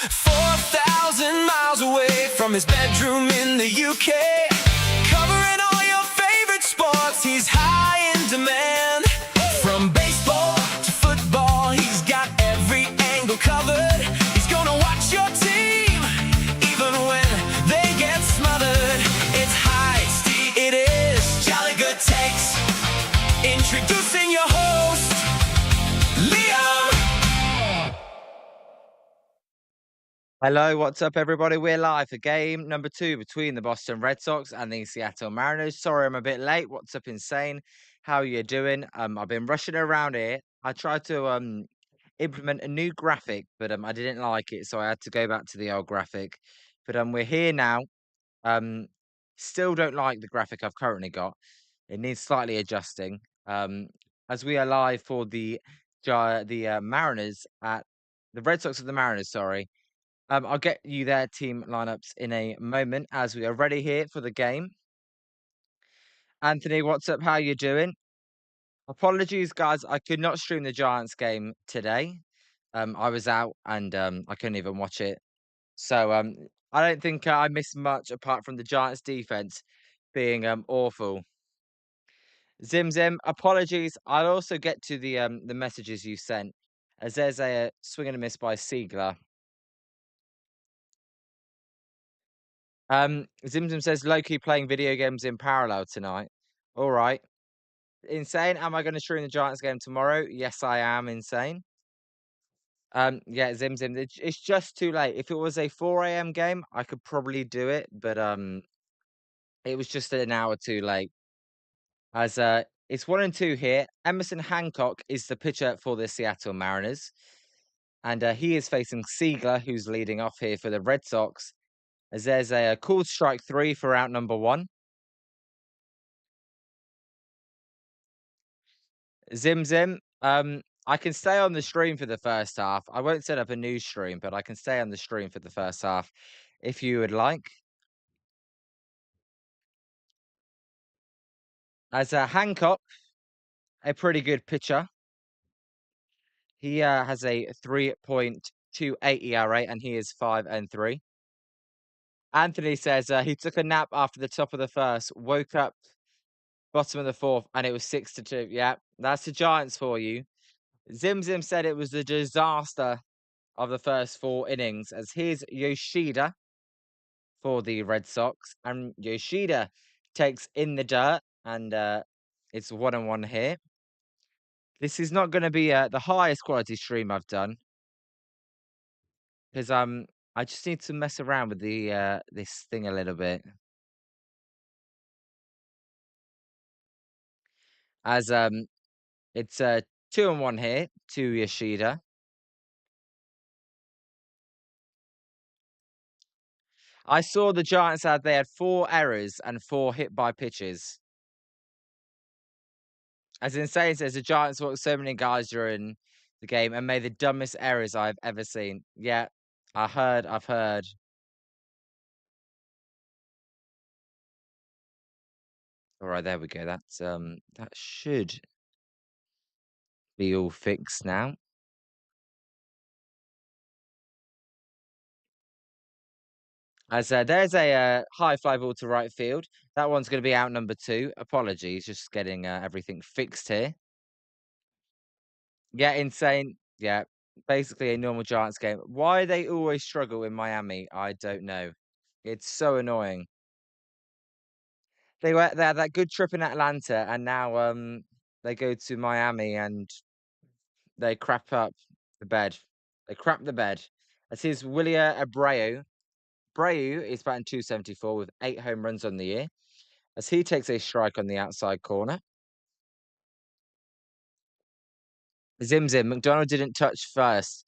4,000 miles away from his bedroom in the UK, covering all your favorite sports, he's high in demand. From baseball to football, he's got every angle covered. He's gonna watch your team, even when they get smothered. It's Heisty, it is Jolly Good Takes. Introducing your host, Liam. Hello, what's up, everybody? We're live for game number 2 between the Boston Red Sox and the Seattle Mariners. Sorry, I'm a bit late. What's up, Insane? How are you doing? I've been rushing around here. I tried to implement a new graphic, but I didn't like it, so I had to go back to the old graphic. But we're here now. Um, Still don't like the graphic I've currently got. It needs slightly adjusting. As we are live for the Mariners at the Red Sox of the Mariners. Sorry. I'll get you their team lineups in a moment as we are ready here for the game. Anthony, what's up? How you doing? Apologies, guys. I could not stream the Giants game today. I was out and I couldn't even watch it. So I don't think I missed much apart from the Giants defense being awful. Zim Zim, apologies. I'll also get to the messages you sent as there's a swing and a miss by Siegler. Zimzim says Loki playing video games in parallel tonight. All right. Insane. Am I going to stream the Giants game tomorrow? Yes, I am. Insane. Yeah, Zimzim. It's just too late. If it was a 4 a.m. game, I could probably do it, but it was just an hour too late. As it's 1-2 here. Emerson Hancock is the pitcher for the Seattle Mariners, and he is facing Siegler, who's leading off here for the Red Sox. As there's a called strike 3 for out number 1. Zim Zim, I can stay on the stream for the first half. I won't set up a new stream, but I can stay on the stream for the first half if you would like. As Hancock, a pretty good pitcher. He has a 3.28 ERA and he is 5-3. Anthony says he took a nap after the top of the first, woke up bottom of the fourth, and it was 6-2. Yeah, that's the Giants for you. Zim Zim said it was the disaster of the first 4 innings, as here's Yoshida for the Red Sox, and Yoshida takes in the dirt, and it's 1-1 here. This is not going to be the highest quality stream I've done, because I just need to mess around with the this thing a little bit, as it's 2-1 here to Yoshida. I saw the Giants they had 4 errors and 4 hit by pitches. As Insane says, the Giants walked so many guys during the game and made the dumbest errors I've ever seen. Yeah, I've heard. All right, there we go. That should be all fixed now. As there's a high fly ball to right field. That one's going to be out number 2. Apologies, just getting everything fixed here. Yeah, Insane. Yeah, basically a normal Giants game. Why they always struggle in Miami, I don't know. It's so annoying. They had that good trip in Atlanta, and now they go to Miami and they crap up the bed. They crap the bed. This is Willier Abreu. Abreu is batting 274 with 8 home runs on the year, as he takes a strike on the outside corner. Zim Zim, McDonald didn't touch first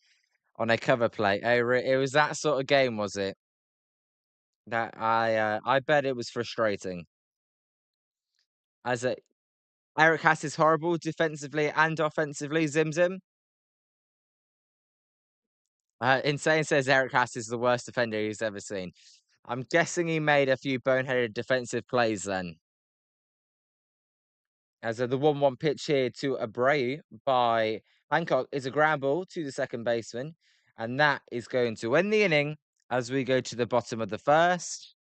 on a cover play. It was that sort of game, was it? That I bet it was frustrating. As Eric Hass is horrible defensively and offensively. Zim Zim. Insane says Eric Hass is the worst defender he's ever seen. I'm guessing he made a few boneheaded defensive plays then. As the 1-1 pitch here to Abreu by Hancock is a ground ball to the second baseman, And that is going to end the inning as we go to the bottom of the first.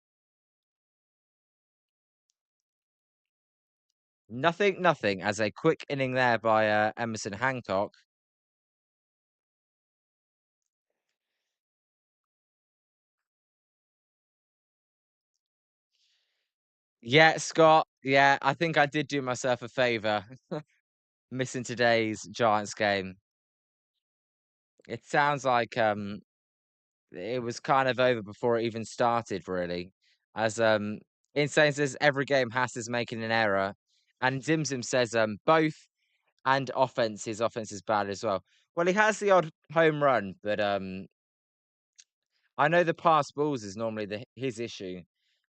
Nothing, nothing, as a quick inning there by Emerson Hancock. Yeah, Scott. Yeah, I think I did do myself a favor missing today's Giants game. It sounds like it was kind of over before it even started, really. As Insane says every game Haas is making an error. And Zimzim says both and offense, his offense is bad as well. Well, he has the odd home run, but I know the pass balls is normally his issue.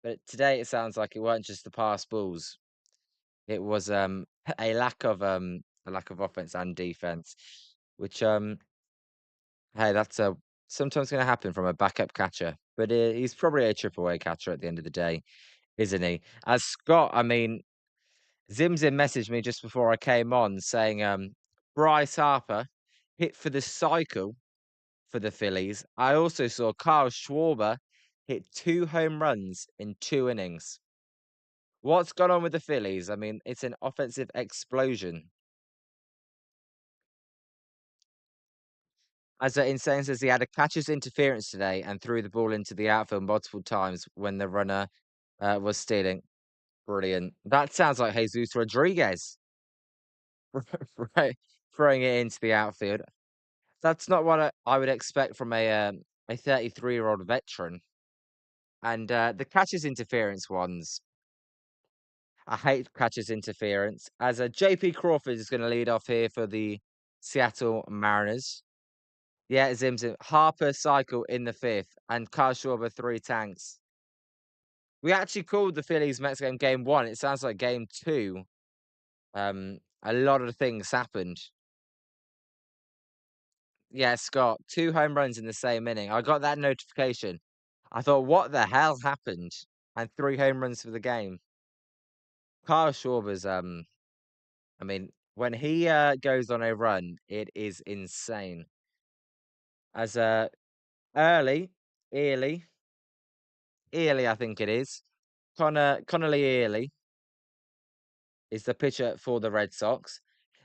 But today it sounds like it weren't just the pass balls. It was a lack of offense and defense, which hey, that's sometimes going to happen from a backup catcher. But he's probably a triple A catcher at the end of the day, isn't he? As Scott, I mean, Zimzim messaged me just before I came on saying Bryce Harper hit for the cycle for the Phillies. I also saw Kyle Schwarber hit 2 home runs in 2 innings. What's gone on with the Phillies? I mean, it's an offensive explosion. As Insane says, he had a catcher's interference today and threw the ball into the outfield multiple times when the runner was stealing. Brilliant. That sounds like Jesus Rodriguez, right? Throwing it into the outfield. That's not what I would expect from a 33-year-old veteran. And the catcher's interference ones, I hate catcher's interference. As JP Crawford is going to lead off here for the Seattle Mariners. Yeah, Zimzim. Harper cycle in the fifth, and Kyle Schwarber 3 tanks. We actually called the Phillies Mets game 1. It sounds like game 2. A lot of things happened. Yeah, Scott, 2 home runs in the same inning. I got that notification. I thought, what the hell happened? And 3 home runs for the game. Kyle Schwarber's I mean, when he goes on a run, it is insane. As early, early, Early, I think it is. Connelly Early is the pitcher for the Red Sox.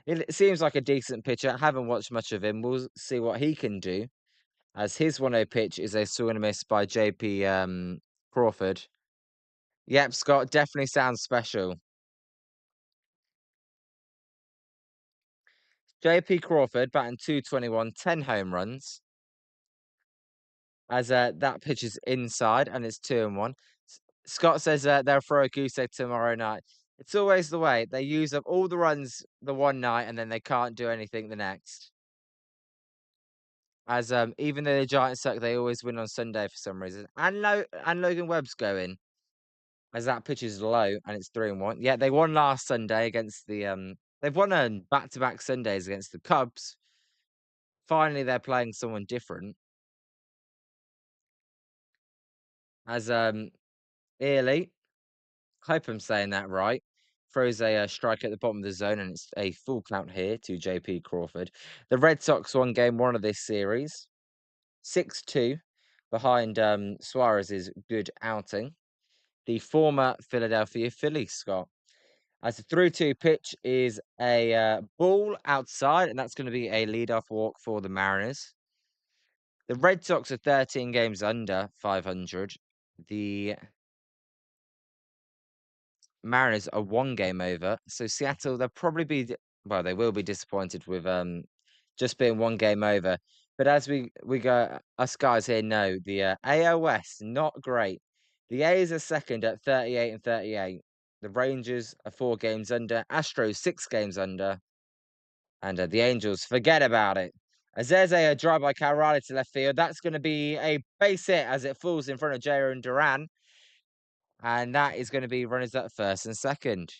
It seems like a decent pitcher. I haven't watched much of him. We'll see what he can do. As his 1-0 pitch is a swing and a miss by JP Crawford. Yep, Scott definitely sounds special. JP Crawford batting 221, 10 home runs. As that pitch is inside and it's 2-1. Scott says they'll throw a goose egg tomorrow night. It's always the way. They use up all the runs the one night and then they can't do anything the next. As even though the Giants suck, they always win on Sunday for some reason. And Logan Webb's going as that pitch is low and it's 3-1. Yeah, they won last Sunday against the they've won on back-to-back Sundays against the Cubs. Finally, they're playing someone different. As Early, hope I'm saying that right, throws a strike at the bottom of the zone, and it's a full count here to JP Crawford. The Red Sox won game 1 of this series, 6-2, behind Suarez's good outing. The former Philadelphia Phillies, Scott. As the 3-2 pitch is a ball outside, and that's going to be a leadoff walk for the Mariners. The Red Sox are 13 games under 500. The Mariners are 1 game over. So Seattle, they'll probably be well, they will be disappointed with just being 1 game over. But as we go, us guys here know the AL West not great. The A's are second at 38 and 38. The Rangers are 4 games under. Astros 6 games under. And the Angels, forget about it. As there's a drive by Cal Riley to left field, that's going to be a base hit as it falls in front of Jaron Duran. And that is going to be runners at first and second.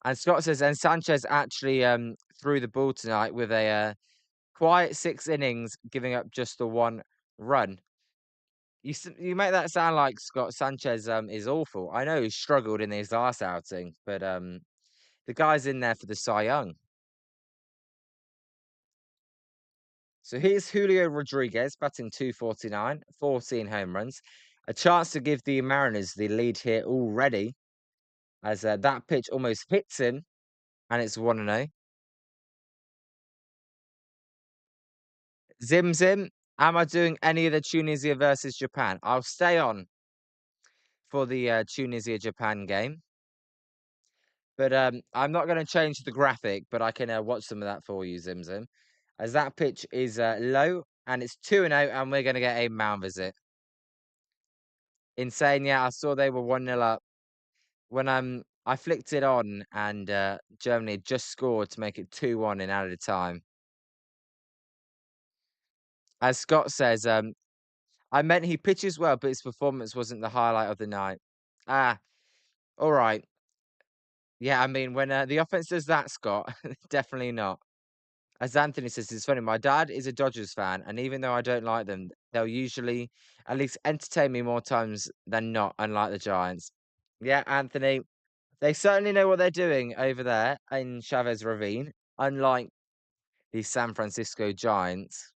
And Scott says, and Sanchez actually threw the ball tonight with a quiet 6 innings, giving up just the 1 run. You make that sound like Scott Sanchez is awful. I know he struggled in his last outing, but The guy's in there for the Cy Young. So here's Julio Rodriguez batting 249, 14 home runs. A chance to give the Mariners the lead here already, as that pitch almost hits him, and it's 1-0. Zim Zim, am I doing any of the Tunisia versus Japan? I'll stay on for the Tunisia-Japan game. But I'm not going to change the graphic, but I can watch some of that for you, Zim Zim. As that pitch is low, and it's 2-0, and we're going to get a mound visit. Insane, yeah, I saw they were 1-0 up. When I flicked it on, and Germany had just scored to make it 2-1 in added time. As Scott says, I meant he pitches well, but his performance wasn't the highlight of the night. Ah, all right. Yeah, I mean, when the offense does that, Scott, definitely not. As Anthony says, it's funny. My dad is a Dodgers fan, and even though I don't like them, they'll usually at least entertain me more times than not, unlike the Giants. Yeah, Anthony, they certainly know what they're doing over there in Chavez Ravine, unlike the San Francisco Giants,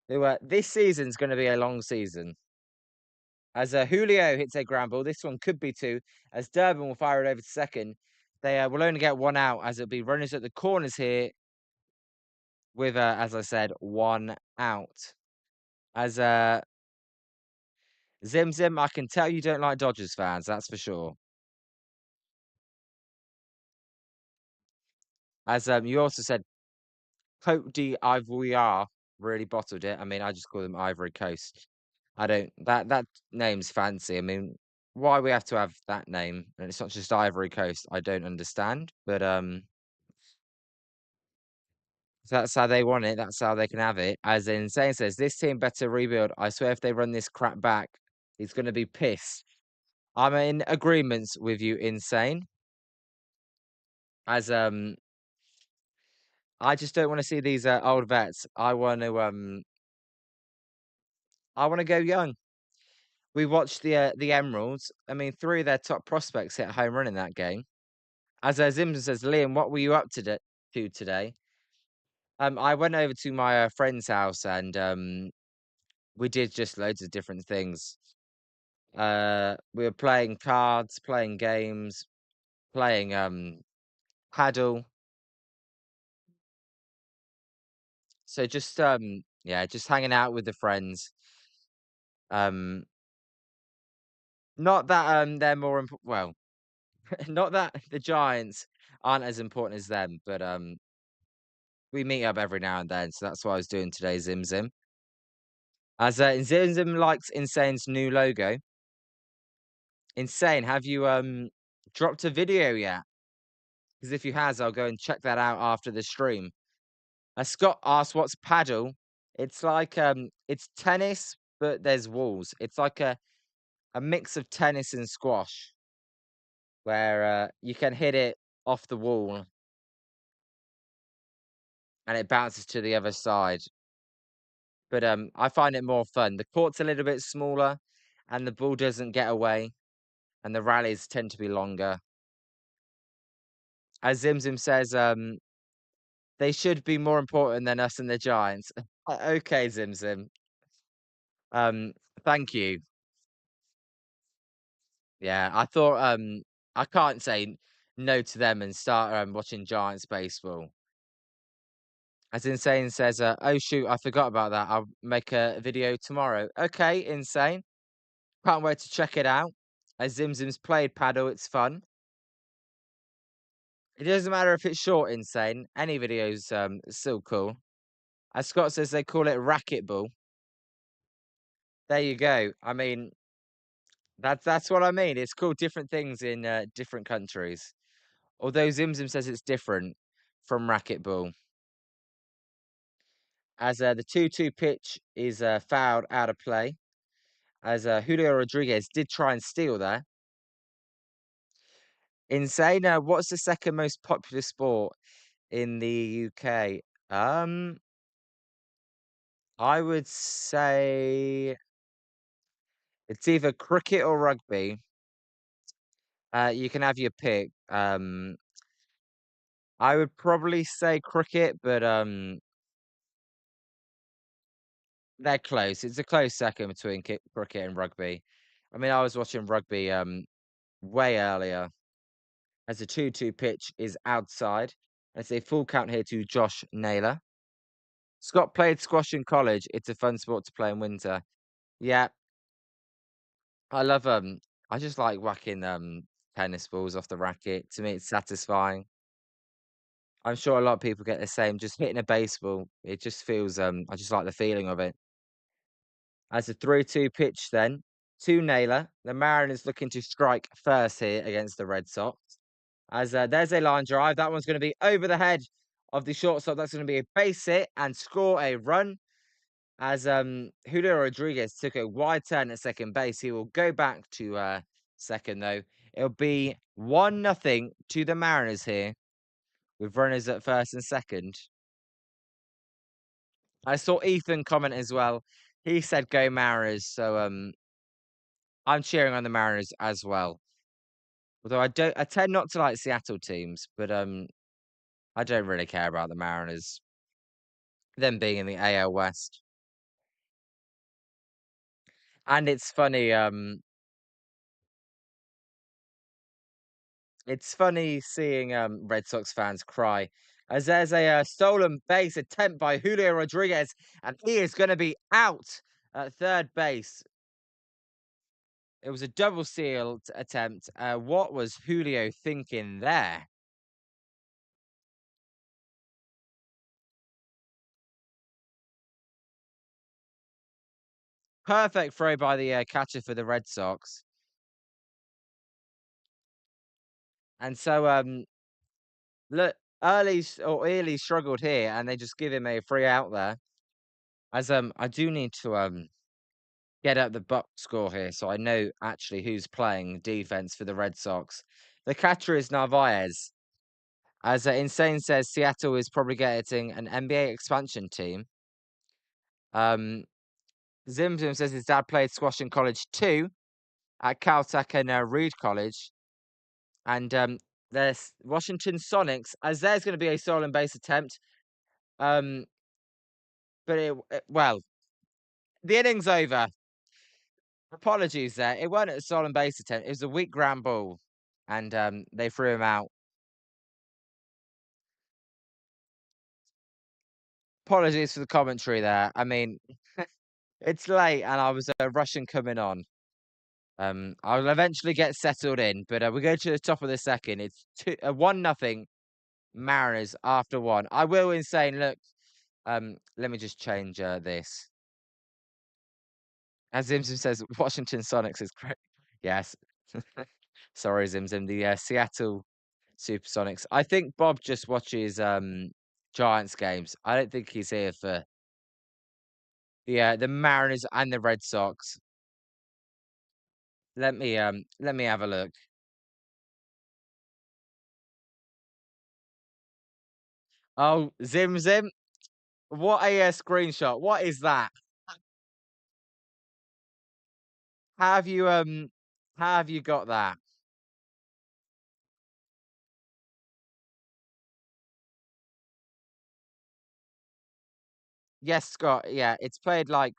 who this season's going to be a long season. As Julio hits a ground ball, this one could be two, as Durbin will fire it over to second. They will only get one out, as it'll be runners at the corners here with, as I said, one out. As Zim Zim, I can tell you don't like Dodgers fans, that's for sure. As you also said, Cote d'Ivoire really bottled it. I mean, I just call them Ivory Coast. I don't that name's fancy. I mean, why we have to have that name and it's not just Ivory Coast, I don't understand. But if that's how they want it, that's how they can have it. As Insane says, this team better rebuild. I swear if they run this crap back, he's gonna be pissed. I'm in agreements with you, Insane. As I just don't want to see these old vets. I want to go young. We watched the Emeralds. I mean, three of their top prospects hit a home run in that game. As Zimson says, Liam, what were you up to today? I went over to my friend's house and we did just loads of different things. We were playing cards, playing games, playing paddle. So just yeah, just hanging out with the friends. Um, not that they're more important. Well, not that the Giants aren't as important as them, but we meet up every now and then, so that's what I was doing today, Zim Zim. As Zim Zim likes Insane's new logo. Insane, have you dropped a video yet? Because if you has, I'll go and check that out after the stream. Scott asked, "What's paddle?" It's like it's tennis, but there's walls. It's like a mix of tennis and squash, where you can hit it off the wall and it bounces to the other side. But I find it more fun. The court's a little bit smaller, and the ball doesn't get away, and the rallies tend to be longer. As Zim Zim says, they should be more important than us and the Giants. Okay, Zim Zim. Um, thank you. Yeah, I thought I can't say no to them and start watching Giants baseball. As Insane says, oh shoot, I forgot about that. I'll make a video tomorrow. Okay, Insane. Can't wait to check it out. As Zim Zim's played paddle, it's fun. It doesn't matter if it's short, Insane. Any video's still cool. As Scott says, they call it racquetball. There you go. I mean, that's what I mean. It's called different things in different countries. Although Zim Zim says it's different from racquetball. As the 2-2 pitch is fouled out of play. As Julio Rodriguez did try and steal there. Insane. What's the second most popular sport in the UK? I would say it's either cricket or rugby. You can have your pick. I would probably say cricket, but they're close. It's a close second between cricket and rugby. I mean, I was watching rugby way earlier as a 2-2 pitch is outside. It's a full count here to Josh Naylor. Scott played squash in college. It's a fun sport to play in winter. Yeah, I love I just like whacking tennis balls off the racket. To me, it's satisfying. I'm sure a lot of people get the same. Just hitting a baseball, it just feels I just like the feeling of it. As a 3-2 pitch then to Naylor. The Mariners looking to strike first here against the Red Sox. As there's a line drive. That one's going to be over the head of the shortstop. That's going to be a base hit and score a run. As Julio Rodriguez took a wide turn at second base. He will go back to second though. It'll be 1-0 to the Mariners here with runners at first and second. I saw Ethan comment as well. He said go Mariners, so I'm cheering on the Mariners as well. Although I tend not to like Seattle teams, but I don't really care about the Mariners, them being in the AL West. And it's funny seeing Red Sox fans cry as there's a stolen base attempt by Julio Rodriguez, and he is going to be out at third base. It was a double sealed attempt. What was Julio thinking there? Perfect throw by the catcher for the Red Sox. And so look, Early struggled here, and they just give him a free out there. As I do need to get up the box score here, so I know actually who's playing defense for the Red Sox. The catcher is Narvaez. As Insane says, Seattle is probably getting an NBA expansion team. Zim says his dad played squash in college too at Caltech and Reed College. And there's Washington Sonics, as there's going to be a stolen base attempt. Um, but well, the inning's over. Apologies there. It wasn't a stolen base attempt. It was a weak ground ball, and they threw him out. Apologies for the commentary there. I mean, it's late, and I was rushing coming on. I'll eventually get settled in, but we go to the top of the second. It's 1-0 Mariners after one. I will Insane. Look, let me just change this. As Zimzim says, Washington Sonics is great. Yes. Sorry, Zimzim. The Seattle Supersonics. I think Bob just watches Giants games. I don't think he's here for the Mariners and the Red Sox. Let me have a look. Oh, Zimzim. What a screenshot. What is that? How have you got that? Yes, Scott. Yeah, it's played like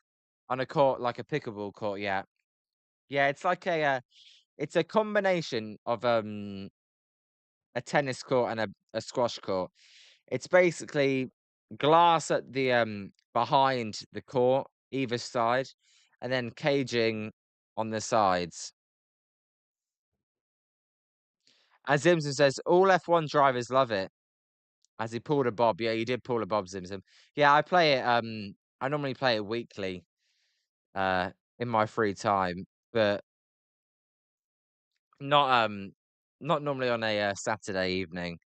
on a court, like a pickleball court. Yeah, yeah. It's like it's a combination of a tennis court and a squash court. It's basically glass at the behind the court, either side, and then caging on the sides. As Zimzim says, all F1 drivers love it. As he pulled a bob. Yeah, you did pull a bob, Zimzim. Yeah, I play it. I normally play it weekly, uh, in my free time, but not not normally on a Saturday evening.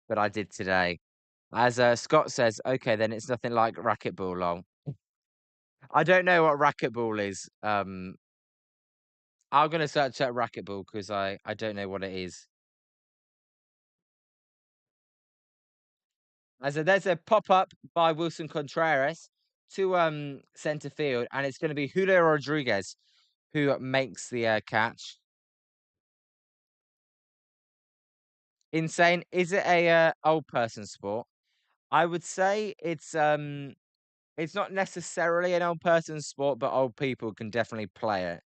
But I did today. As Scott says, okay, then it's nothing like racquetball. Lol. I don't know what racquetball is. I'm gonna search up racquetball because I don't know what it is. As there's a pop up by Wilson Contreras to center field, and it's going to be Julio Rodriguez who makes the catch. Insane. Is it a old person sport? I would say it's not necessarily an old person sport, but old people can definitely play it.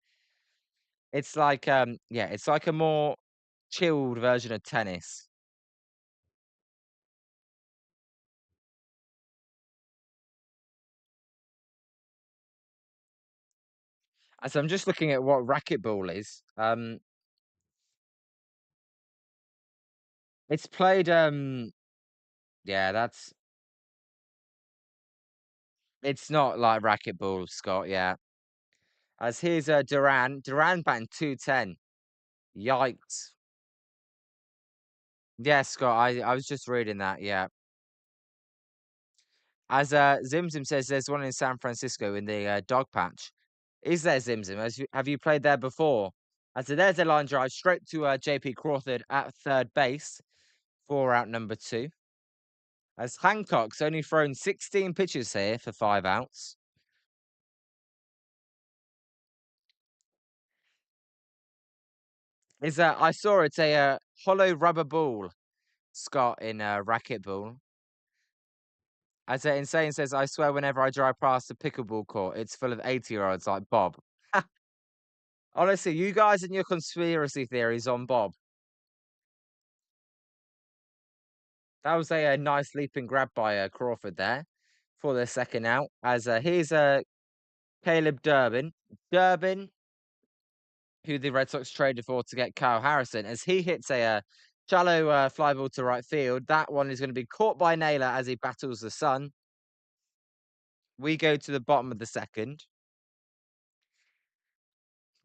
It's like yeah, it's like a more chilled version of tennis. So I'm just looking at what racquetball is. It's played yeah, it's not like racquetball, Scott, yeah. As here's Duran batting 210. Yikes. Yeah, Scott, I was just reading that, yeah. As Zimzim says, there's one in San Francisco in the dog patch. Is there, Zimzim? Have you played there before? As there's a line drive straight to JP Crawford at third base for out number two. As Hancock's only thrown 16 pitches here for 5 outs. Is I saw it's a hollow rubber ball, Scott, in racquetball. As Insane says, I swear whenever I drive past the pickleball court, it's full of 80-year-olds like Bob. Honestly, you guys and your conspiracy theories on Bob. That was a nice leaping grab by Crawford there for the second out. As here's Caleb Durbin. Durbin, who the Red Sox traded for to get Kyle Harrison, as he hits a shallow fly ball to right field. That one is going to be caught by Naylor as he battles the sun. We go to the bottom of the second.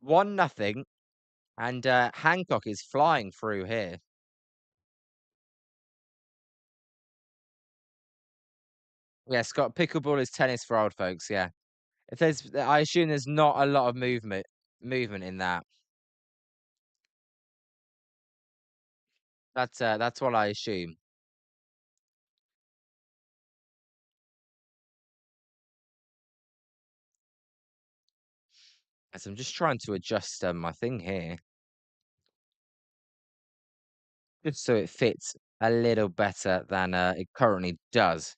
1-0. And Hancock is flying through here. Yeah, Scott, pickleball is tennis for old folks, yeah. If there's I assume there's not a lot of movement in that. That's what I assume. As I'm just trying to adjust my thing here. Just so it fits a little better than it currently does.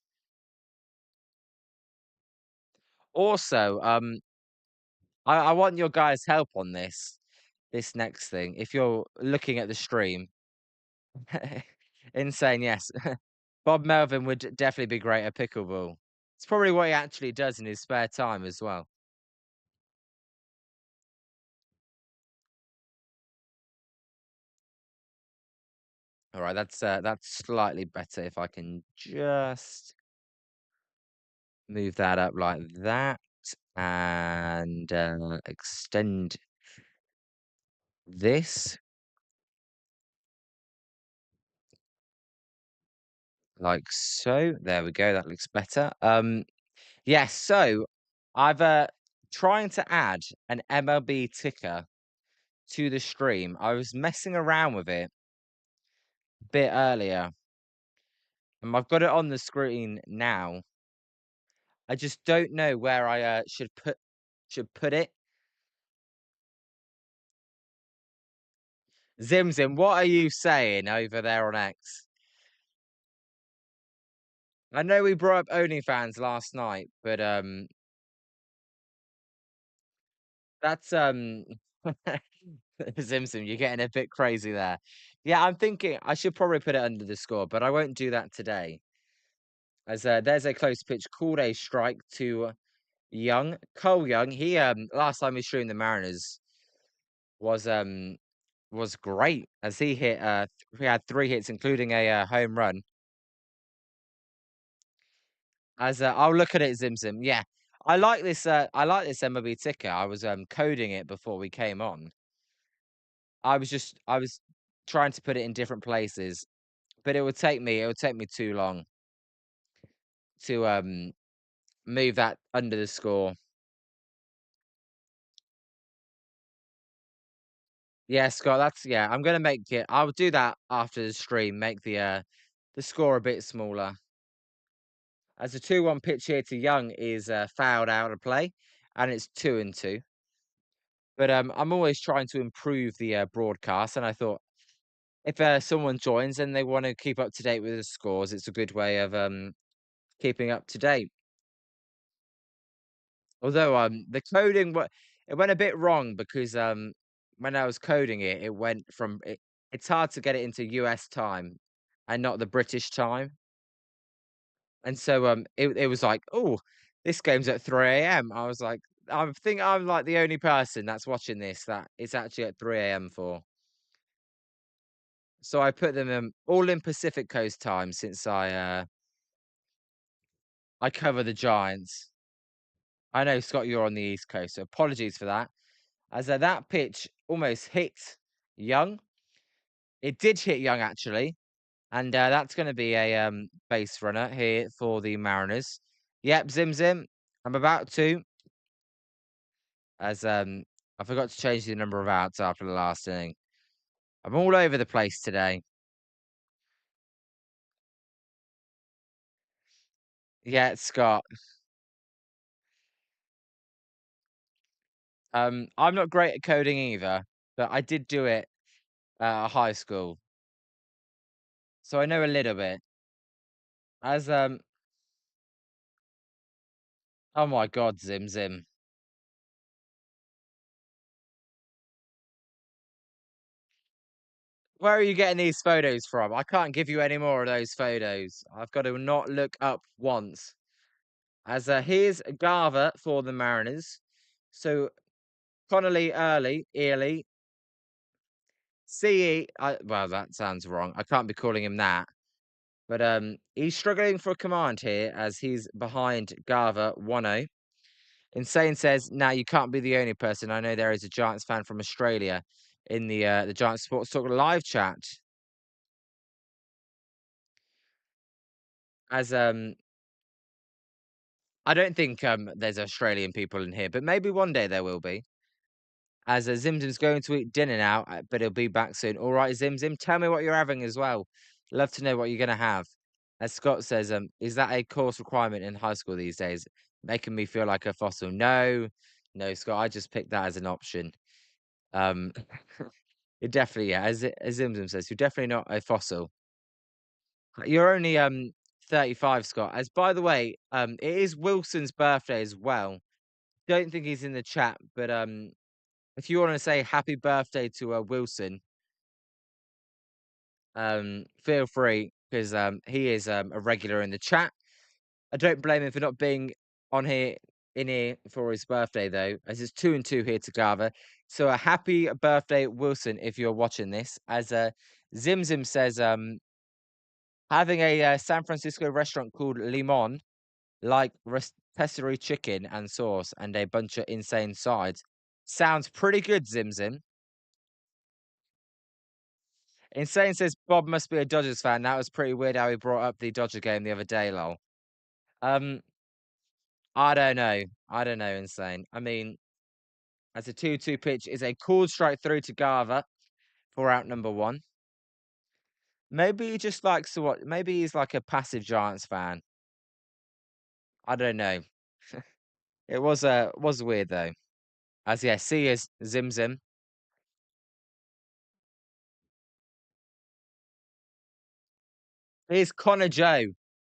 Also, I want your guys' help on this next thing. If you're looking at the stream, insane, yes. Bob Melvin would definitely be great at pickleball. It's probably what he actually does in his spare time as well. All right, that's slightly better. If I can just move that up like that and extend this like so. There we go. That looks better. Yes. So I've trying to add an MLB ticker to the stream. I was messing around with it a bit earlier, and I've got it on the screen now. I just don't know where I should put it. Zimzim, what are you saying over there on X? I know we brought up OnlyFans last night, but that's Zimzim, you're getting a bit crazy there. Yeah, I'm thinking I should probably put it under the score, but I won't do that today. As there's a close pitch called a strike to Young, Cole Young. He last time he streamed the Mariners was great as he hit he had 3 hits including a home run. As I'll look at it, Zimzim. Yeah, I like this MLB ticker. I was coding it before we came on. I was trying to put it in different places, but it would take me too long to move that under the score. Yeah, Scott, that's yeah. I'm gonna make it. I'll do that after the stream. Make the score a bit smaller. As the 2-1 pitch here to Young is fouled out of play, and it's 2-2. But I'm always trying to improve the broadcast, and I thought if someone joins and they want to keep up to date with the scores, it's a good way of keeping up to date. Although the coding it went a bit wrong because when I was coding it, it went from it's hard to get it into US time and not the British time. And so it was like, oh, this game's at 3 a.m. I was like, I think I'm like the only person that's watching this that it's actually at 3 a.m. for. So I put them all in Pacific Coast time since I cover the Giants. I know, Scott, you're on the East Coast, so apologies for that. As that pitch almost hit Young. It did hit Young actually, and that's going to be a base runner here for the Mariners. Yep, Zim Zim. I'm about to, as I forgot to change the number of outs after the last inning. I'm all over the place today. Yeah, it's Scott. I'm not great at coding either, but I did do it at high school, so I know a little bit. As oh my God, Zim Zim. Where are you getting these photos from? I can't give you any more of those photos. I've got to not look up once. As here's Garver for the Mariners. So Connelly Early, CE. Well, that sounds wrong. I can't be calling him that. But he's struggling for command here as he's behind Garver 1-0. Insane says, "Now you can't be the only person. I know there is a Giants fan from Australia in the Giants Sports Talk live chat." As I don't think there's Australian people in here, but maybe one day there will be. As Zimzim's going to eat dinner now, but he'll be back soon. All right, Zimzim, tell me what you're having as well. Love to know what you're going to have. As Scott says, is that a course requirement in high school these days? Making me feel like a fossil. No, no, Scott, I just picked that as an option. Um, it definitely, yeah, as Zimzim says, you're definitely not a fossil. You're only 35, Scott. As by the way, it is Wilson's birthday as well. Don't think he's in the chat, but if you want to say happy birthday to Wilson, feel free because he is a regular in the chat. I don't blame him for not being on here in here for his birthday though, as it's 2-2 here to gather. So a happy birthday, Wilson, if you're watching this. As Zim Zim says, having a San Francisco restaurant called Limon, like rotisserie chicken and sauce and a bunch of insane sides. Sounds pretty good, Zim Zim. Insane says Bob must be a Dodgers fan. That was pretty weird how he brought up the Dodger game the other day, lol. Um, I don't know. I don't know, Insane. I mean, as a 2-2 pitch is a cool strike through to Garver for out number one. Maybe he just likes to watch. Maybe he's like a passive Giants fan. I don't know. It was weird though. As yeah, see is Zim Zim. Here's Connor Joe,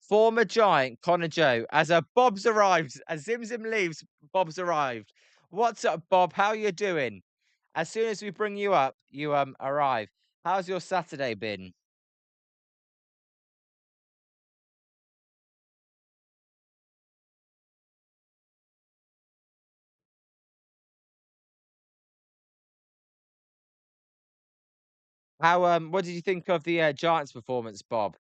former Giant Connor Joe. As Bob's arrived, as Zim Zim leaves, Bob's arrived. What's up, Bob? How you doing? As soon as we bring you up, you arrive. How's your Saturday been? How what did you think of the Giants' performance, Bob?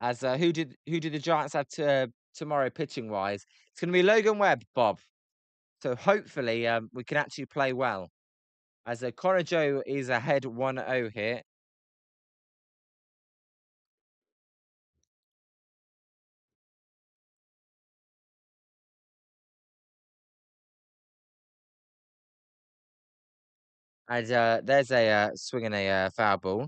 As who did the Giants have to tomorrow pitching wise? It's going to be Logan Webb, Bob. So hopefully we can actually play well. As Connor Joe is ahead 1-0 here. And there's a swinging a foul ball.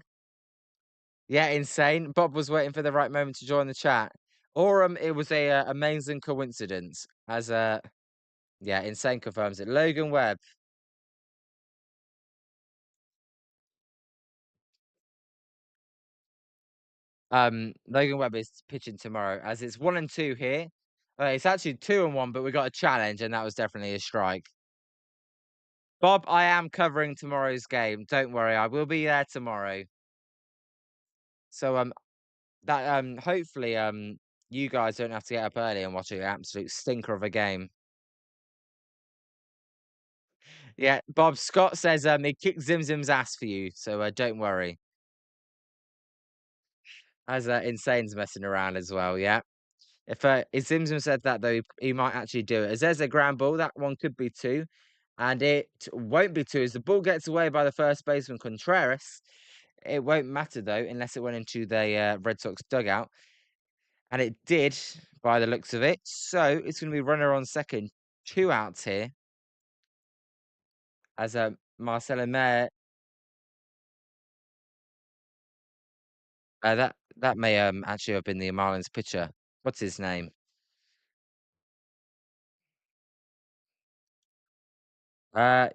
Yeah, insane. Bob was waiting for the right moment to join the chat, or it was a amazing coincidence. As yeah, insane confirms it. Logan Webb. Logan Webb is pitching tomorrow as it's 1-2 here. It's actually 2-1, but we got a challenge, and that was definitely a strike. Bob, I am covering tomorrow's game. Don't worry, I will be there tomorrow. So that hopefully you guys don't have to get up early and watch an absolute stinker of a game. Yeah, Bob Scott says he kicked Zim Zim's ass for you, so don't worry. As Insane's messing around as well, yeah. If Zim Zim said that though, he might actually do it. As there's a ground ball, that one could be two, and it won't be two as the ball gets away by the first baseman Contreras. It won't matter though, unless it went into the Red Sox dugout. And it did, by the looks of it. So it's going to be runner on second, 2 outs here. As Marcelo Mayer, that may actually have been the Marlins pitcher. What's his name? It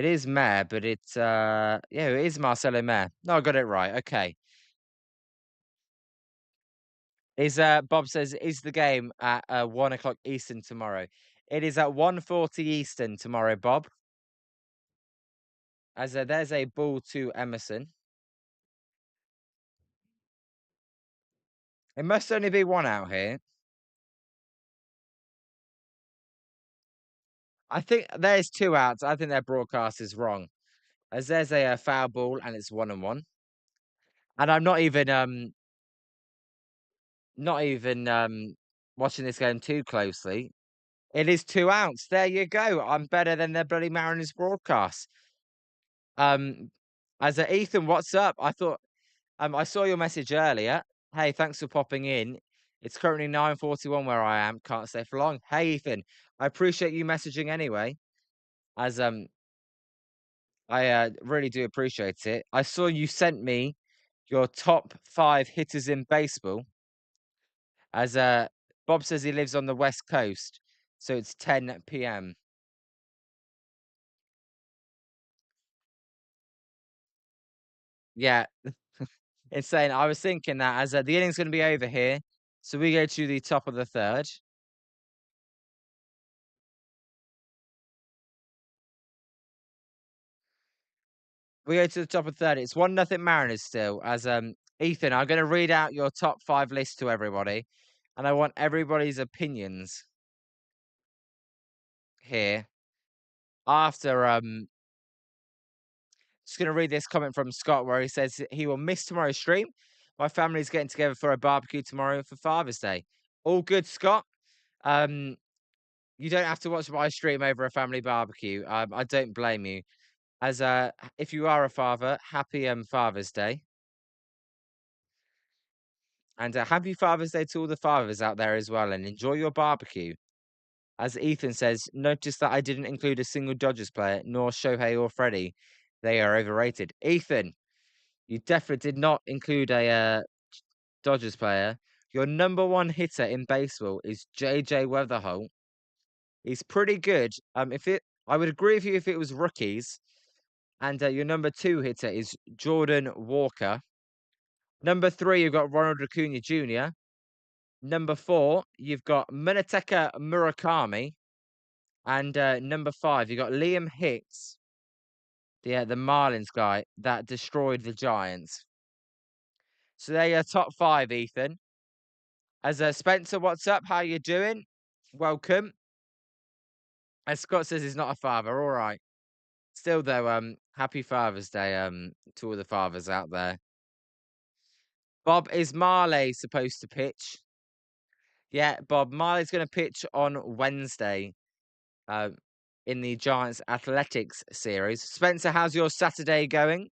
is Mayer, but it's yeah, it is Marcelo Mayer. No, I got it right. Okay. Is Bob says is the game at 1 o'clock Eastern tomorrow? It is at 1:40 Eastern tomorrow, Bob. As there's a ball to Emerson. It must only be one out here. I think there's 2 outs. I think their broadcast is wrong. As there's a foul ball and it's 1-1. And I'm not even watching this game too closely. It is 2 outs. There you go. I'm better than the bloody Mariners broadcast. Um, as Ethan, what's up? I saw your message earlier. Hey, thanks for popping in. It's currently 9:41 where I am. Can't stay for long. Hey, Ethan, I appreciate you messaging anyway. As I really do appreciate it. I saw you sent me your top 5 hitters in baseball. As Bob says he lives on the West Coast, so it's 10 p.m. Yeah, insane. I was thinking that as the inning's going to be over here, so we go to the top of the third. We go to the top of third. It's 1-0 Mariners still. As Ethan, I'm going to read out your top 5 list to everybody, and I want everybody's opinions here after just going to read this comment from Scott where he says he will miss tomorrow's stream. My family's getting together for a barbecue tomorrow for Father's Day. All good, Scott. Um, you don't have to watch my stream over a family barbecue. I don't blame you. As if you are a father, happy Father's Day, and happy Father's Day to all the fathers out there as well, and enjoy your barbecue. As Ethan says, notice that I didn't include a single Dodgers player, nor Shohei or Freddie. They are overrated. Ethan, you definitely did not include a Dodgers player. Your number one hitter in baseball is JJ Weatherholt. He's pretty good. I would agree with you if it was rookies. And your number two hitter is Jordan Walker. Number three, you've got Ronald Acuna Jr. Number four, you've got Munetaka Murakami. And number five, you've got Liam Hicks, the Marlins guy that destroyed the Giants. So they're your top 5, Ethan. As Spencer, what's up? How you doing? Welcome. As Scott says, he's not a father. All right. Still though, happy Father's Day, to all the fathers out there. Bob, is Marley supposed to pitch? Yeah, Bob, Marley's going to pitch on Wednesday, uh, in the Giants Athletics series. Spencer, how's your Saturday going?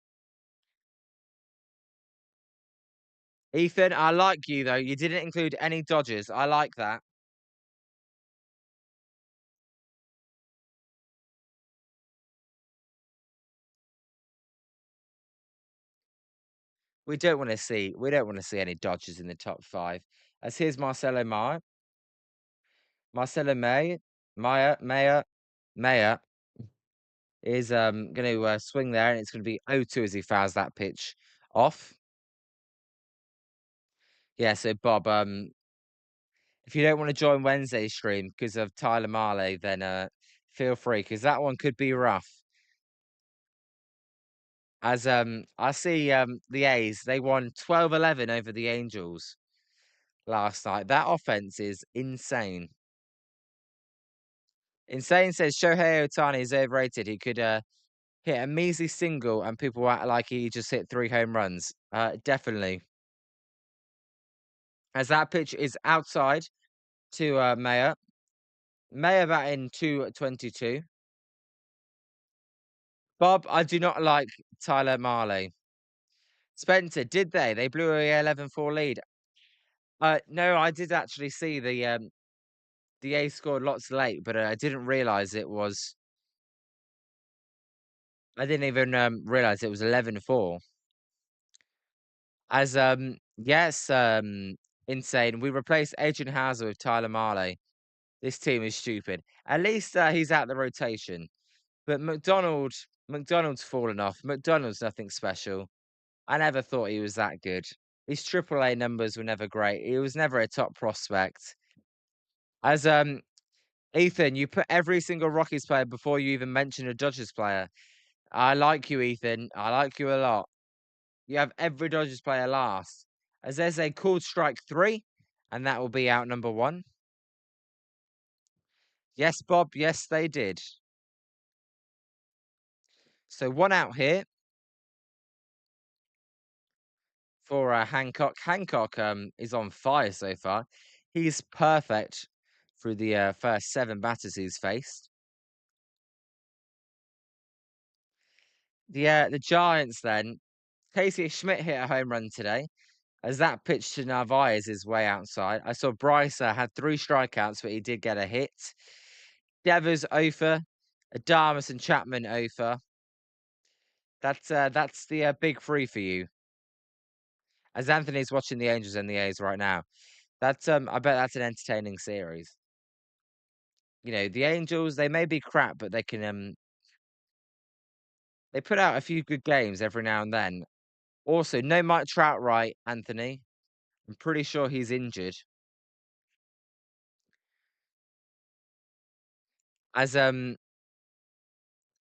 Ethan, I like you though. You didn't include any Dodgers. I like that. We don't want to see any Dodgers in the top 5. As here's Marcelo Mayer. Marcelo May Mayer is going to swing there, and it's going to be 0-2 as he fouls that pitch off. Yeah, so Bob, if you don't want to join Wednesday's stream because of Tyler Marley, then feel free because that one could be rough. As I see the A's, they won 12-11 over the Angels last night. That offense is insane. Insane says Shohei Ohtani is overrated. He could hit a measly single and people act like he just hit 3 home runs. Definitely. As that pitch is outside to Mayer. Mayer batting 222. Bob, I do not like Tyler Marley. Spencer, did they? They blew a 11-4 lead. No, I did actually see the A scored lots late, but I didn't realize it was. I didn't even realize it was 11-4. As yes, insane. We replaced Adrian Hauser with Tyler Marley. This team is stupid. At least he's out the rotation. But McDonald's fallen off. McDonald's nothing special. I never thought he was that good. His AAA numbers were never great. He was never a top prospect. As Ethan, you put every single Rockies player before you even mention a Dodgers player. I like you, Ethan. I like you a lot. You have every Dodgers player last. As there's a called strike 3, and that will be out number 1. Yes, Bob. Yes, they did. So 1 out here for Hancock. Hancock is on fire so far. He's perfect through the first 7 batters he's faced. The Giants then. Casey Schmidt hit a home run today. As that pitch to Narvaez is way outside. I saw Bryce had 3 strikeouts, but he did get a hit. Devers over. Adamas and Chapman over. That's the big 3 for you. As Anthony's watching the Angels and the A's right now. That's I bet that's an entertaining series. You know, the Angels, they may be crap, but they can they put out a few good games every now and then. Also, no Mike Trout, right, Anthony? I'm pretty sure he's injured. As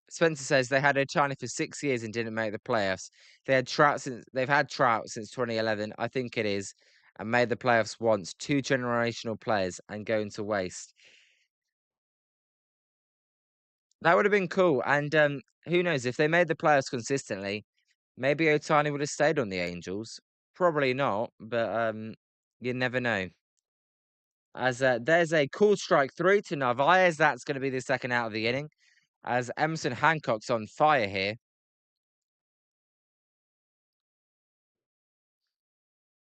Spencer says, they had Ohtani for 6 years and didn't make the playoffs. They've had Trout since 2011, I think it is, and made the playoffs once. 2 generational players and going to waste. That would have been cool. And who knows if they made the playoffs consistently, maybe Ohtani would have stayed on the Angels. Probably not, but you never know. As there's a cool strike 3 to Narvaez. That's going to be the second out of the inning. As Emerson Hancock's on fire here.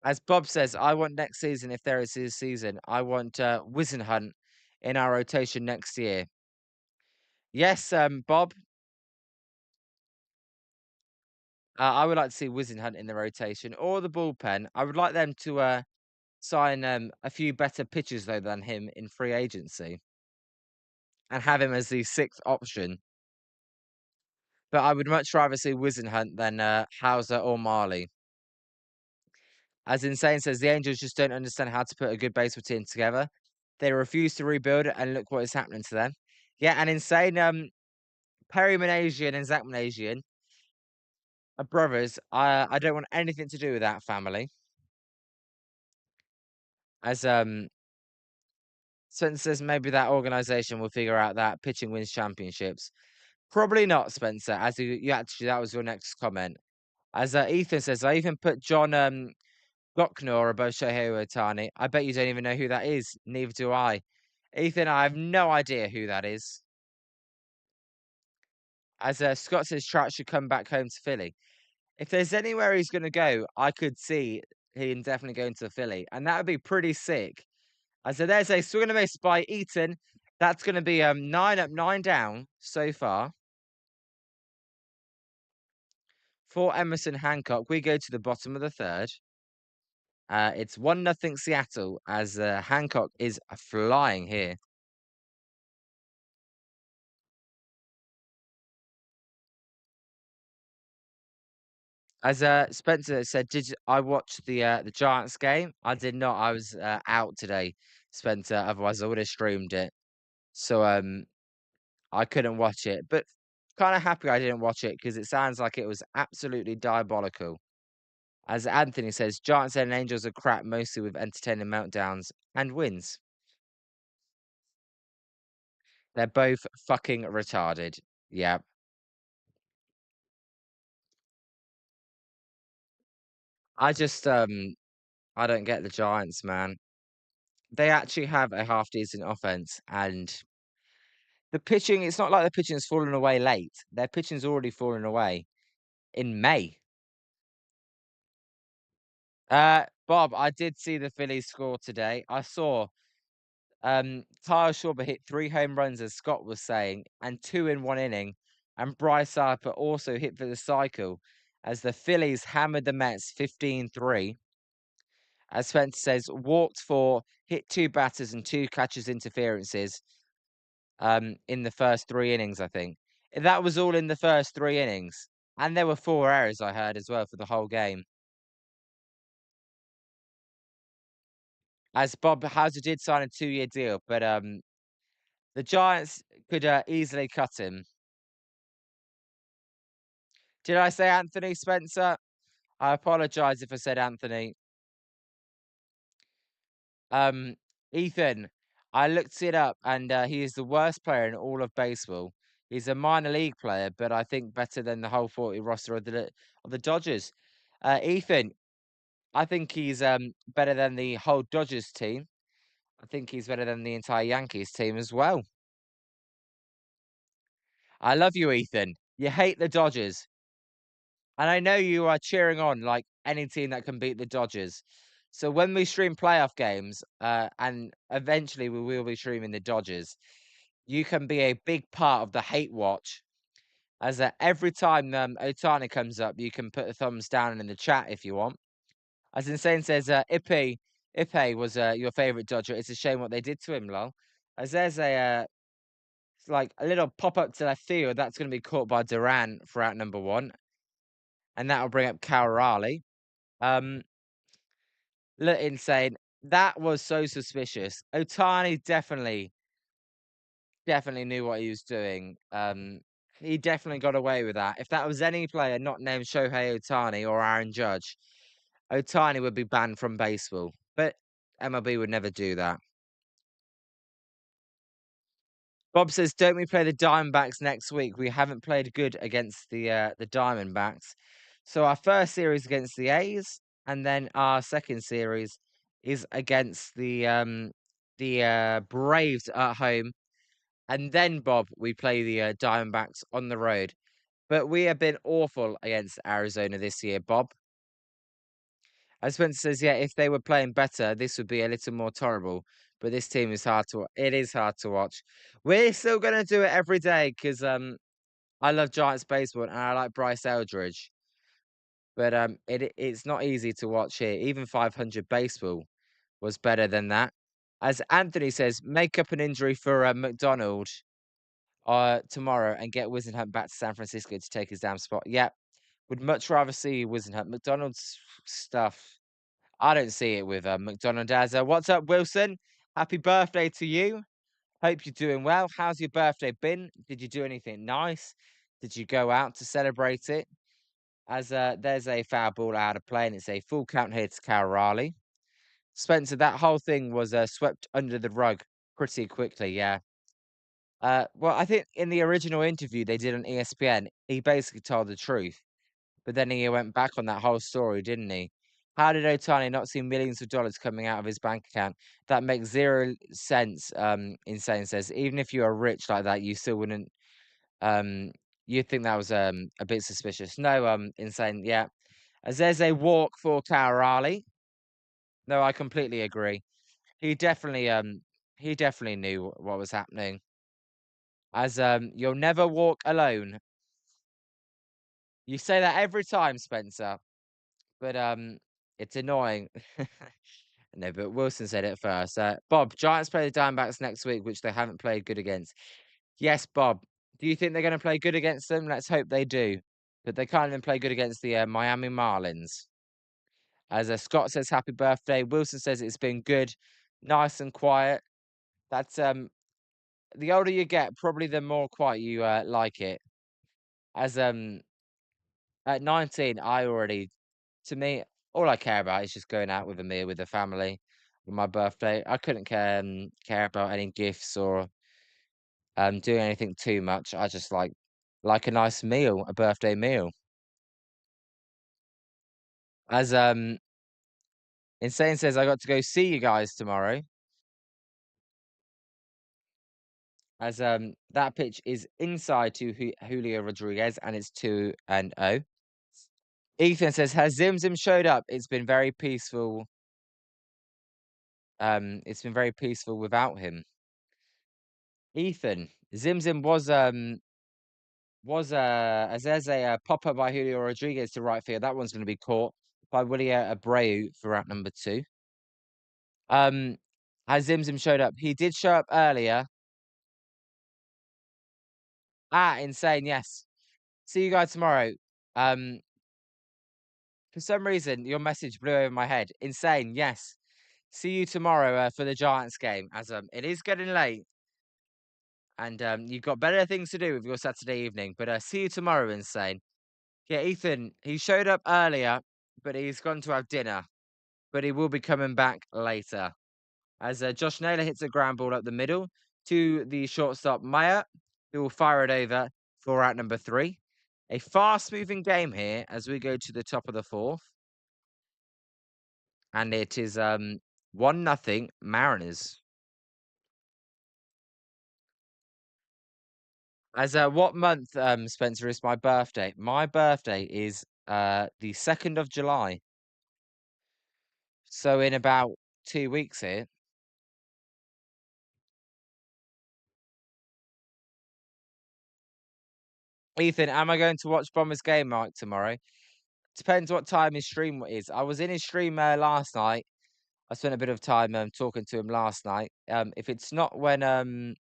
As Bob says, I want next season, if there is a season, I want Wizenhunt in our rotation next year. Yes, Bob. I would like to see Wizenhunt in the rotation or the bullpen. I would like them to sign a few better pitchers though than him in free agency and have him as the 6th option. But I would much rather see Wizenhunt than Hauser or Marley. As Insane says, the Angels just don't understand how to put a good baseball team together. They refuse to rebuild it, and look what is happening to them. Yeah, and Insane, Perry Manasian and Zach Manasian are brothers. I don't want anything to do with that family. As Spencer says, maybe that organization will figure out that pitching wins championships. Probably not, Spencer. As you actually, that was your next comment. As Ethan says, I even put John Gocknor above Shohei Ohtani. I bet you don't even know who that is. Neither do I. Ethan, I have no idea who that is. As Scott says, Trout should come back home to Philly. If there's anywhere he's going to go, I could see him definitely going to Philly, and that would be pretty sick. As there's a swing and a miss by Eaton. That's going to be 9 up, 9 down so far. For Emerson Hancock, we go to the bottom of the 3rd. It's 1-0 Seattle as Hancock is flying here. As Spencer said, did I watch the Giants game? I did not. I was out today, Spencer. Otherwise, I would have streamed it. So I couldn't watch it. But kind of happy I didn't watch it because it sounds like it was absolutely diabolical. As Anthony says, Giants and Angels are crap, mostly with entertaining meltdowns and wins. They're both fucking retarded. Yeah. I just I don't get the Giants, man. They actually have a half decent offense and the pitching, it's not like the pitching's fallen away late. Their pitching's already fallen away in May. Bob, I did see the Phillies score today. I saw Kyle Schwarber hit 3 home runs, as Scott was saying, and 2 in 1 inning. And Bryce Harper also hit for the cycle as the Phillies hammered the Mets 15-3. As Spencer says, walked 4, hit 2 batters and 2 catches interferences in the first 3 innings, I think. That was all in the first 3 innings. And there were 4 errors, I heard, as well, for the whole game. As Bob Hauser did sign a 2-year deal, but the Giants could easily cut him. Did I say Anthony Spencer? I apologize if I said Anthony. Um, Ethan, I looked it up, and he is the worst player in all of baseball. He's a minor league player, but I think better than the whole 40 roster of the Dodgers. Ethan, I think he's better than the whole Dodgers team. I think he's better than the entire Yankees team as well. I love you, Ethan. You hate the Dodgers. And I know you are cheering on like any team that can beat the Dodgers. So when we stream playoff games, and eventually we will be streaming the Dodgers, you can be a big part of the hate watch. As every time Otani comes up, you can put a thumbs down in the chat if you want. As Insane says, Ipe was your favorite Dodger. It's a shame what they did to him, lol. As there's like a little pop up to left field that's going to be caught by Duran for out number 1, and that'll bring up Cal Raleigh. Um, Look, Insane. That was so suspicious. Otani definitely knew what he was doing. He definitely got away with that. If that was any player not named Shohei Otani or Aaron Judge, Otani would be banned from baseball. But MLB would never do that. Bob says, "Don't we play the Diamondbacks next week? We haven't played good against the Diamondbacks. So our first series against the A's, and then our second series is against the Braves at home, and then Bob, we play the Diamondbacks on the road. But we have been awful against Arizona this year, Bob." As Spencer says, yeah, if they were playing better, this would be a little more tolerable. But this team is hard to. It is hard to watch. We're still gonna do it every day because I love Giants baseball and I like Bryce Eldridge. But it's not easy to watch here. Even 500 baseball was better than that. As Anthony says, make up an injury for McDonald tomorrow and get Wizenhunt back to San Francisco to take his damn spot. Yeah, would much rather see Wizenhunt. McDonald's stuff. I don't see it with McDonald as what's up, Wilson? Happy birthday to you. Hope you're doing well. How's your birthday been? Did you do anything nice? Did you go out to celebrate it? As there's a foul ball out of play, and it's a full count here to Cal Raleigh. Spencer, that whole thing was swept under the rug pretty quickly, yeah. Well, I think in the original interview they did on ESPN, he basically told the truth. But then he went back on that whole story, didn't he? How did Otani not see millions of dollars coming out of his bank account? That makes 0 sense, Insane says. Even if you are rich like that, you still wouldn't you'd think that was a bit suspicious. No, Insane, yeah. As there's a walk for Raleigh. No, I completely agree. He definitely knew what was happening. As you'll never walk alone. You say that every time, Spencer. But it's annoying. No, but Wilson said it first. Bob, Giants play the Diamondbacks next week, which they haven't played good against. Yes, Bob. Do you think they're going to play good against them? Let's hope they do. but they can't even play good against the Miami Marlins. As Scott says, happy birthday. Wilson says it's been good, nice and quiet. That's the older you get, probably the more quiet you like it. As at 19, I already, to me, all I care about is just going out with a meal with the family on my birthday. I couldn't care about any gifts or doing anything too much. I just like a nice meal, a birthday meal. As Insane says, I got to go see you guys tomorrow. As that pitch is inside to Julio Rodriguez, and it's 2-0. Ethan says, has Zim Zim showed up? It's been very peaceful. It's been very peaceful without him. Ethan, Zim Zim was as there's a pop-up by Julio Rodriguez to right field. That one's going to be caught by Willie Abreu for route number 2. Um, has Zim Zim showed up? He did show up earlier. Insane, yes. See you guys tomorrow. Um, for some reason, your message blew over my head. Insane, yes. See you tomorrow for the Giants game. As it is getting late, and you've got better things to do with your Saturday evening. But see you tomorrow, Insane. Yeah, Ethan, he showed up earlier, but he's gone to have dinner. But he will be coming back later. As Josh Naylor hits a ground ball up the middle to the shortstop Maya, who will fire it over for out number 3. A fast-moving game here as we go to the top of the 4th. And it is 1-0 Mariners. As what month, Spencer, is my birthday? My birthday is the 2nd of July. So in about 2 weeks here. Ethan, am I going to watch Bombers game, Mike, tomorrow? Depends what time his stream is. I was in his stream last night. I spent a bit of time talking to him last night. If it's not when the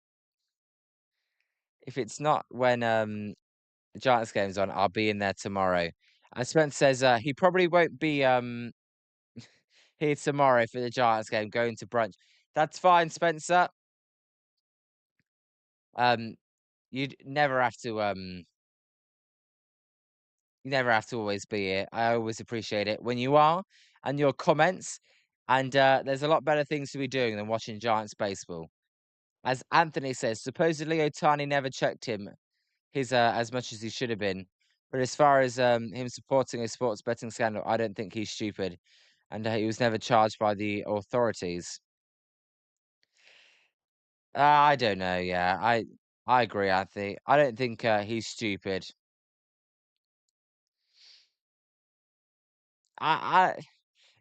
Giants game's on, I'll be in there tomorrow. And Spencer says he probably won't be here tomorrow for the Giants game, going to brunch. That's fine, Spencer. You'd never have to you never have to always be here. I always appreciate it when you are and your comments. And there's a lot better things to be doing than watching Giants baseball. As Anthony says, supposedly Otani never checked his as much as he should have been. But as far as him supporting a sports betting scandal, I don't think he's stupid, and he was never charged by the authorities. I don't know. Yeah, I agree, Anthony. I don't think he's stupid. I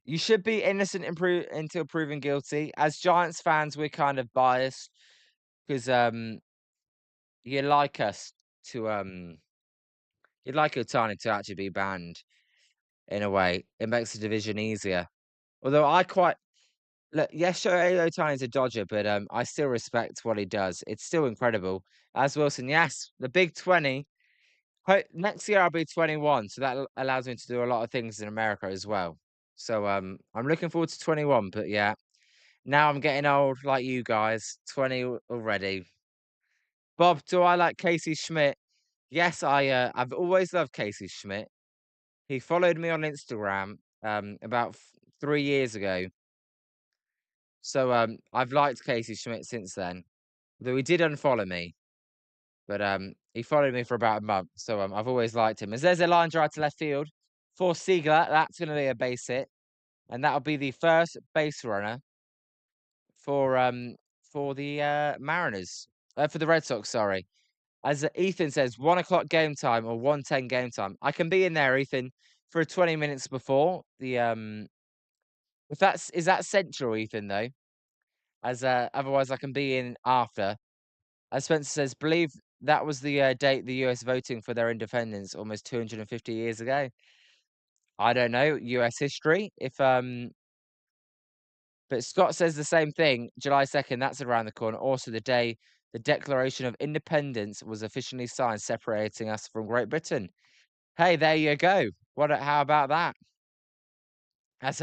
You should be innocent until proven guilty. As Giants fans, we're kind of biased because you like us to you'd like Otani to actually be banned in a way. It makes the division easier. Although I quite look, yes, Shohei Ohtani's a Dodger, but I still respect what he does. It's still incredible. As Wilson, yes, the big 20. Next year I'll be 21, so that allows me to do a lot of things in America as well. So I'm looking forward to 21, but yeah, now I'm getting old like you guys, 20 already. Bob, do I like Casey Schmidt? Yes, I've always loved Casey Schmidt. He followed me on Instagram about 3 years ago. So I've liked Casey Schmidt since then. Though he did unfollow me. But he followed me for about a month. So I've always liked him. As there's a line drive to left field for Siegler, that's gonna be a base hit. And that'll be the first base runner for the Mariners. For the Red Sox, sorry. As Ethan says, 1 o'clock game time or 1:10 game time. I can be in there, Ethan, for 20 minutes before the if that's is that central, Ethan, though? As otherwise I can be in after. As Spencer says, believe that was the date the US voting for their independence almost 250 years ago. I don't know US history. But Scott says the same thing. July 2nd, that's around the corner. Also, the day the Declaration of Independence was officially signed, separating us from Great Britain. Hey, there you go. How about that? As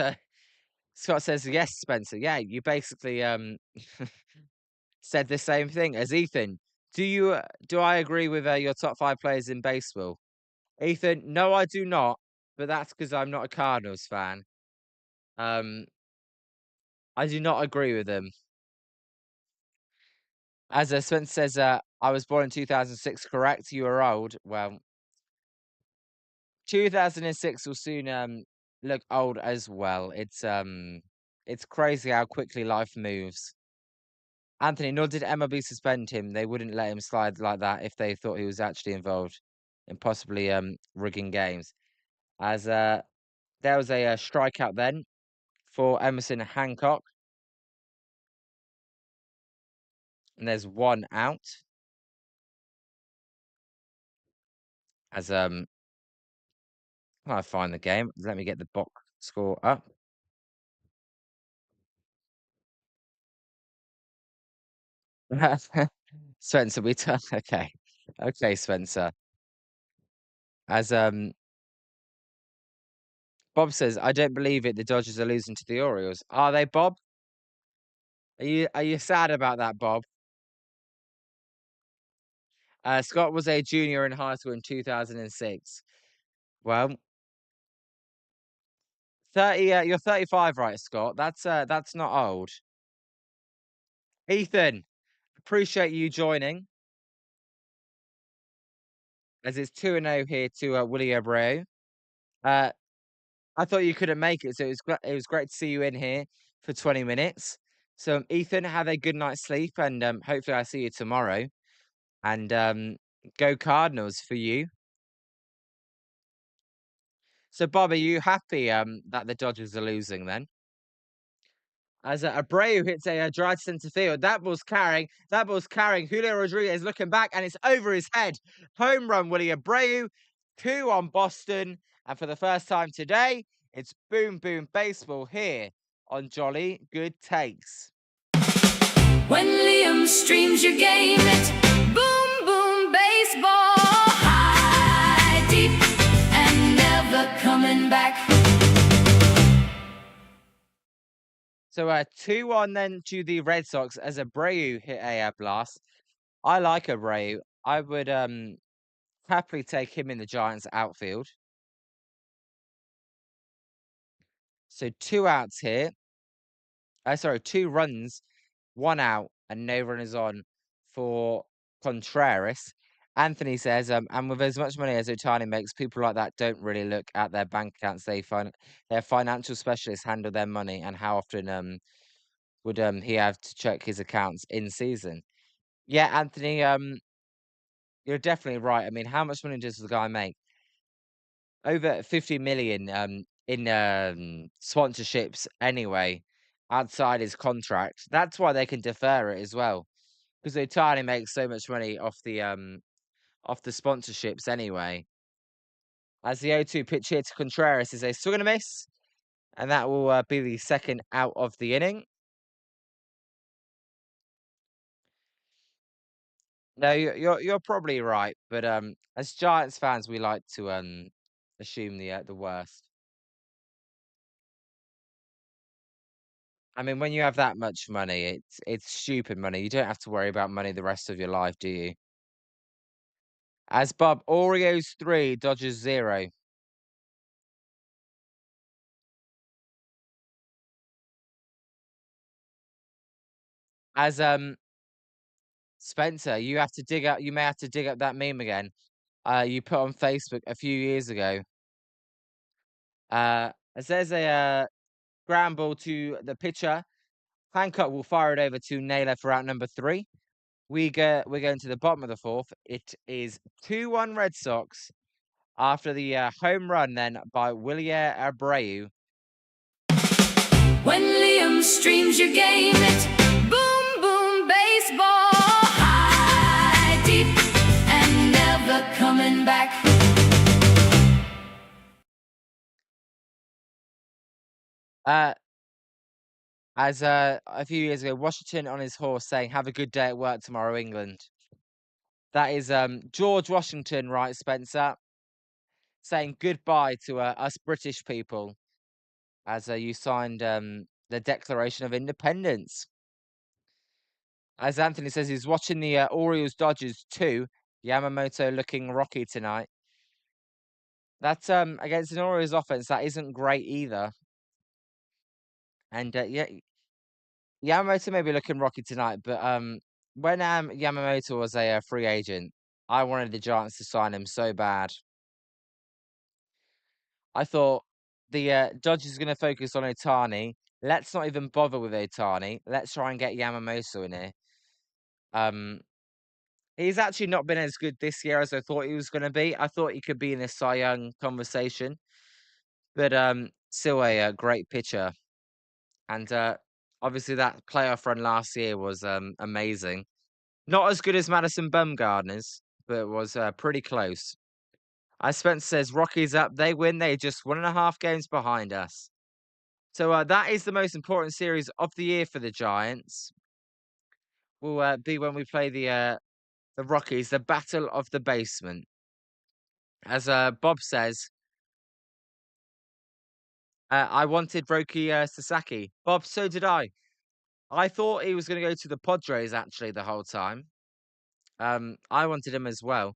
Scott says, yes, Spencer. Yeah, you basically said the same thing as Ethan. Do I agree with your top five players in baseball? Ethan, no, I do not. But that's because I'm not a Cardinals fan. Um, I do not agree with them. As Spencer says, I was born in 2006. Correct? You are old. Well, 2006 will soon look old as well. It's crazy how quickly life moves. Anthony, nor did MLB suspend him. They wouldn't let him slide like that if they thought he was actually involved in possibly rigging games. As there was a strikeout then for Emerson Hancock, and there's one out. As I find the game. Let me get the box score up. Spencer, we turn okay. Okay, Spencer. As Bob says, I don't believe it. The Dodgers are losing to the Orioles. Are they, Bob? Are you sad about that, Bob? Scott was a junior in high school in 2006. Well, 30. You're 35, right, Scott? That's not old. Ethan, appreciate you joining. As it's 2-0 here to Willie Abreu. Uh, I thought you couldn't make it, so it was great to see you in here for 20 minutes. So, Ethan, have a good night's sleep, and hopefully, I see you tomorrow. And go Cardinals for you. So, Bob, are you happy that the Dodgers are losing then? As Abreu hits a drive to center field, that ball's carrying. Julio Rodriguez looking back, and it's over his head. Home run, Willie Abreu, 2 on Boston, and for the first time today, it's boom boom baseball here on Jolly Good Takes. When Liam streams your game, it's boom boom baseball, high, deep, and never coming back. So 2-1 then to the Red Sox as Abreu hit a blast. I like Abreu. I would happily take him in the Giants outfield. So 2 outs here. Sorry, 2 runs, 1 out, and no runners on for Contreras. Anthony says, and with as much money as Otani makes, people like that don't really look at their bank accounts. Their financial specialists handle their money, and how often would he have to check his accounts in season? Yeah, Anthony, you're definitely right. I mean, how much money does the guy make? Over 50 million in sponsorships anyway, outside his contract. That's why they can defer it as well. Because Otani makes so much money off the sponsorships anyway. As the 0-2 pitch here to Contreras is a swing and a miss. And that will be the second out of the inning. No, you're probably right, but as Giants fans, we like to assume the worst. I mean, when you have that much money, it's stupid money. You don't have to worry about money the rest of your life, do you? As Bob, Oreos 3, Dodgers 0. As Spencer, you may have to dig up that meme again. You put on Facebook a few years ago. As there's a ground ball to the pitcher. Hancock will fire it over to Naylor for out number 3. We're going to the bottom of the 4th. It is 2-1 Red Sox after the home run then by Willier Abreu. When Liam streams your game, it's boom boom baseball, high, deep, and never coming back. As a few years ago, Washington on his horse saying, "Have a good day at work tomorrow, England." That is George Washington, right, Spencer? saying goodbye to us British people as you signed the Declaration of Independence. As Anthony says, he's watching the Orioles Dodgers 2. Yamamoto looking rocky tonight. That's against an Orioles offense that isn't great either. And yeah, Yamamoto may be looking rocky tonight, but when Yamamoto was a free agent, I wanted the Giants to sign him so bad. I thought the Dodgers are going to focus on Otani. Let's not even bother with Otani. Let's try and get Yamamoto in here. He's actually not been as good this year as I thought he was going to be. I thought he could be in the Cy Young conversation, but still a great pitcher. And obviously that playoff run last year was amazing. Not as good as Madison Bumgarner's, but it was pretty close. As Spencer says, Rockies up. They win. They just 1.5 games behind us. So that is the most important series of the year for the Giants. Will be when we play the Rockies, the Battle of the Basement. As Bob says, I wanted Roki Sasaki. Bob, so did I. I thought he was going to go to the Padres actually the whole time. I wanted him as well.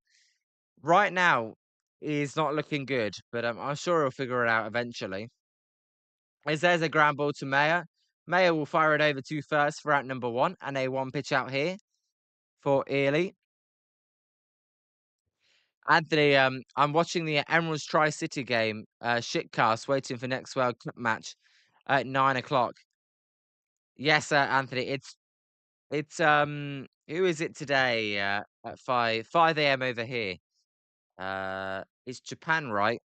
Right now, he's not looking good, but I'm sure he'll figure it out eventually. As there's a ground ball to Mayer. Mayer will fire it over to first for out number 1, and a 1 pitch out here for Early. Anthony, I'm watching the Emeralds Tri-City game, shitcast, waiting for next World Cup match at 9 o'clock. Yes, Anthony, it's who is it today? At 5 a.m. over here. It's Japan, right?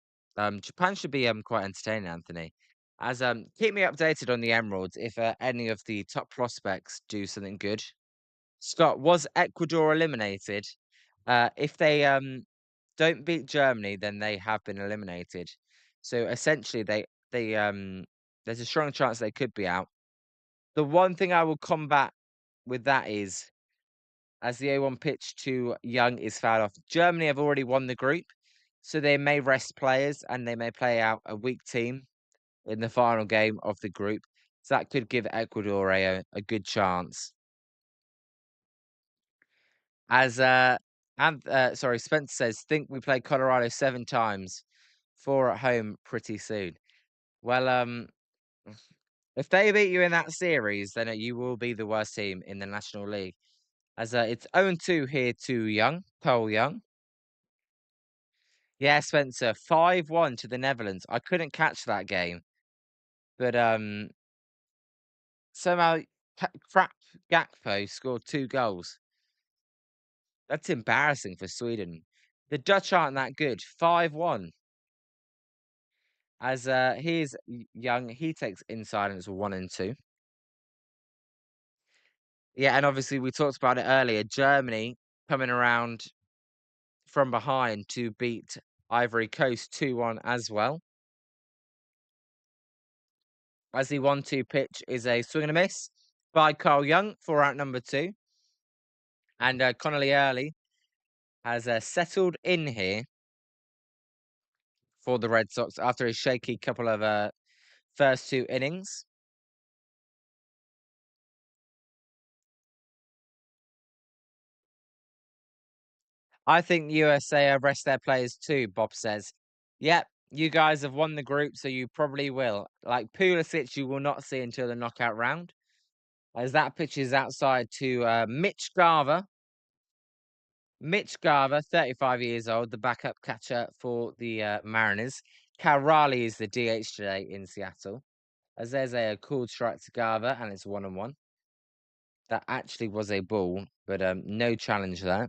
Japan should be quite entertaining, Anthony. As keep me updated on the Emeralds if any of the top prospects do something good. Scott, was Ecuador eliminated? If they don't beat Germany, then they have been eliminated. So essentially, they there's a strong chance they could be out. The one thing I will combat with that is, as the A1 pitch to Young is fouled off. Germany have already won the group, so they may rest players and they may play out a weak team in the final game of the group. So that could give Ecuador a good chance. As sorry, Spencer says, think we play Colorado 7 times, 4 at home pretty soon. Well, if they beat you in that series, then you will be the worst team in the National League. As it's 0-2 here to Young, Cole Young. Yeah, Spencer, 5-1 to the Netherlands. I couldn't catch that game, but somehow crap Gakpo scored 2 goals. That's embarrassing for Sweden. The Dutch aren't that good. 5-1. As here's Young, he takes inside and it's 1-2. Yeah, and obviously we talked about it earlier. Germany coming around from behind to beat Ivory Coast 2-1 as well. As the 1-2 pitch is a swing and a miss by Carl Young for out number 2. And Connelly Early has settled in here for the Red Sox after a shaky couple of first 2 innings. I think USA rest their players too, Bob says. Yep, you guys have won the group, so you probably will. Like Pulisic, you will not see until the knockout round. As that pitch is outside to Mitch Garver. Mitch Garver, 35 years old, the backup catcher for the Mariners. Cal Raleigh is the DH today in Seattle. As there's a cool strike to Garver, and it's 1-1. That actually was a ball, but no challenge there.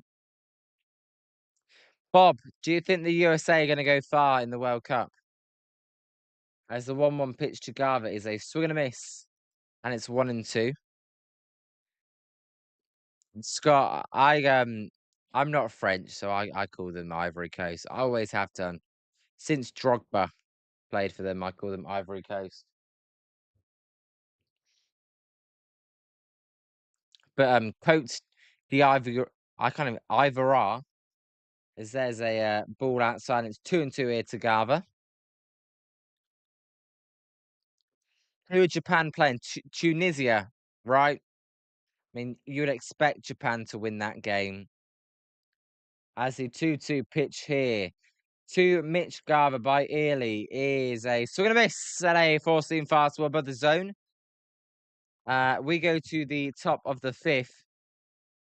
Bob, do you think the USA are going to go far in the World Cup? As the 1-1 pitch to Garver is a swing and a miss, and it's 1-2. Scott, I'm not French, so I call them Ivory Coast. I always have done. Since Drogba played for them, I call them Ivory Coast. But Coates, the Ivora as there's a ball outside. It's 2-2 here to Gava. Who are Japan playing? Tunisia, right? I mean, you would expect Japan to win that game. As the 2-2 pitch here to Mitch Garver by Early is a swing and a miss at a 4-seam fastball above the zone. We go to the top of the fifth.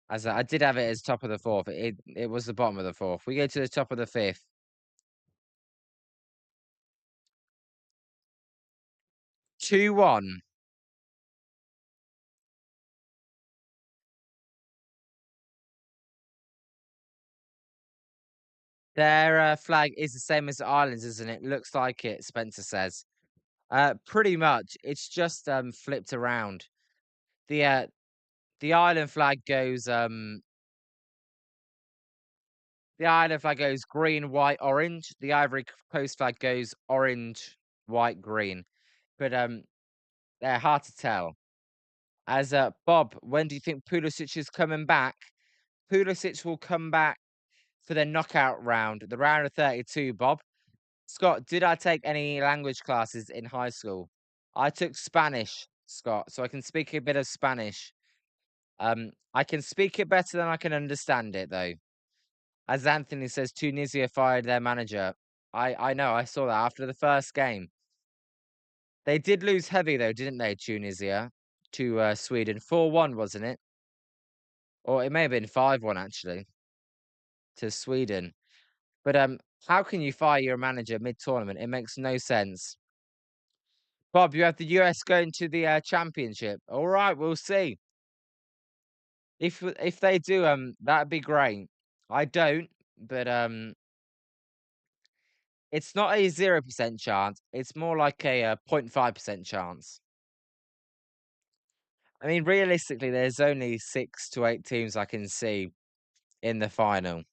As I did have it as top of the fourth. It was the bottom of the fourth. We go to the top of the fifth. 2-1. Their flag is the same as the islands, isn't it? Looks like it, Spencer says. Pretty much. It's just flipped around. The island flag goes green, white, orange. The Ivory Coast flag goes orange, white, green. But they're hard to tell. As Bob, when do you think Pulisic is coming back? Pulisic will come back for the knockout round, the round of 32, Bob. Scott, did I take any language classes in high school? I took Spanish, Scott, so I can speak a bit of Spanish. I can speak it better than I can understand it, though. As Anthony says, Tunisia fired their manager. I know, I saw that after the first game. They did lose heavy, though, didn't they, Tunisia, to Sweden? 4-1, wasn't it? Or it may have been 5-1, actually, to Sweden. But how can you fire your manager mid-tournament? It makes no sense. Bob, you have the US going to the championship. All right, we'll see. If they do, that'd be great. I don't, but it's not a 0% chance. It's more like a 0.5% chance. I mean, realistically, there's only 6 to 8 teams I can see in the final,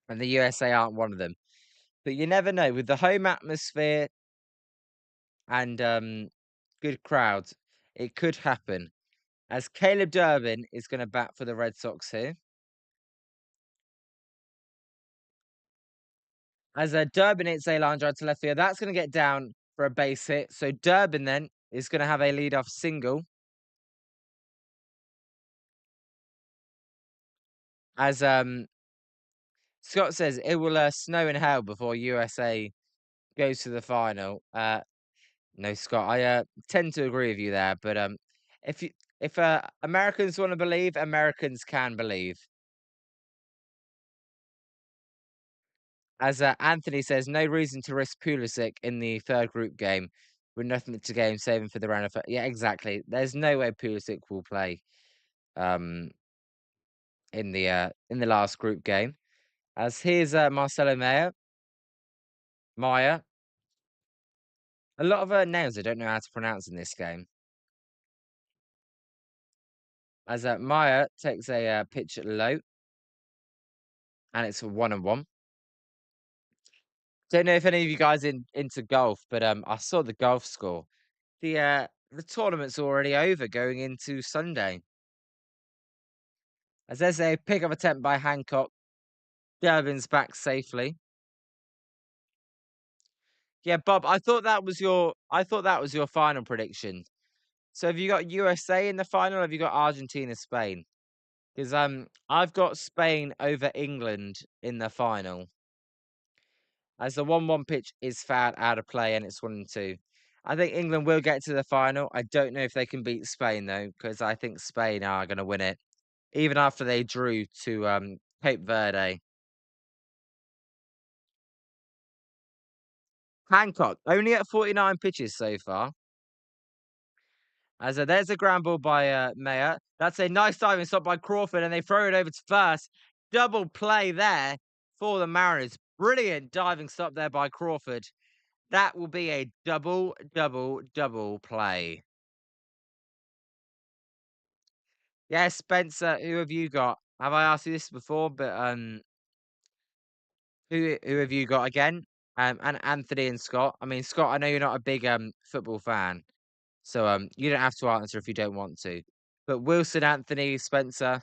and the USA aren't one of them. But you never know. With the home atmosphere and good crowds, it could happen. As Caleb Durbin is going to bat for the Red Sox here. As Durbin hits a line drive to left field, that's going to get down for a base hit. So Durbin then is going to have a leadoff single. As Scott says, it will snow in hell before USA goes to the final. No, Scott, I tend to agree with you there. But if Americans want to believe, Americans can believe. As Anthony says, no reason to risk Pulisic in the third group game with nothing to gain, saving for the round of. Yeah, exactly. There's no way Pulisic will play in the last group game. As here's Marcelo Maya. A lot of names I don't know how to pronounce in this game. As Maya takes a pitch at low, and it's a 1-1. Don't know if any of you guys into golf, but I saw the golf score. The tournament's already over, going into Sunday. As there's a pick-up attempt by Hancock. Durbin's back safely. Yeah, Bob, I thought that was your final prediction. So have you got USA in the final, or have you got Argentina, Spain? Because I've got Spain over England in the final. As the 1-1 pitch is fouled out of play and it's 1-2. I think England will get to the final. I don't know if they can beat Spain though, because I think Spain are going to win it, even after they drew to Cape Verde. Hancock only at 49 pitches so far. As there's a ground ball by Mayer. That's a nice diving stop by Crawford, and they throw it over to first. Double play there for the Mariners. Brilliant diving stop there by Crawford. That will be a double play. Yeah, Spencer, who have you got? Have I asked you this before? But who have you got again? And Anthony and Scott. I mean, Scott, I know you're not a big football fan, so you don't have to answer if you don't want to. But Wilson, Anthony, Spencer,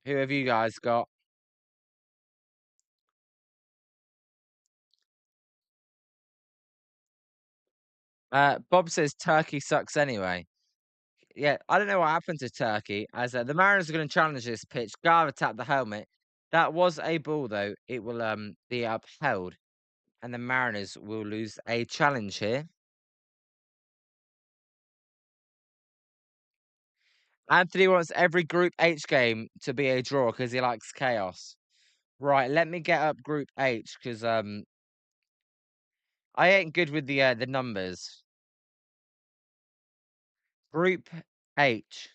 who have you guys got? Bob says Turkey sucks anyway. Yeah, I don't know what happened to Turkey, as the Mariners are going to challenge this pitch. Garver tapped the helmet. That was a ball, though. It will be upheld, and the Mariners will lose a challenge here. Anthony wants every Group H game to be a draw because he likes chaos. Right, let me get up Group H because I ain't good with the numbers. Group H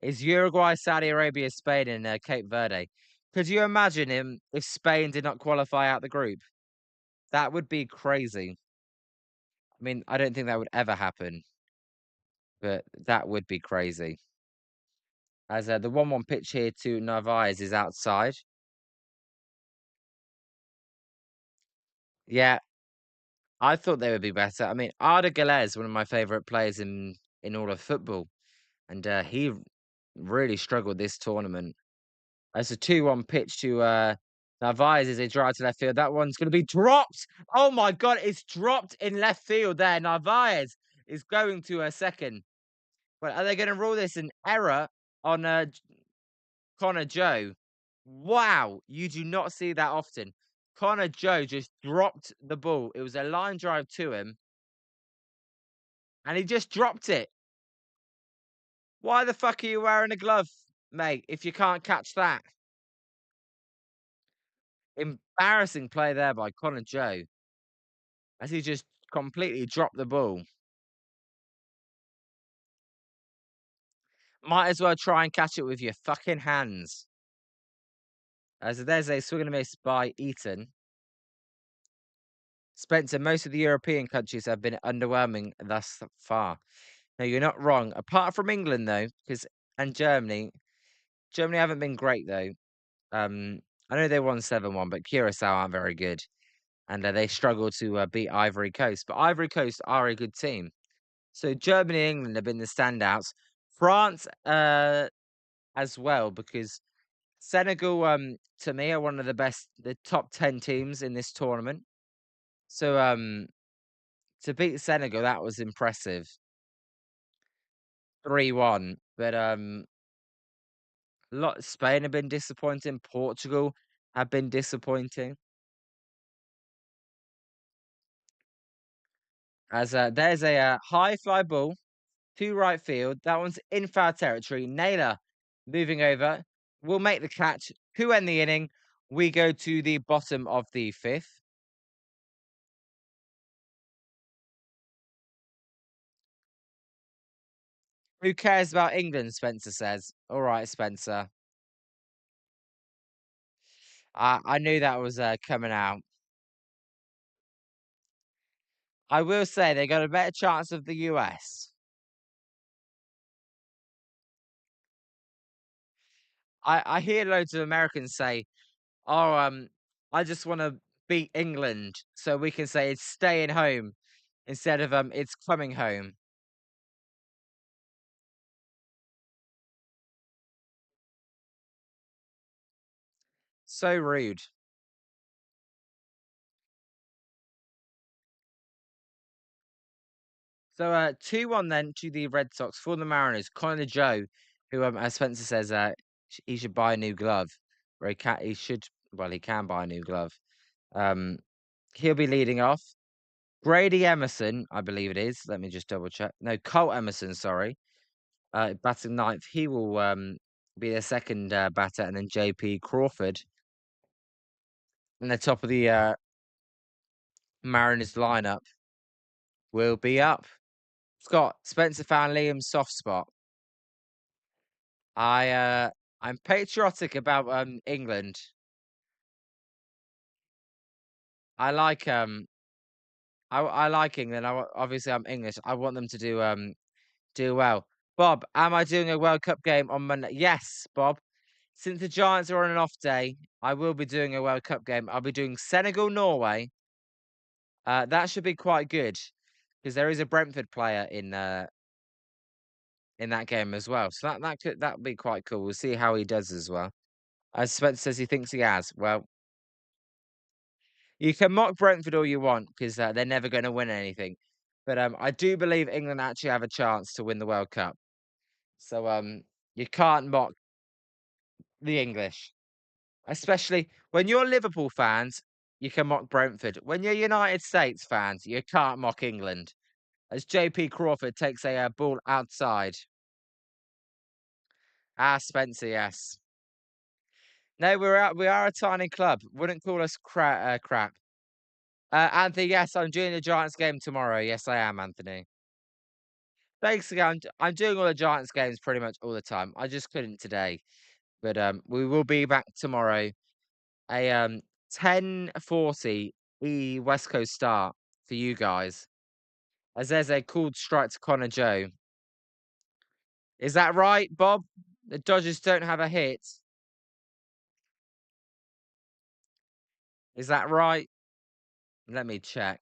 is Uruguay, Saudi Arabia, Spain, and Cape Verde. Could you imagine him if Spain did not qualify out the group? That would be crazy. I mean, I don't think that would ever happen, but that would be crazy. As the 1-1 pitch here to Narvaez is outside. Yeah, I thought they would be better. I mean, Arda Güler, one of my favorite players in all of football, and he really struggled this tournament. As a 2-1 pitch to Narvaez as a drive to left field. That one's going to be dropped. Oh my God, it's dropped in left field there. Narvaez is going to a second. But are they going to rule this an error on Connor Joe? Wow, you do not see that often. Connor Joe just dropped the ball. It was a line drive to him, and he just dropped it. Why the fuck are you wearing a glove, mate, if you can't catch that? Embarrassing play there by Connor Joe as he just completely dropped the ball. Might as well try and catch it with your fucking hands. As there's a swing and a miss by Eaton. Spencer, most of the European countries have been underwhelming thus far. No, you're not wrong. Apart from England, though, because and Germany. Germany haven't been great though. I know they won 7-1, but Curacao aren't very good, and they struggle to beat Ivory Coast. But Ivory Coast are a good team. So Germany and England have been the standouts. France, as well, because Senegal, to me, are one of the top 10 teams in this tournament. So, to beat Senegal, that was impressive. 3-1. But a lot Spain have been disappointing. Portugal have been disappointing. As there's a high fly ball to right field. That one's in foul territory. Naylor moving over will make the catch to end the inning. We go to the bottom of the fifth. Who cares about England? Spencer says. All right, Spencer. I knew that was coming out. I will say they got a better chance of the US. I hear loads of Americans say, "Oh, I just want to beat England, so we can say it's staying home instead of it's coming home." So rude. So 2-1 then to the Red Sox for the Mariners. Connor Joe, who as Spencer says, he should buy a new glove. Or he should well, he can buy a new glove. Um, he'll be leading off. Grady Emerson, I believe it is. Let me just double check. No, Cole Emerson, sorry. Batting ninth. He will be the second batter, and then JP Crawford in the top of the Mariners lineup will be up. Scott, Spencer found Liam's soft spot. I'm patriotic about England. I like I like England. Obviously I'm English. I want them to do well. Bob, am I doing a World Cup game on Monday? Yes, Bob. Since the Giants are on an off day, I will be doing a World Cup game. I'll be doing Senegal, Norway. That should be quite good because there is a Brentford player in that game as well. So that'd be quite cool. We'll see how he does as well. As Spencer says, he thinks he has. Well, you can mock Brentford all you want because they're never going to win anything. But I do believe England actually have a chance to win the World Cup. So you can't mock the English, especially when you're Liverpool fans. You can mock Brentford. When you're United States fans, you can't mock England. As JP Crawford takes a ball outside. Ah, Spencer, yes. No, we are a tiny club. Wouldn't call us crap. Anthony, yes, I'm doing the Giants game tomorrow. Yes, I am, Anthony. Basically, I'm doing all the Giants games pretty much all the time. I just couldn't today, but we will be back tomorrow. A 10:40 West Coast start for you guys, as there's a called strike to Connor Joe. Is that right, Bob? The Dodgers don't have a hit. Is that right? Let me check.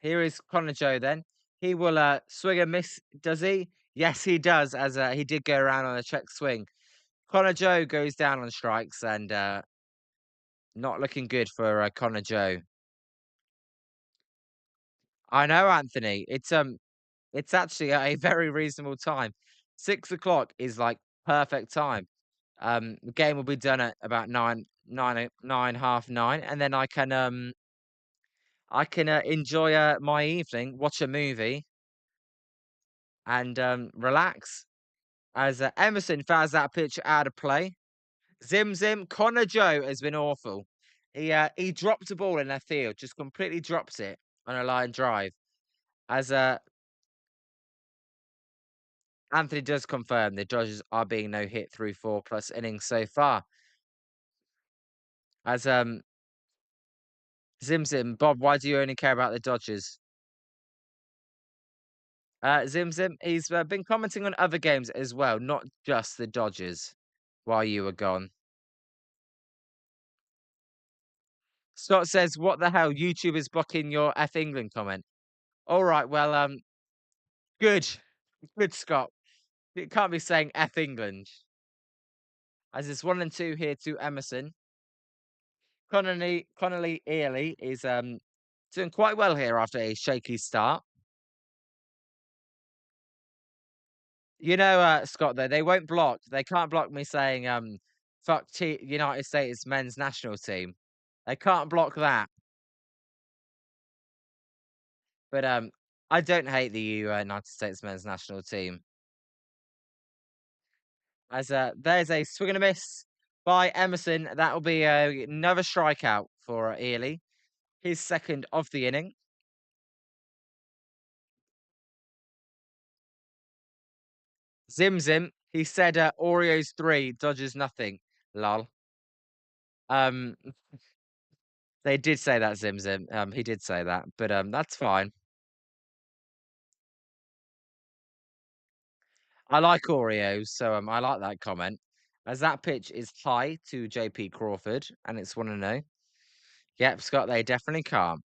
Here is Connor Joe then. He will swing and miss, does he? Yes, he does, as he did go around on a check swing. Connor Joe goes down on strikes and not looking good for Connor Joe. I know, Anthony. It's actually at a very reasonable time. 6 o'clock is like perfect time. The game will be done at about nine, half nine, and then I can enjoy my evening, watch a movie, and relax. As Emerson fouls that pitch out of play. Zim, Connor Joe has been awful. He dropped a ball in left field, just completely drops it on a line drive. As Anthony does confirm the Dodgers are being no hit through 4+ innings so far. As Zim, Bob, why do you only care about the Dodgers? Zim, he's been commenting on other games as well, not just the Dodgers, while you were gone. Scott says, "What the hell? YouTube is blocking your F England comment." All right, well, good, good, Scott. It can't be saying F England, as it's 1-2 here to Emerson. Connelly Early is doing quite well here after a shaky start. You know, Scott, though, they won't block. They can't block me saying fuck United States men's national team. They can't block that. But I don't hate the United States men's national team. As there's a swing and a miss by Emerson. That will be another strikeout for Ely, his second of the inning. He said Oreos 3, Dodgers nothing. Lol. Um, they did say that, Zim. He did say that, but that's fine. I like Oreos, so I like that comment. As that pitch is high to JP Crawford, and it's 1-0. Yep, Scott, they definitely can't.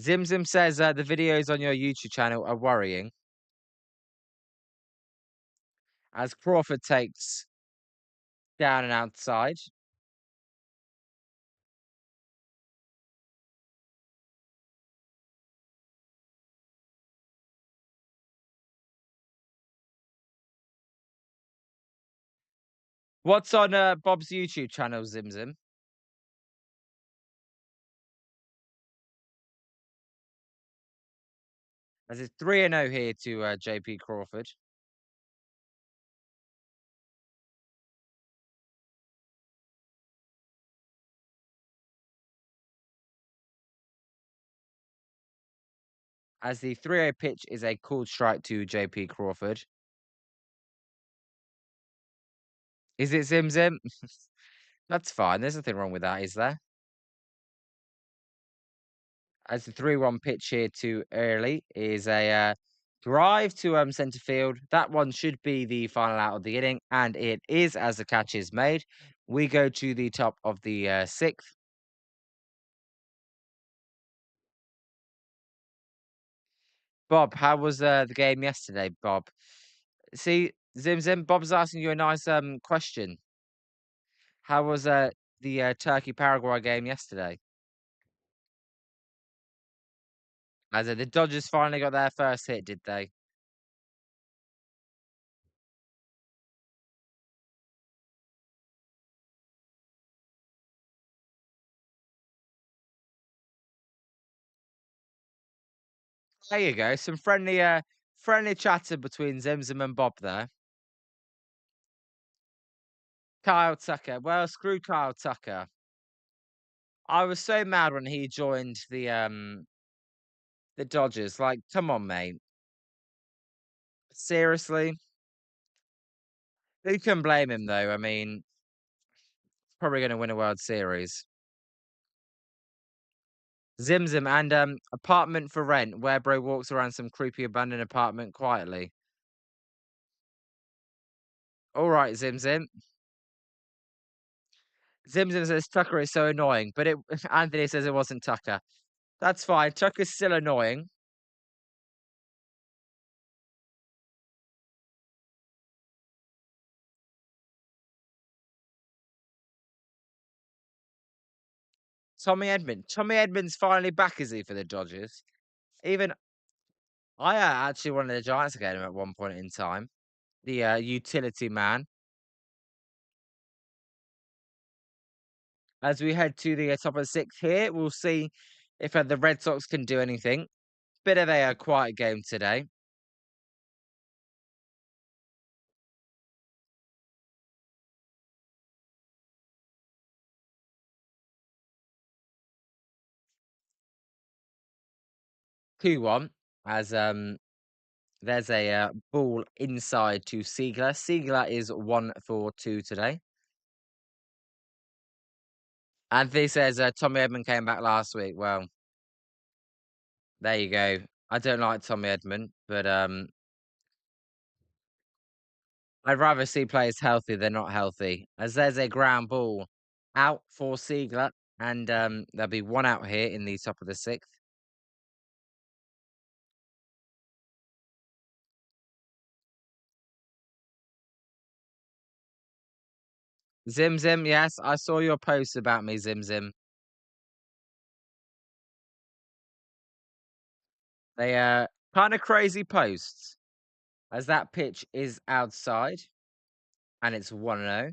Zim says the videos on your YouTube channel are worrying. As Crawford takes down and outside. What's on Bob's YouTube channel, Zim? As it's 3-0 here to JP Crawford. As the 3-0 pitch is a called strike to JP Crawford. Is it Zim? That's fine. There's nothing wrong with that, is there? As the 3-1 pitch here to Early is a drive to centre field. That one should be the final out of the inning, and it is as the catch is made. We go to the top of the sixth. Bob, how was the game yesterday, Bob? See, Zim, Bob's asking you a nice question. How was the Turkey Paraguay game yesterday? As in the Dodgers finally got their first hit, did they? There you go. Some friendly chatter between Zimzum and Bob there. Kyle Tucker. Well, screw Kyle Tucker. I was so mad when he joined the Dodgers. Like, come on, mate. Seriously? Who can blame him though? I mean, probably gonna win a World Series. Zimzum and apartment for rent, where bro walks around some creepy abandoned apartment quietly. All right, Zimzum. Zimzum says Tucker is so annoying, but it Anthony says it wasn't Tucker. That's fine. Tucker's still annoying. Tommy Edmond. Tommy Edmonds finally back, is he, for the Dodgers? Even I actually wanted the Giants to get him at one point in time. The utility man. As we head to the top of the sixth here, we'll see if the Red Sox can do anything. Bit of a quiet game today. Two one. As there's a ball inside to Siegler. Siegler is 1 for 2 today. Anthony says Tommy Edmond came back last week. Well, there you go. I don't like Tommy Edmond, but I'd rather see players healthy than not healthy. As there's a ground ball out for Siegler, and there'll be one out here in the top of the sixth. Zim Zim, yes, I saw your post about me, Zim Zim. They kind of crazy posts, as that pitch is outside, and it's 1-0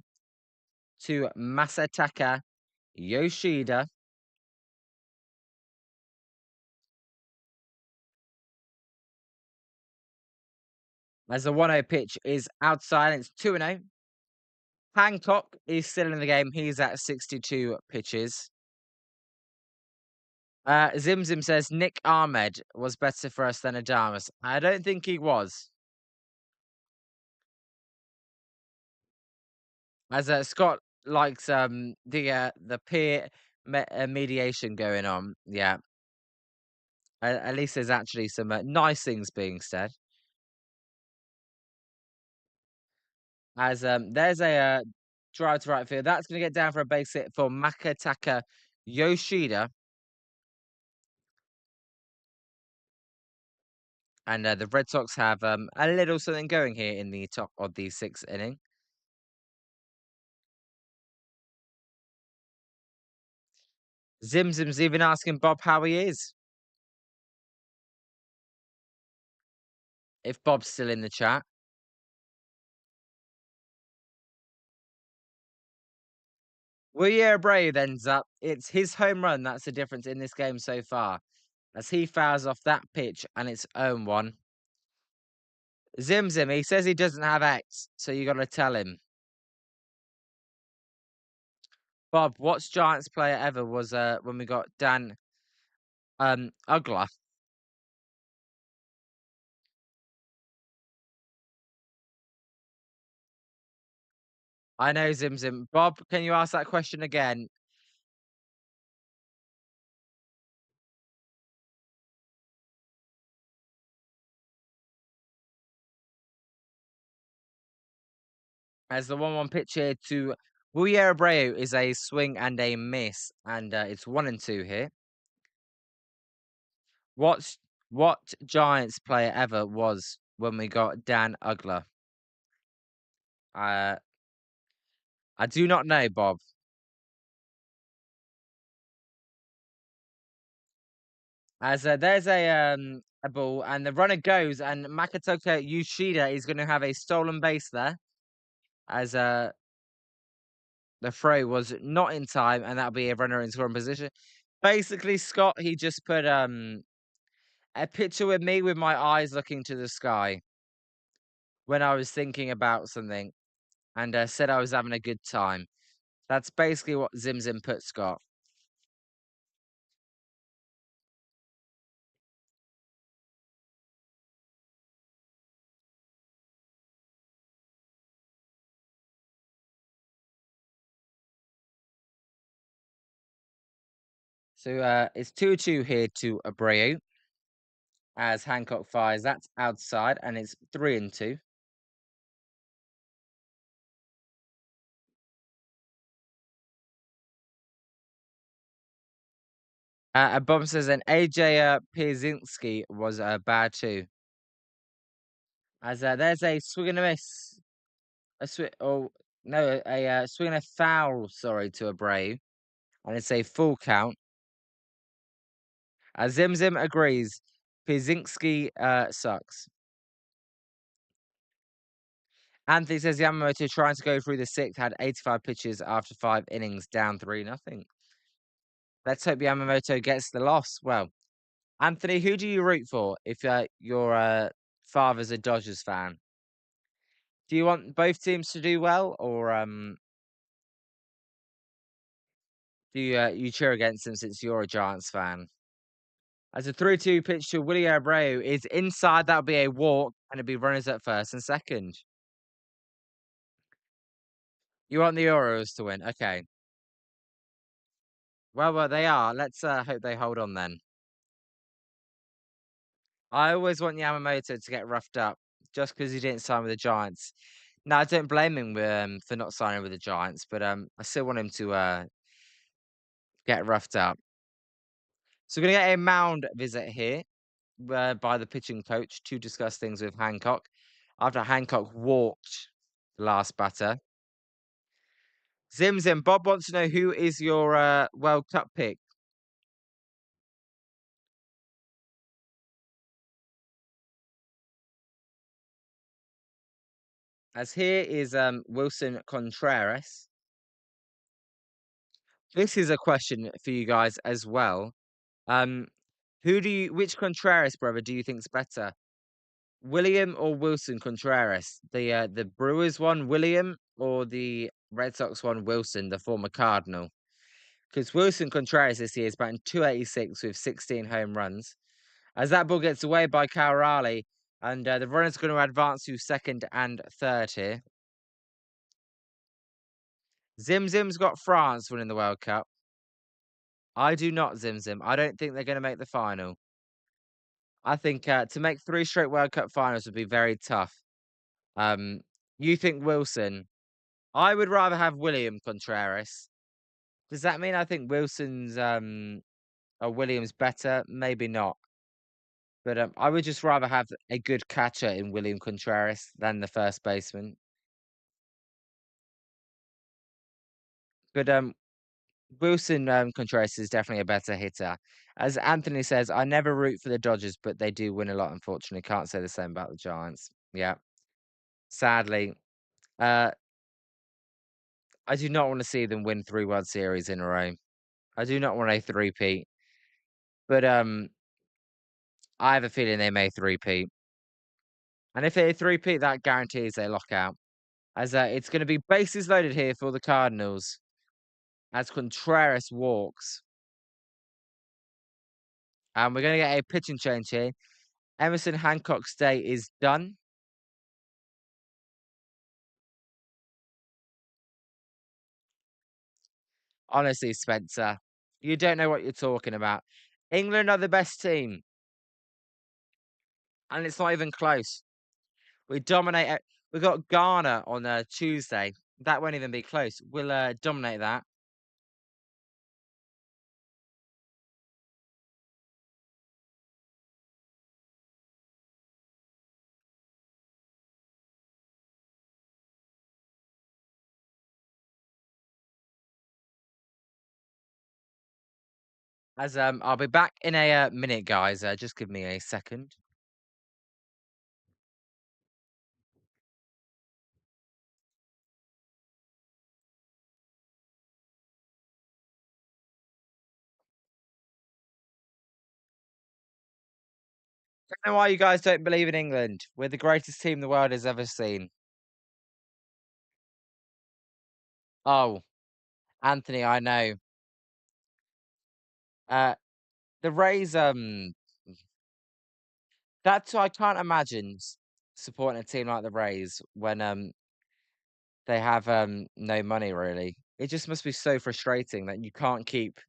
to Masataka Yoshida. As the 1-0 pitch is outside, and it's 2-0. Hancock is still in the game. He's at 62 pitches. Zim Zim says Nick Ahmed was better for us than Adamas. I don't think he was. As Scott likes the peer mediation going on. Yeah, at least there's actually some nice things being said. As there's a drive to right field. That's going to get down for a base hit for Makataka Yoshida. And the Red Sox have a little something going here in the top of the sixth inning. Zim Zim's even asking Bob how he is. If Bob's still in the chat. Willier Brave ends up. It's his home run that's the difference in this game so far. As he fouls off that pitch and it's 0-1. Zim Zim, he says he doesn't have X, so you got to tell him. Bob, what's Giants player ever was when we got Dan Ugler? I know Zim Zim. Bob, can you ask that question again? As the 1-1 pitch here to Willier Abreu is a swing and a miss, and it's 1-2 here. What's what Giants player ever was when we got Dan Ugler? I do not know, Bob. As there's a ball, and the runner goes, and Makatoka Yoshida is going to have a stolen base there, as the throw was not in time, and that'll be a runner in scoring position. Basically, Scott, he just put a picture with me with my eyes looking to the sky when I was thinking about something, and said I was having a good time. That's basically what Zim put, Scott. So it's 2-2 here to Abreu as Hancock fires. That's outside, and it's 3-2. Bob says, and AJ Pierzynski was bad too. As there's a swing and a miss. A swing, oh no, a swing and a foul, sorry, to Abreu. And it's a full count. Zim agrees. Pierzynski sucks. Anthony says Yamamoto trying to go through the sixth had 85 pitches after 5 innings, down 3-0. Let's hope Yamamoto gets the loss. Well, Anthony, who do you root for if your father's a Dodgers fan? Do you want both teams to do well, or do you cheer against them since you're a Giants fan? As a 3-2 pitch to Willie Abreu is inside, that'll be a walk, and it'll be runners at first and second. You want the Orioles to win? Okay. Well, they are. Let's hope they hold on then. I always want Yamamoto to get roughed up just because he didn't sign with the Giants. No, I don't blame him for not signing with the Giants, but I still want him to get roughed up. So we're gonna get a mound visit here by the pitching coach to discuss things with Hancock after Hancock walked the last batter. Zim, Bob wants to know who is your World Cup pick. As here is Wilson Contreras. This is a question for you guys as well. Um, which Contreras brother do you think's better? William or Wilson Contreras? The Brewers one, William, or the Red Sox one, Wilson, the former Cardinal? Because Wilson Contreras this year is batting 286 with 16 home runs. As that ball gets away by Cal Raleigh, and the runner's going to advance to second and third here. Zim's got France winning the World Cup. I do not, Zim. I don't think they're going to make the final. I think to make 3 straight World Cup finals would be very tough. Um, you think Wilson? I would rather have William Contreras. Does that mean I think Wilson's or Williams better? Maybe not. But I would just rather have a good catcher in William Contreras than the first baseman. But Wilson Contreras is definitely a better hitter. As Anthony says, I never root for the Dodgers, but they do win a lot, unfortunately. Can't say the same about the Giants. Yeah. Sadly. Uh I do not want to see them win 3 World Series in a row. I do not want a three-peat. But I have a feeling they may three-peat. And if they three-peat, that guarantees a lockout. As it's going to be bases loaded here for the Cardinals. As Contreras walks. And we're going to get a pitching change here. Emerson Hancock's day is done. Honestly, Spencer, you don't know what you're talking about. England are the best team. And it's not even close. We dominate it. We got Ghana on Tuesday. That won't even be close. We'll dominate that. I'll be back in a minute, guys. Just give me a second. I don't know why you guys don't believe in England. We're the greatest team the world has ever seen. Oh, Anthony, I know. Uh, the Rays. That's I can't imagine supporting a team like the Rays when they have no money really. It just must be so frustrating that you can't keep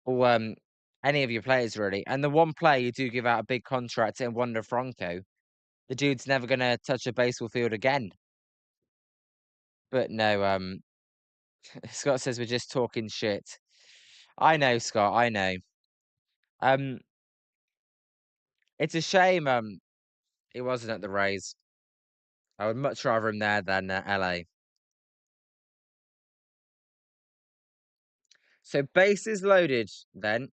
all any of your players really. And the one player you do give out a big contract in Wander Franco, the dude's never gonna touch a baseball field again. But no, Scott says we're just talking shit. I know, Scott, I know. Um, it's a shame he wasn't at the Rays. I would much rather him there than LA. So bases loaded then.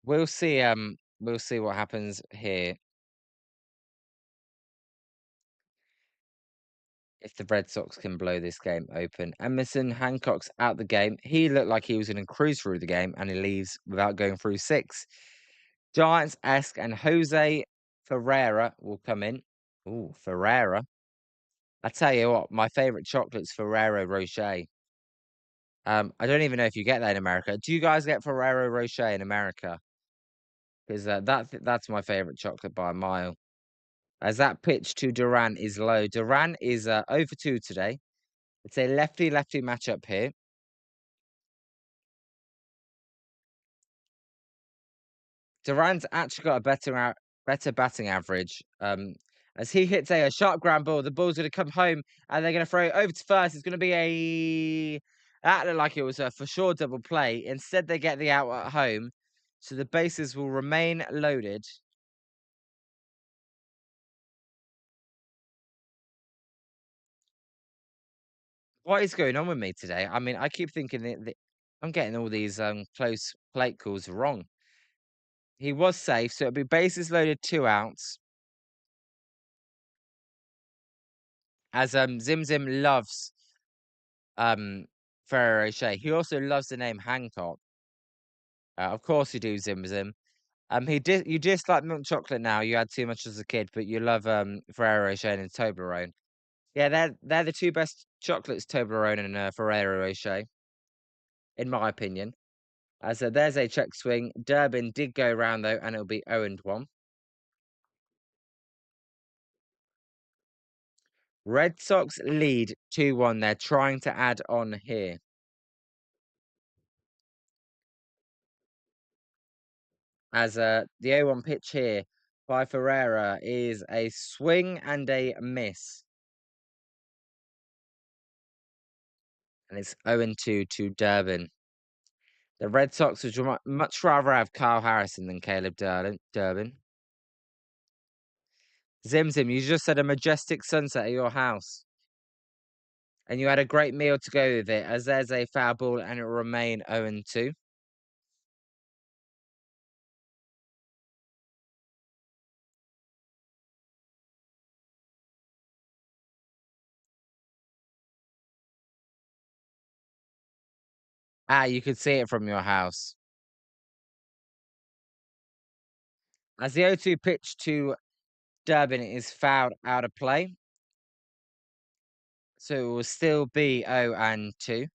We'll see what happens here if the Red Sox can blow this game open. Emerson Hancock's out the game. He looked like he was going to cruise through the game and he leaves without going through 6. Giants-esque and Jose Ferreira will come in. Ooh, Ferreira. I tell you what, my favorite chocolate's Ferrero Rocher. I don't even know if you get that in America. Do you guys get Ferrero Rocher in America? Because that's my favorite chocolate by a mile. As that pitch to Duran is low. Duran is 0 for 2 today. It's a lefty-lefty matchup here. Duran's actually got a better batting average. As he hits a sharp ground ball, the ball's going to come home, and they're going to throw it over to first. It's going to be a that looked like it was a for sure double play. Instead, they get the out at home, so the bases will remain loaded. What is going on with me today? I mean, I keep thinking that I'm getting all these close plate calls wrong. He was safe, so it'll be bases loaded, 2 outs. As Zim Zim loves Ferrero Rocher. He also loves the name Hancock. Of course you do, Zim Zim. You dislike milk chocolate now. You had too much as a kid, but you love Ferrero Rocher and Toblerone. Yeah, they're the two best chocolates, Toblerone and Ferrero Rocher, in my opinion. So there's a check swing. Durbin did go around though, and it'll be 0-1. Red Sox lead 2-1. They're trying to add on here. As the 0-1 pitch here by Ferreira is a swing and a miss. And it's 0-2 to Durbin. The Red Sox would much rather have Kyle Harrison than Caleb Durbin. Zim Zim, you just said a majestic sunset at your house. And you had a great meal to go with it, as there's a foul ball and it will remain 0-2. You could see it from your house. As the 0-2 pitch to Durbin is fouled out of play. So it will still be 0-2.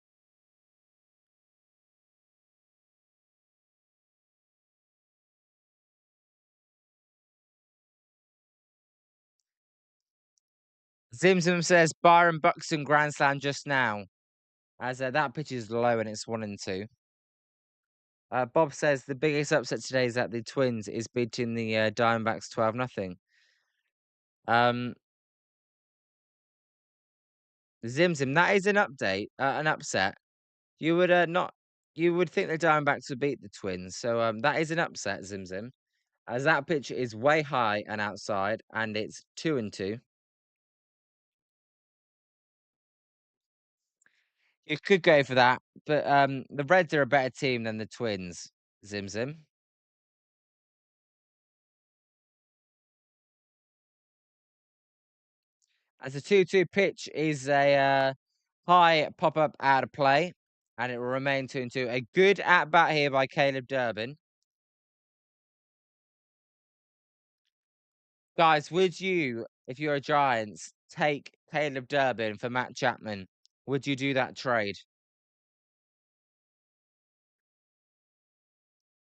Zim Zim says Byron Buxton grand slam just now. As that pitch is low and it's 1-2. Bob says the biggest upset today is that the Twins is beating the Diamondbacks 12-0. Zim Zim, that is an update, an upset. You would not, you would think the Diamondbacks would beat the Twins, so that is an upset, Zim Zim. as that pitch is way high and outside, and it's 2-2. You could go for that, but the Reds are a better team than the Twins. Zim Zim. As a 2-2 pitch is a high pop up out of play, and it will remain 2-2. A good at bat here by Caleb Durbin. Guys, would you, if you're a Giants, take Caleb Durbin for Matt Chapman? Would you do that trade?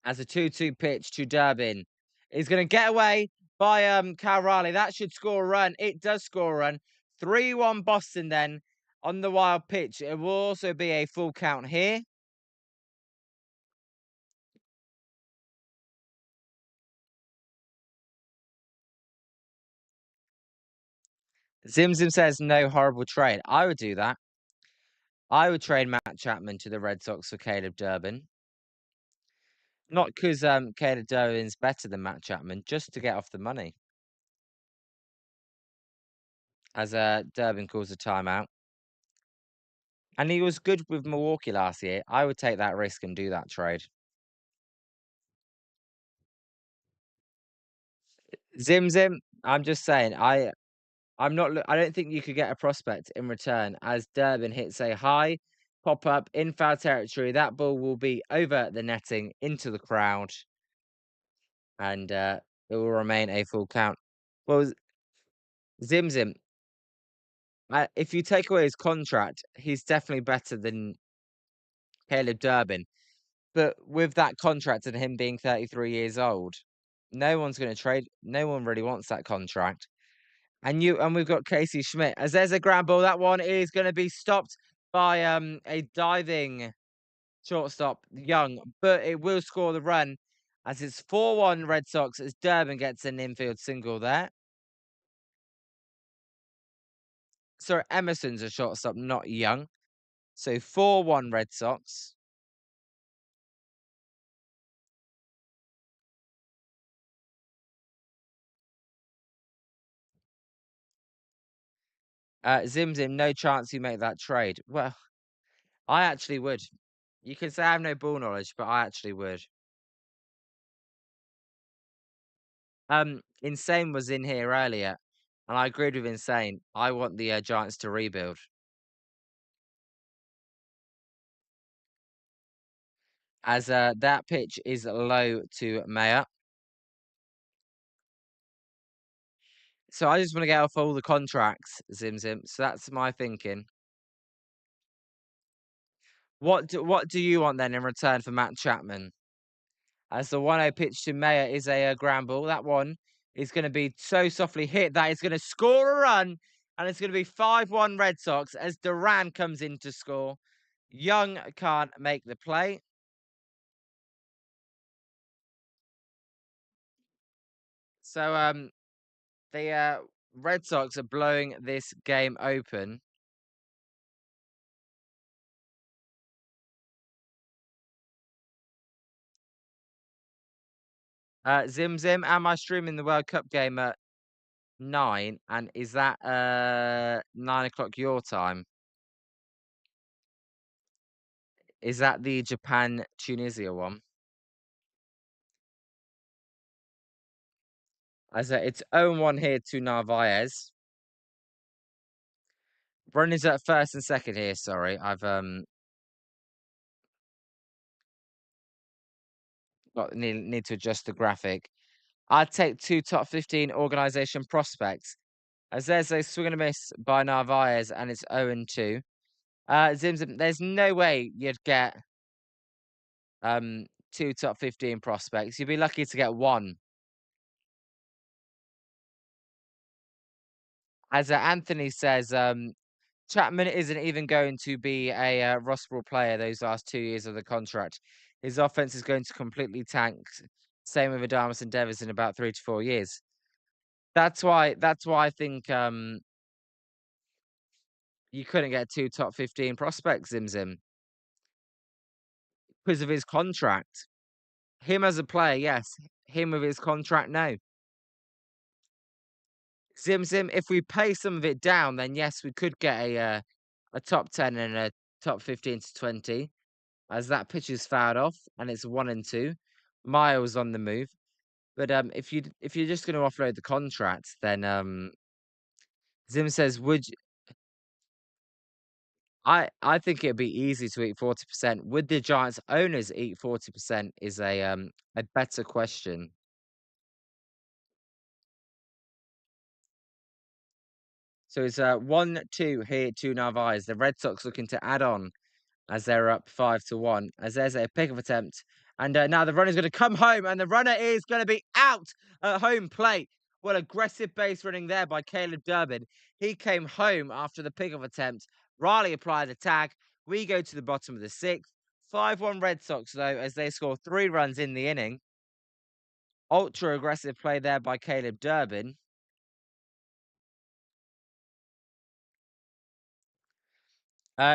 As a 2-2 pitch to Durbin. He's going to get away by Cal Riley. That should score a run. It does score a run. 3-1 Boston then on the wild pitch. It will also be a full count here. Zim Zim says no horrible trade. I would do that. I would trade Matt Chapman to the Red Sox for Caleb Durbin. Not because Caleb Durbin's better than Matt Chapman, just to get off the money. As Durbin calls a timeout. And he was good with Milwaukee last year. I would take that risk and do that trade. Zim Zim, I'm just saying, I don't think you could get a prospect in return as Durbin hits a high pop up in foul territory. That ball will be over the netting into the crowd, and it will remain a full count. Well, Zim Zim, if you take away his contract, he's definitely better than Caleb Durbin. But with that contract and him being 33 years old, no one's going to trade. No one really wants that contract. And we've got Casey Schmidt. As there's a ground ball, that one is going to be stopped by a diving shortstop, Young, but it will score the run as it's 4-1 Red Sox as Durbin gets an infield single there. Sorry, Emerson's a shortstop, not Young. So 4-1 Red Sox. Zim Zim, no chance you make that trade. Well, I actually would. You can say I have no ball knowledge, but I actually would. Insane was in here earlier, and I agreed with Insane. I want the Giants to rebuild. As that pitch is low to Mayer. So I just want to get off all the contracts, Zim Zim. So that's my thinking. What do you want then in return for Matt Chapman? As the 1-0 pitch to Mayer is a ground ball. That one is going to be so softly hit that it's going to score a run, and it's going to be 5-1 Red Sox as Duran comes in to score. Young can't make the play. So the Red Sox are blowing this game open. Zim Zim, am I streaming the World Cup game at 9? And is that 9 o'clock your time? Is that the Japan Tunisia one? As it's 0-1 here to Narvaez. Runners at first and second here. Sorry, I've need to adjust the graphic. I'd take 2 top 15 organization prospects. As there's a swing and a miss by Narvaez, and it's 0-2. Zim Zim, there's no way you'd get 2 top 15 prospects. You'd be lucky to get 1. As Anthony says, Chapman isn't even going to be a rosterable player those last 2 years of the contract. His offense is going to completely tank. Same with Adames and Devers in about 3 to 4 years. That's why I think you couldn't get 2 top 15 prospects, Zim Zim, because of his contract. Him as a player, yes. him with his contract? No. Zim Zim, if we pay some of it down, then yes, we could get a top 10 and a top 15 to 20, as that pitch is fouled off and it's 1 and 2. Miles on the move. But if you're just going to offload the contract, then Zim says, would you, I think it'd be easy to eat 40%. Would the Giants owners eat 40% is a better question. So it's 1-2 here, 2.5 eyes. The Red Sox looking to add on as they're up 5-1. As there's a pickoff attempt. And now the runner's going to come home, and the runner is going to be out at home plate. Well, aggressive base running there by Caleb Durbin. He came home after the pickoff attempt. Riley applied the tag. We go to the bottom of the 6th. 5-1 Red Sox, though, as they score 3 runs in the inning. Ultra aggressive play there by Caleb Durbin.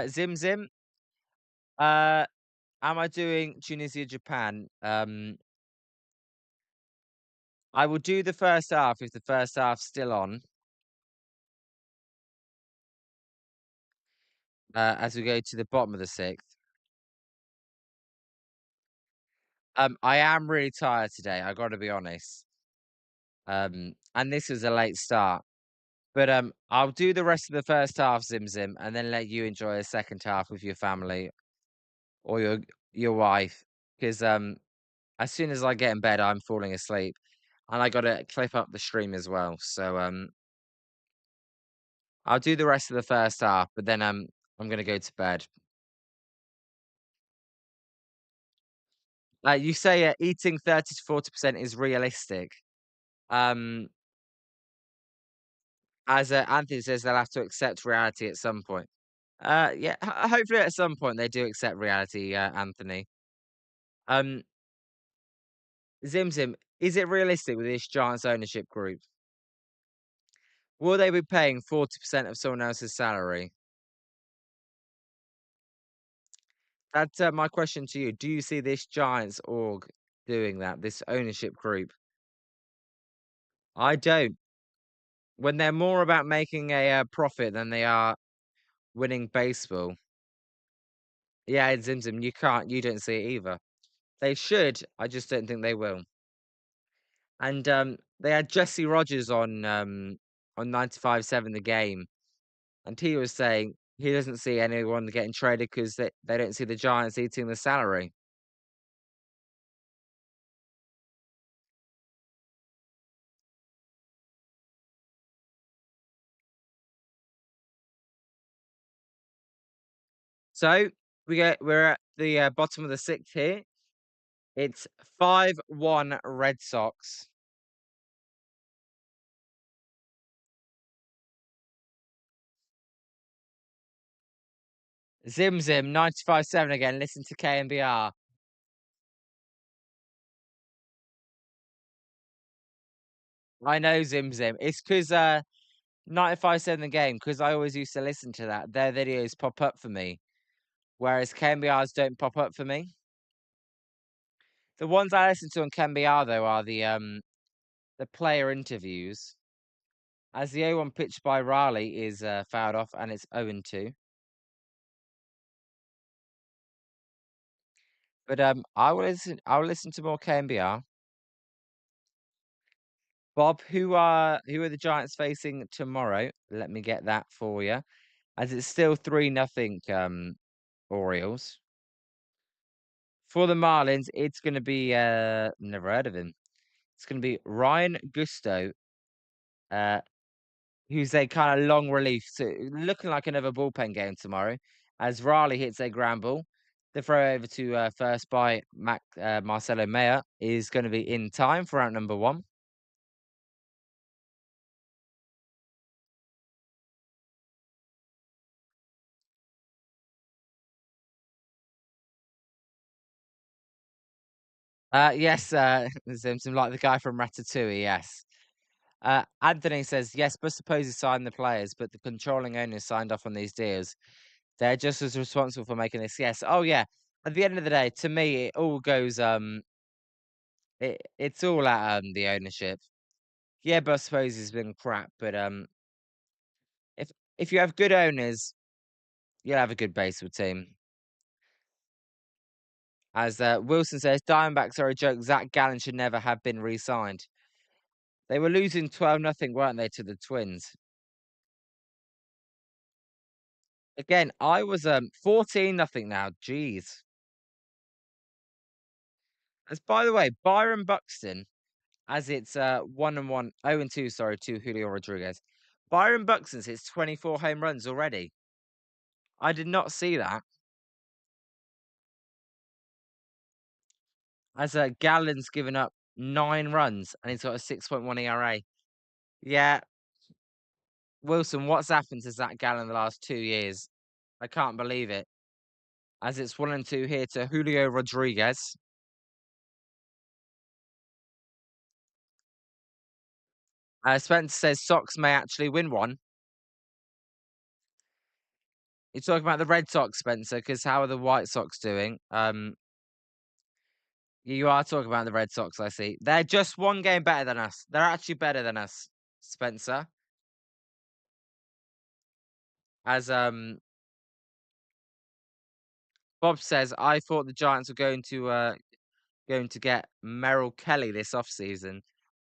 Zim Zim. Am I doing Tunisia, Japan? I will do the first half if the first half's still on. As we go to the bottom of the 6th. I am really tired today, I gotta be honest. And this was a late start. But I'll do the rest of the first half, Zim Zim, and then let you enjoy the second half with your family or your wife. Because as soon as I get in bed, I'm falling asleep. And I gotta clip up the stream as well. So I'll do the rest of the first half, but then I'm gonna go to bed. You say eating 30 to 40% is realistic. Um, as Anthony says, they'll have to accept reality at some point. Yeah, hopefully at some point they do accept reality, Anthony. Um, Zim Zim, is it realistic with this Giants ownership group? Will they be paying 40% of someone else's salary? That's my question to you. Do you see this Giants org doing that, this ownership group? I don't. When they're more about making a profit than they are winning baseball. Yeah, it's Zim Zim, you don't see it either. They should, I just don't think they will. And they had Jesse Rogers on 95.7 The Game, and he was saying he doesn't see anyone getting traded because they don't see the Giants eating the salary. So we're at the bottom of the 6th here. It's 5-1 Red Sox. Zim Zim 95.7 again. Listen to KMBR. I know Zim Zim. It's because 95.7 The Game, because I always used to listen to that. Their videos pop up for me, whereas KMBR's don't pop up for me. The ones I listen to on KMBR though are the player interviews. As the 0-1 pitch by Riley is fouled off and it's 0-2. But I will listen to more KMBR. Bob, who are the Giants facing tomorrow? Let me get that for you. As it's still 3-0 Orioles. For the Marlins, it's gonna be never heard of him. It's gonna be Ryan Gusto, uh, who's a kind of long relief. So looking like another bullpen game tomorrow. As Raleigh hits a ground ball. The throw over to first by Marcelo Mayer is going to be in time for out number 1. Yes, Simpson, like the guy from Ratatouille, yes. Anthony says, yes, but suppose he signed the players, but the controlling owners signed off on these deals. They're just as responsible for making this. Yes. Oh, yeah. At the end of the day, to me, it all goes It's all at the ownership. Yeah, but I suppose it's been crap. But if if you have good owners, you'll have a good baseball team. As Wilson says, Diamondbacks are a joke. Zach Gallen should never have been re-signed. They were losing 12-0, weren't they, to the Twins? Again, I was 14-0 now. Jeez. As by the way, Byron Buxton, as it's 1-1, 0-2, sorry, to Julio Rodriguez. Byron Buxton's hits 24 home runs already. I did not see that. As Gallen's given up 9 runs and he's got a 6.1 ERA. Yeah, Wilson, what's happened to Zach Gallen in the last 2 years? I can't believe it. As it's 1-2 here to Julio Rodriguez. Spencer says Sox may actually win one. You're talking about the Red Sox, Spencer, because how are the White Sox doing? You are talking about the Red Sox, I see. They're just one game better than us. They're actually better than us, Spencer. As Bob says, I thought the Giants were going to get Merrill Kelly this offseason.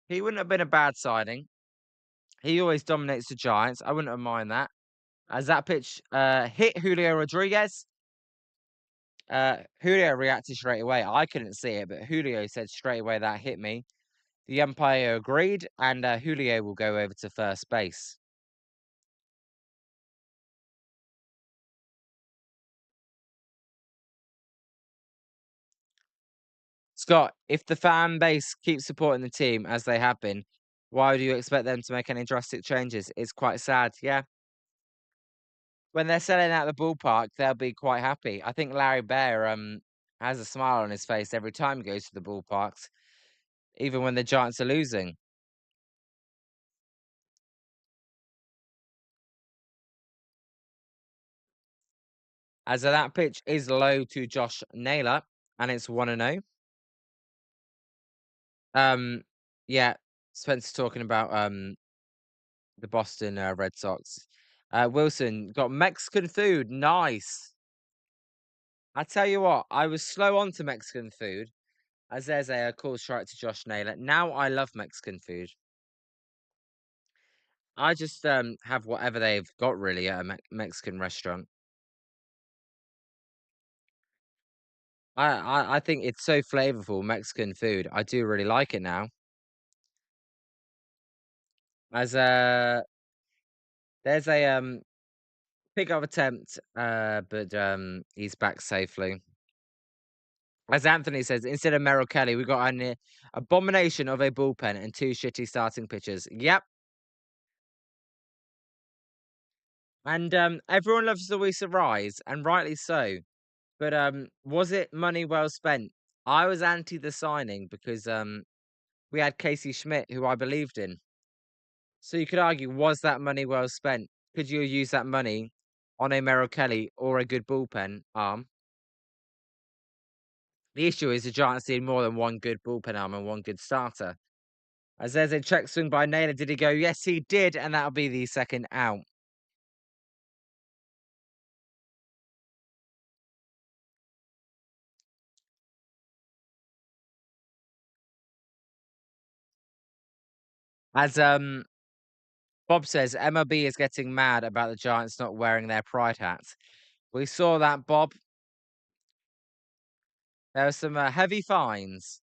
He wouldn't have been a bad signing. He always dominates the Giants. I wouldn't have mind that. As that pitch hit Julio Rodriguez, Julio reacted straight away. I couldn't see it, but Julio said straight away that hit me. The umpire agreed, and Julio will go over to first base. Scott, if the fan base keeps supporting the team as they have been, why do you expect them to make any drastic changes? It's quite sad, yeah. When they're selling out the ballpark, they'll be quite happy. I think Larry Bear has a smile on his face every time he goes to the ballparks, even when the Giants are losing. As that pitch is low to Josh Naylor, and it's 1-0. Um, yeah, Spencer talking about the Boston Red Sox. Wilson got Mexican food. Nice. I tell you what, I was slow on to Mexican food, as there's a call strike to Josh Naylor. Now I love Mexican food. I just have whatever they've got really at a Mexican restaurant. I think it's so flavorful, Mexican food. I do really like it now. As there's a pick-up attempt, but he's back safely. As Anthony says, instead of Merrill Kelly, we got an abomination of a bullpen and 2 shitty starting pitchers. Yep. And everyone loves Luisa Rise, and rightly so. But was it money well spent? I was anti the signing because we had Casey Schmidt, who I believed in. So you could argue, was that money well spent? Could you use that money on a Merrill Kelly or a good bullpen arm? The issue is the Giants need more than one good bullpen arm and one good starter. As there's a check swing by Naylor, did he go? Yes, he did, and that'll be the second out. As Bob says, MLB is getting mad about the Giants not wearing their pride hats. We saw that, Bob. There were some heavy fines.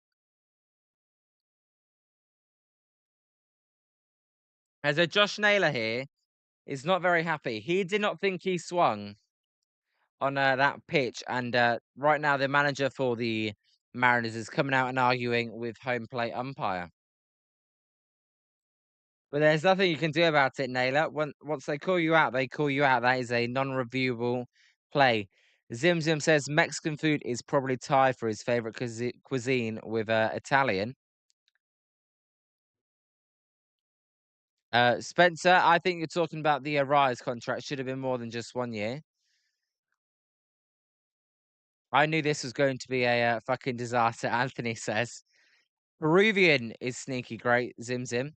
As a Josh Naylor here is not very happy. He did not think he swung on that pitch, and right now the manager for the Mariners is coming out and arguing with home plate umpire. But there's nothing you can do about it, Naylor. Once they call you out, they call you out. That is a non-reviewable play. Zim Zim says Mexican food is probably tied for his favorite cuisine with Italian. Spencer, I think you're talking about the Arise contract. Should have been more than just 1 year. I knew this was going to be a fucking disaster, Anthony says. Peruvian is sneaky great, Zim Zim.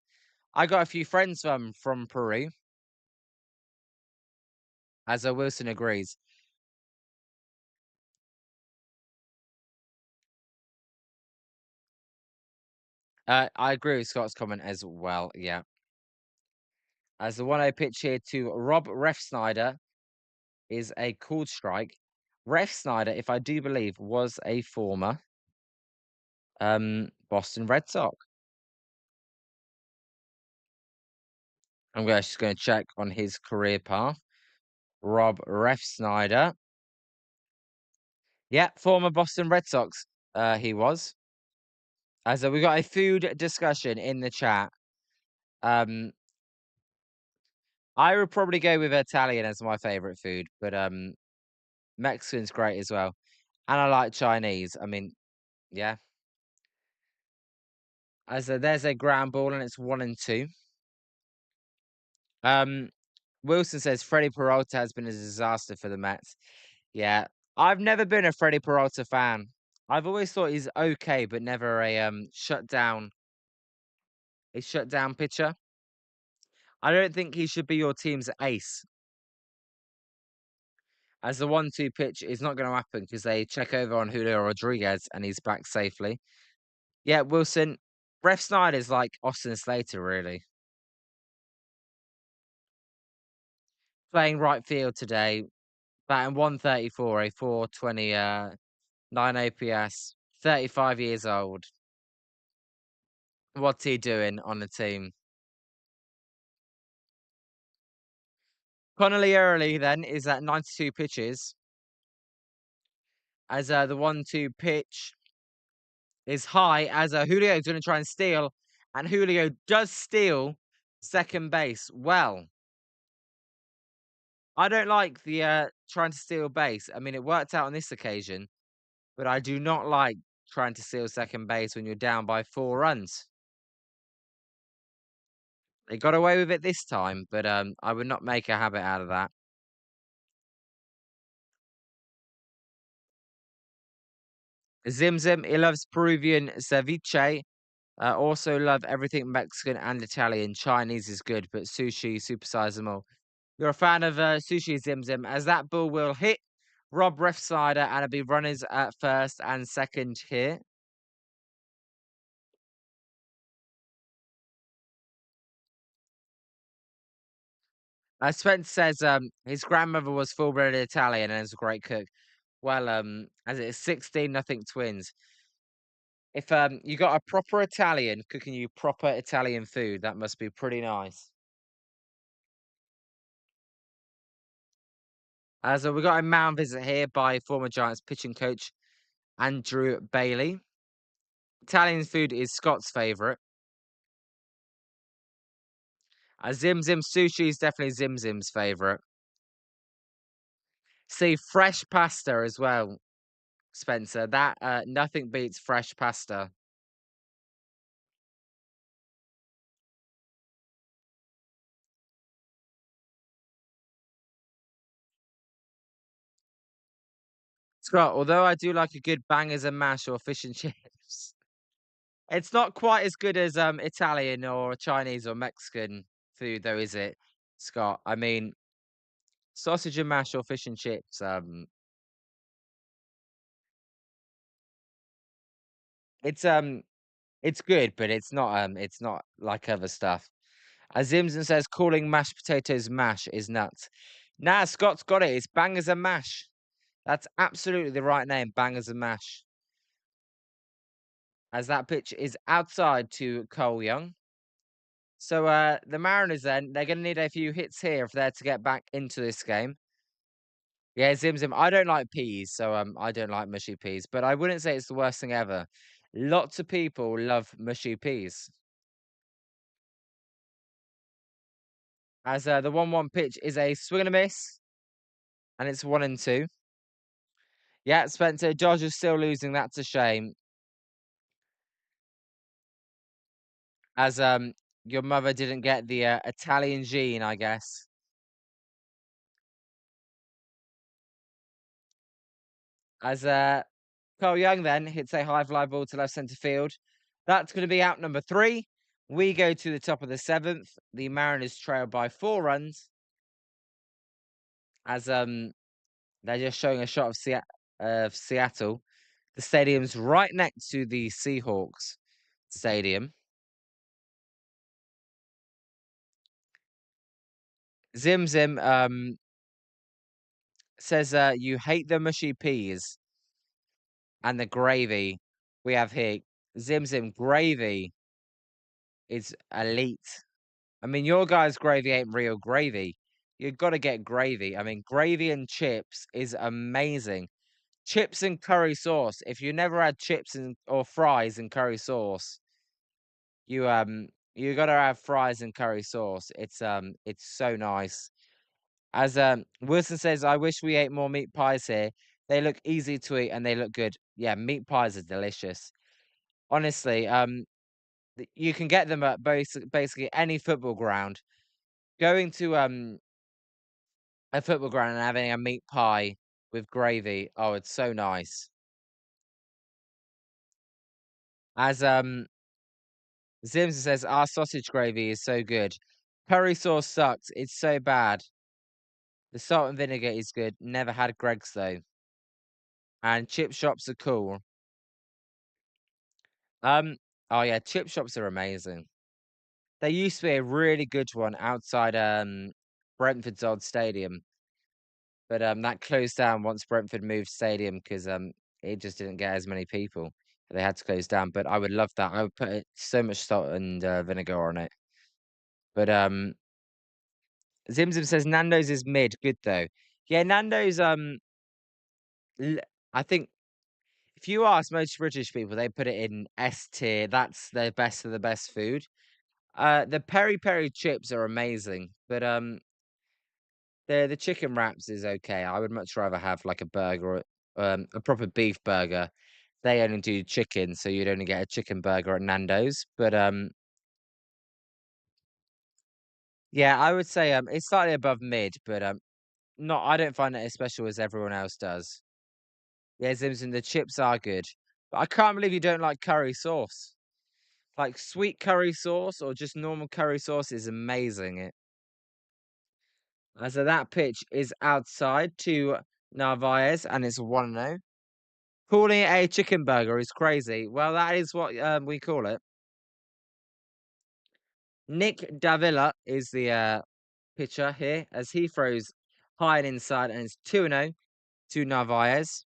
I got a few friends from Peru, as Wilson agrees. I agree with Scott's comment as well. Yeah, as the 1-0 pitch here to Rob Refsnyder is a called strike. Refsnyder, if I do believe, was a former Boston Red Sox. Just going to check on his career path. Rob Refsnyder. Yeah, former Boston Red Sox. He was. As we got a food discussion in the chat. I would probably go with Italian as my favorite food, but Mexican's great as well, and I like Chinese. I mean, yeah. As there's a ground ball and it's 1-2. Um, Wilson says Freddie Peralta has been a disaster for the Mets. Yeah, I've never been a Freddie Peralta fan. I've always thought he's okay, but never a shutdown pitcher. I don't think he should be your team's ace. As the 1-2 pitch is not going to happen because they check over on Julio Rodriguez and he's back safely. Yeah, Wilson. Ref Snyder's like Austin Slater, really. Playing right field today, batting 134, a 420, 9 OPS, 35 years old. What's he doing on the team? Connelly Early then is at 92 pitches. As the 1-2 pitch is high, as Julio's going to try and steal, and Julio does steal second base. Well, I don't like the trying to steal base. I mean, it worked out on this occasion, but I do not like trying to steal second base when you're down by 4 runs. They got away with it this time, but I would not make a habit out of that. Zim Zim, he loves Peruvian ceviche. Also love everything Mexican and Italian. Chinese is good, but sushi, supersize them all. You're a fan of sushi, Zim Zim, as that ball will hit Rob Refsnyder and it'll be runners at first and second here. Spence says his grandmother was full-blooded Italian and is a great cook. Well, as it is 16-0 Twins. If you got a proper Italian cooking you proper Italian food, that must be pretty nice. As we got a mound visit here by former Giants pitching coach Andrew Bailey. Italian food is Scott's favorite. Zim Zim sushi is definitely Zim Zim's favorite. See, fresh pasta as well, Spencer. That nothing beats fresh pasta. Scott, although I do like a good bangers and mash or fish and chips, it's not quite as good as Italian or Chinese or Mexican food, though, is it, Scott? I mean, sausage and mash or fish and chips, it's it's good, but it's not like other stuff. As Zimson says, calling mashed potatoes mash is nuts. Nah, Scott's got it. It's bangers and mash. That's absolutely the right name, bangers and mash. As that pitch is outside to Cole Young. So the Mariners then, they're gonna need a few hits here if they're to get back into this game. Yeah, Zim Zim. I don't like peas, so I don't like mushy peas, but I wouldn't say it's the worst thing ever. Lots of people love mushy peas. As the 1-1 pitch is a swing and a miss, and it's 1-2. Yeah, Spencer, Dodgers still losing. That's a shame. As your mother didn't get the Italian gene, I guess. As Cole Young then hits a high fly ball to left centre field. That's going to be out number 3. We go to the top of the 7th. The Mariners trail by 4 runs as they're just showing a shot of Seattle. The stadium's right next to the Seahawks stadium. Zim Zim says you hate the mushy peas and the gravy we have here. Zim Zim, gravy is elite. I mean, your guys' gravy ain't real gravy. You've got to get gravy. I mean, gravy and chips is amazing. Chips and curry sauce. If you never had chips or fries and curry sauce, you gotta have fries and curry sauce. It's so nice. As Wilson says, I wish we ate more meat pies here. They look easy to eat and they look good. Yeah, meat pies are delicious. Honestly, you can get them at basically any football ground. Going to a football ground and having a meat pie with gravy. Oh, it's so nice. As Zims says, our sausage gravy is so good. Curry sauce sucks. It's so bad. The salt and vinegar is good. Never had Greg's though. And chip shops are cool. Oh yeah, chip shops are amazing. There used to be a really good one outside Brentford's old stadium. But that closed down once Brentford moved stadium because it just didn't get as many people. They had to close down. But I would love that. I would put so much salt and vinegar on it. But Zim Zim says Nando's is mid, good though. Yeah, Nando's I think if you ask most British people, they put it in S tier. That's the best of the best food. The peri peri chips are amazing, but the chicken wraps is okay. I would much rather have like a burger, a proper beef burger. They only do chicken, so you'd only get a chicken burger at Nando's. But yeah, I would say it's slightly above mid, but not. I don't find it as special as everyone else does. Yeah, Zimson, the chips are good, but I can't believe you don't like curry sauce. Like sweet curry sauce or just normal curry sauce is amazing. So that pitch is outside to Narvaez, and it's 1-0. Calling it a chicken burger is crazy. Well, that is what we call it. Nick Davila is the pitcher here as he throws high and inside, and it's 2-0 to Narvaez.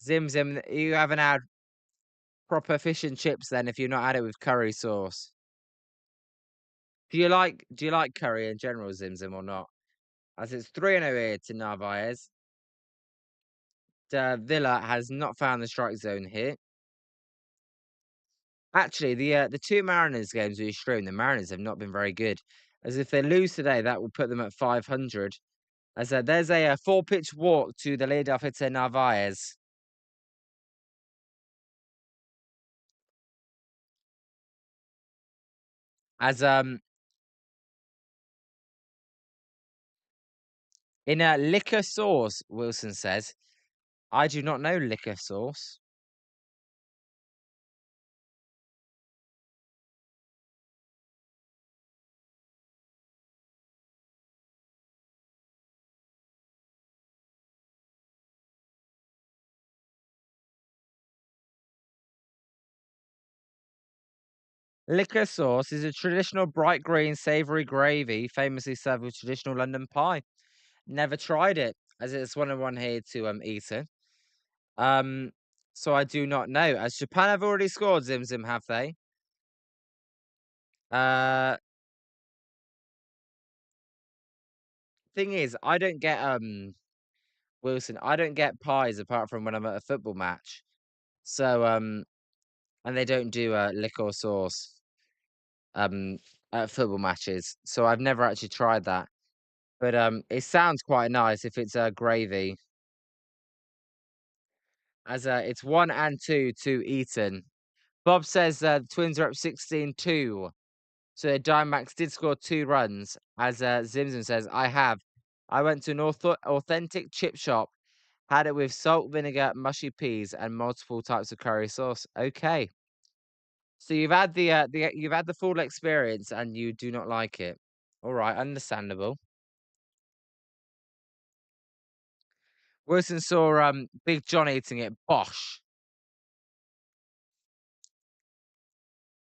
Zim Zim, you haven't had proper fish and chips then if you've not had it with curry sauce. Do you like curry in general, Zim Zim, or not? As it's 3-0 here to Narvaez. Villa has not found the strike zone here. Actually, the two Mariners games we streamed, the Mariners have not been very good. As if they lose today, that will put them at 500. As there's a 4-pitch walk to the leadoff hitter Narvaez. As in a liquor sauce, Wilson says. I do not know liquor sauce. Liquor sauce is a traditional bright green savoury gravy famously served with traditional London pie. Never tried it, as it's one here to eat it. So I do not know. As Japan have already scored, Zim Zim, have they? Uh Thing is, I don't get Wilson, I don't get pies apart from when I'm at a football match. So and they don't do liquor sauce um at football matches. So I've never actually tried that. But it sounds quite nice if it's gravy. As it's 1 and 2 to Eton. Bob says the Twins are up 16-2. So the Diamondbacks did score 2 runs. As Zimzum says, I have. I went to an authentic chip shop Had it with salt, vinegar, mushy peas, and multiple types of curry sauce. Okay. So you've had the full experience and you do not like it. All right, understandable. Wilson saw Big John eating it. Bosh.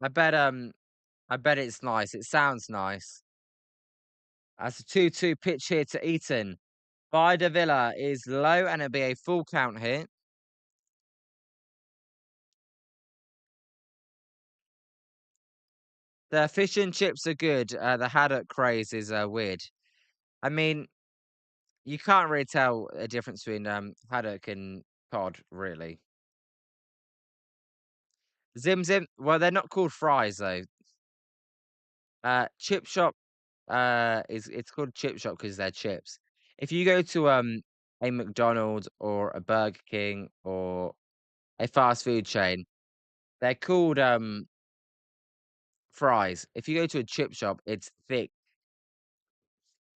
I bet I bet it's nice. It sounds nice. That's a 2-2 pitch here to Eaton. By De Villa is low and it'll be a full count here. The fish and chips are good. The haddock craze is weird. I mean, you can't really tell a difference between haddock and cod, really. Zim Zim, well, they're not called fries though. Chip shop is it's called chip shop because they're chips. If you go to a McDonald's or a Burger King or a fast food chain, they're called fries. If you go to a chip shop, it's thick,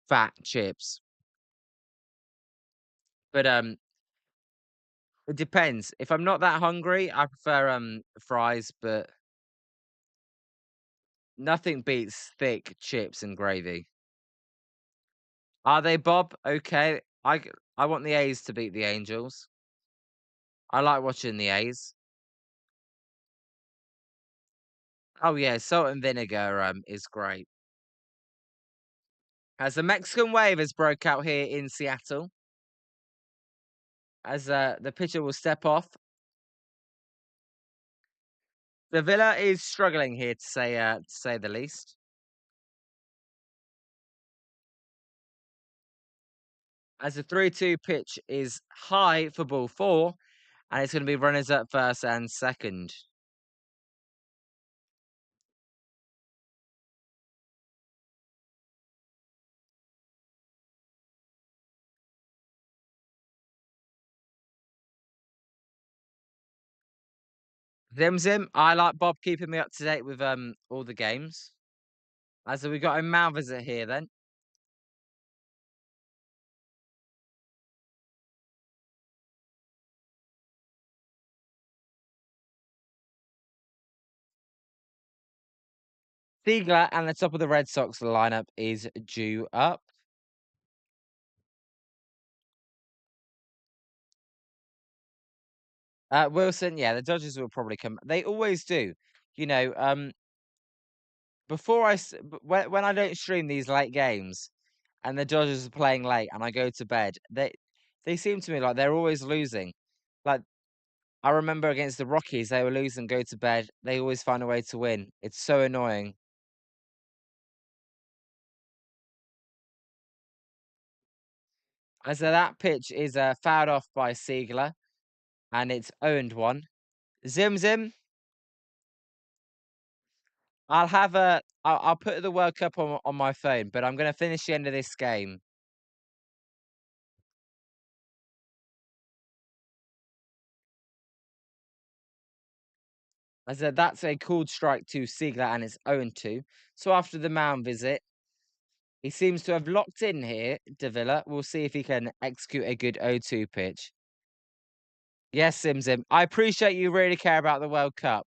fat chips. But it depends. If I'm not that hungry, I prefer fries, but nothing beats thick chips and gravy. Are they Bob? Okay. I want the A's to beat the Angels. I like watching the A's. Oh yeah, salt and vinegar is great. As the Mexican wave has broke out here in Seattle, as the pitcher will step off. The Villa is struggling here to say the least. As the 3-2 pitch is high for ball 4, and it's going to be runners at first and second. Zim Zim, I like Bob keeping me up to date with all the games. As we got a man visit here then. Ziegler and the top of the Red Sox lineup is due up. Wilson, yeah, the Dodgers will probably come. They always do. You know, before when I don't stream these late games and the Dodgers are playing late and I go to bed, they seem to me like they're always losing. Like I remember against the Rockies, they were losing, go to bed. They always find a way to win. It's so annoying. As that pitch is fouled off by Siegler, and it's owned one. Zim Zim, I'll put the World Cup on my phone, but I'm gonna finish the end of this game. As that's a called strike to Siegler, and it's 0-2. So after the mound visit, he seems to have locked in here, De Villa. We'll see if he can execute a good 0-2 pitch. Yes, Sim Sim. I appreciate you really care about the World Cup.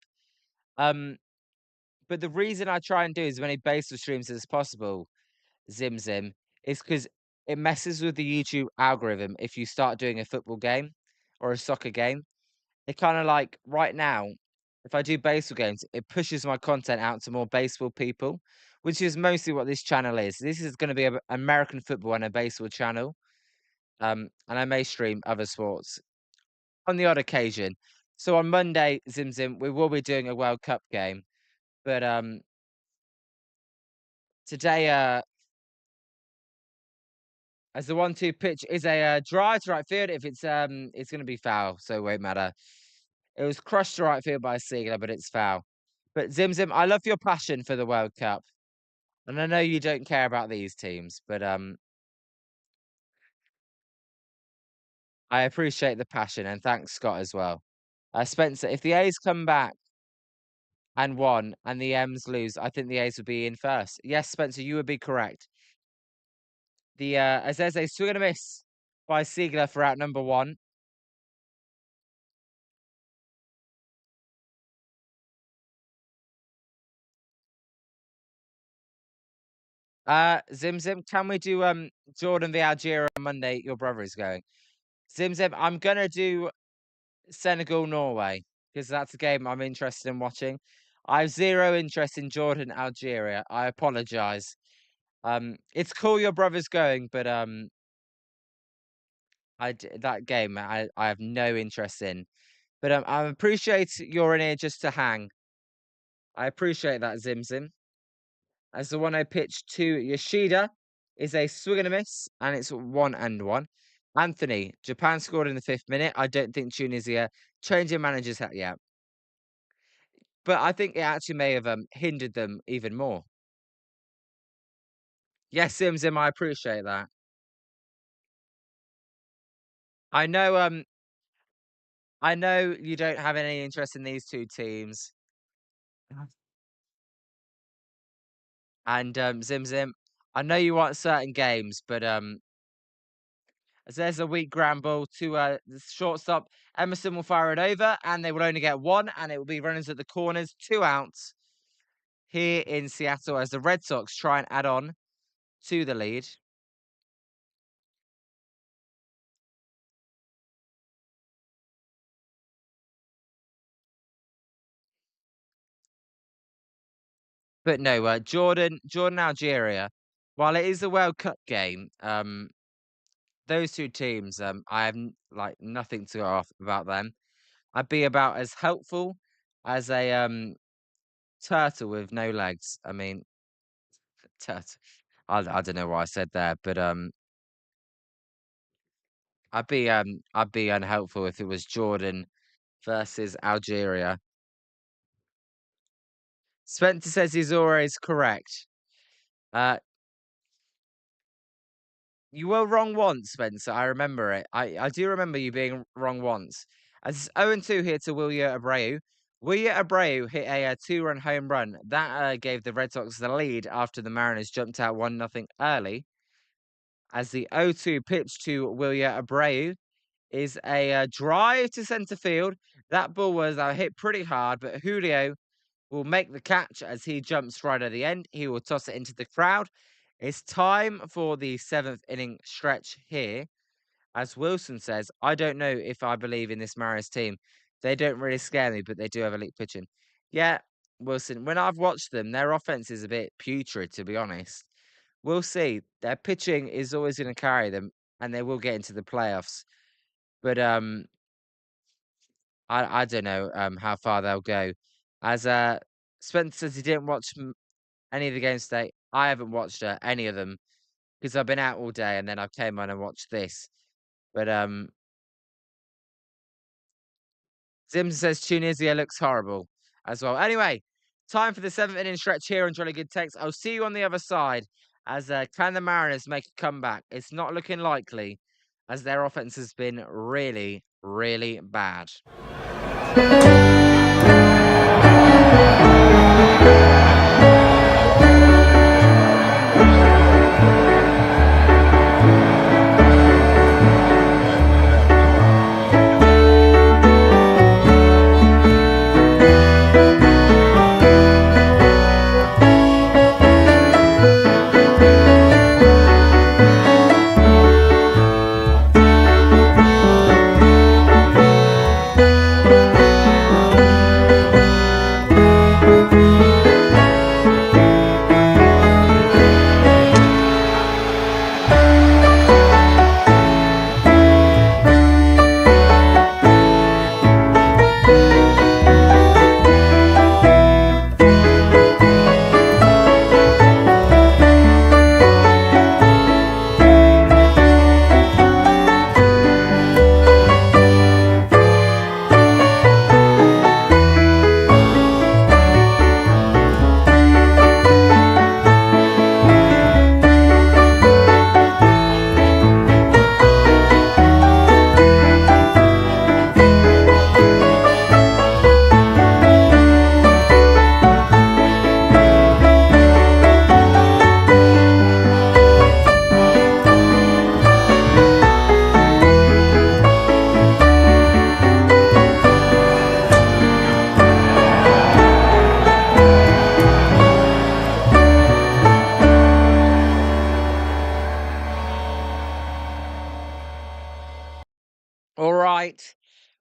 Um, but the reason I try and do as many baseball streams as possible, Zim Zim, is because it messes with the YouTube algorithm if you start doing a football game or a soccer game. It kinda like right now, if I do baseball games, it pushes my content out to more baseball people, which is mostly what this channel is. This is gonna be a American football and a baseball channel, and I may stream other sports on the odd occasion. So on Monday, Zim Zim, we will be doing a World Cup game, but, today, as the 1-2 pitch is a, drive to right field, if it's gonna be foul, so it won't matter. It was crushed to right field by Seager, but it's foul. But Zim Zim, I love your passion for the World Cup, and I know you don't care about these teams, but, I appreciate the passion, and thanks, Scott, as well. Spencer, if the A's come back and won and the M's lose, I think the A's would be in first. Yes, Spencer, you would be correct. The, Azeze swing and a miss. by Siegler for out number 1. Zim Zim, can we do Jordan v Algeria on Monday? Your brother is going. Zim Zim, I'm gonna do Senegal Norway because that's a game I'm interested in watching. I have zero interest in Jordan Algeria. I apologize. It's cool your brother's going, but that game I have no interest in. But I appreciate you're in here just to hang. I appreciate that, Zim Zim. As the one I pitched to Yoshida is a swing and a miss, and it's 1-1. Anthony, Japan scored in the 5th minute. I don't think Tunisia changing managers yet. But I think it actually may have hindered them even more. Yes, Zim Zim, I appreciate that. I know you don't have any interest in these two teams. And Zim Zim, I know you want certain games, but as there's a weak ground ball to the shortstop, Emerson will fire it over, and they will only get 1, and it will be runners at the corners, 2 outs here in Seattle as the Red Sox try and add on to the lead. But no, Jordan Algeria. While it is a World Cup game, those two teams, I have like nothing to go off about them. I'd be about as helpful as a turtle with no legs. I mean, turtle. I don't know what I said there, but I'd be unhelpful if it was Jordan versus Algeria. Spencer says he's always correct. Uh, you were wrong once, Spencer. I remember it. I do remember you being wrong once. As it's 0-2 here to William Abreu. William Abreu hit a 2-run home run. That gave the Red Sox the lead after the Mariners jumped out 1-0 early. As the 0-2 pitch to William Abreu is a drive to centre field. That ball was hit pretty hard, but Julio will make the catch as he jumps right at the end. He will toss it into the crowd. It's time for the 7th inning stretch here. As Wilson says, I don't know if I believe in this Mariners team. They don't really scare me, but they do have elite pitching. Yeah, Wilson, when I've watched them, their offense is a bit putrid, to be honest. We'll see. Their pitching is always going to carry them, and they will get into the playoffs. But I don't know how far they'll go. As Spencer says he didn't watch any of the games today. I haven't watched any of them because I've been out all day, and then I came on and watched this. But Zim says Tunisia looks horrible as well. Anyway, time for the 7th inning stretch here on Jolly Good Takes. I'll see you on the other side as can the Mariners make a comeback? It's not looking likely as their offense has been really, really bad.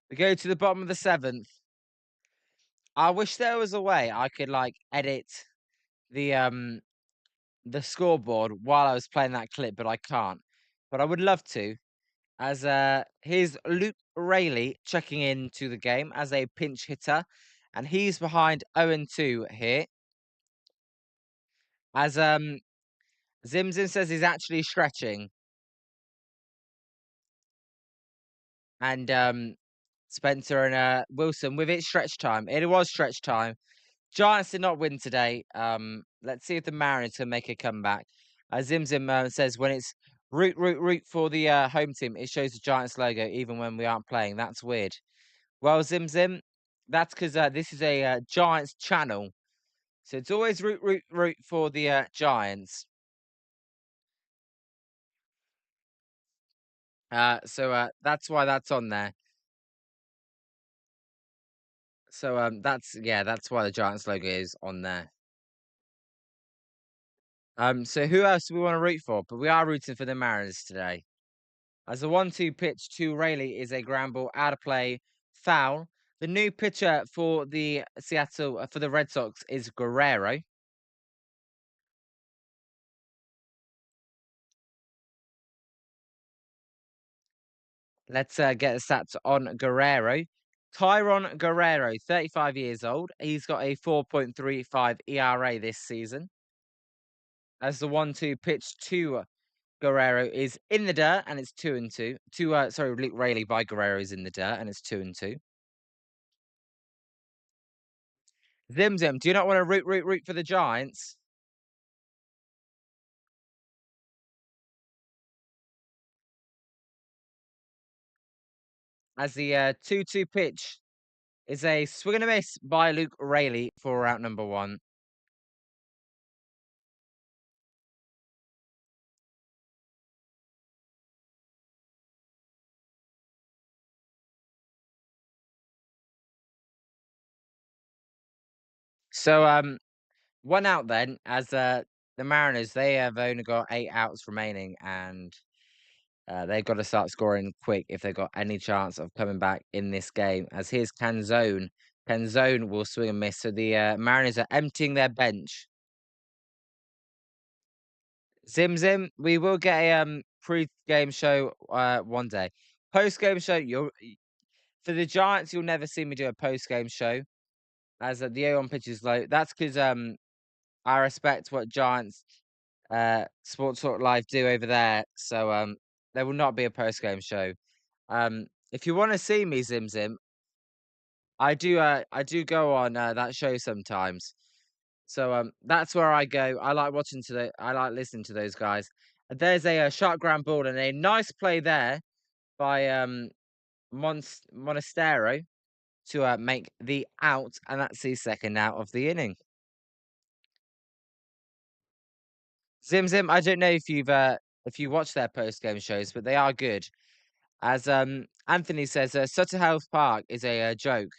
We go to the bottom of the 7th. I wish there was a way I could like edit the scoreboard while I was playing that clip, but I can't. But I would love to. As here's Luke Rayleigh checking into the game as a pinch hitter, and he's behind 0-2 here. As Zimzim says he's actually stretching, and Spencer and Wilson with it stretch time. It was stretch time. Giants did not win today. Let's see if the Mariners can make a comeback. Zimzim says when it's root for the home team, it shows the Giants logo even when we aren't playing. That's weird. Well, Zimzim, that's because this is a Giants channel, so it's always root for the Giants. So that's why that's on there. So that's why the Giants logo is on there. So who else do we want to root for? But we are rooting for the Mariners today. As a 1-2 pitch to Rayleigh is a ground ball out of play, foul. The new pitcher for the for the Red Sox is Guerrero. Let's get the stats on Guerrero. Tyron Guerrero, 35 years old. He's got a 4.35 ERA this season. As the 1-2 pitch to Guerrero is in the dirt and it's 2-2. Luke Rayleigh by Guerrero is in the dirt and it's 2-2. Zimzim, do you not want to root for the Giants? As the 2-2 pitch is a swing and a miss by Luke Rayleigh for route number 1. So 1 out then, as the Mariners, they have only got 8 outs remaining, and they've got to start scoring quick if they've got any chance of coming back in this game. As here's Canzone. Canzone will swing and miss. So the Mariners are emptying their bench. Zim, we will get a pre-game show one day. Post-game show, for the Giants, you'll never see me do a post-game show. As the 0-1 pitch is low. That's because I respect what Giants Sports Talk Live do over there. So there will not be a post-game show. If you want to see me, Zim, I do go on that show sometimes. So that's where I go. I like I like listening to those guys. There's a sharp ground ball and a nice play there by Monastero to make the out, and that's the second out of the inning. Zim, I don't know if you watch their post game shows, but they are good. As Anthony says, Sutter Health Park is a joke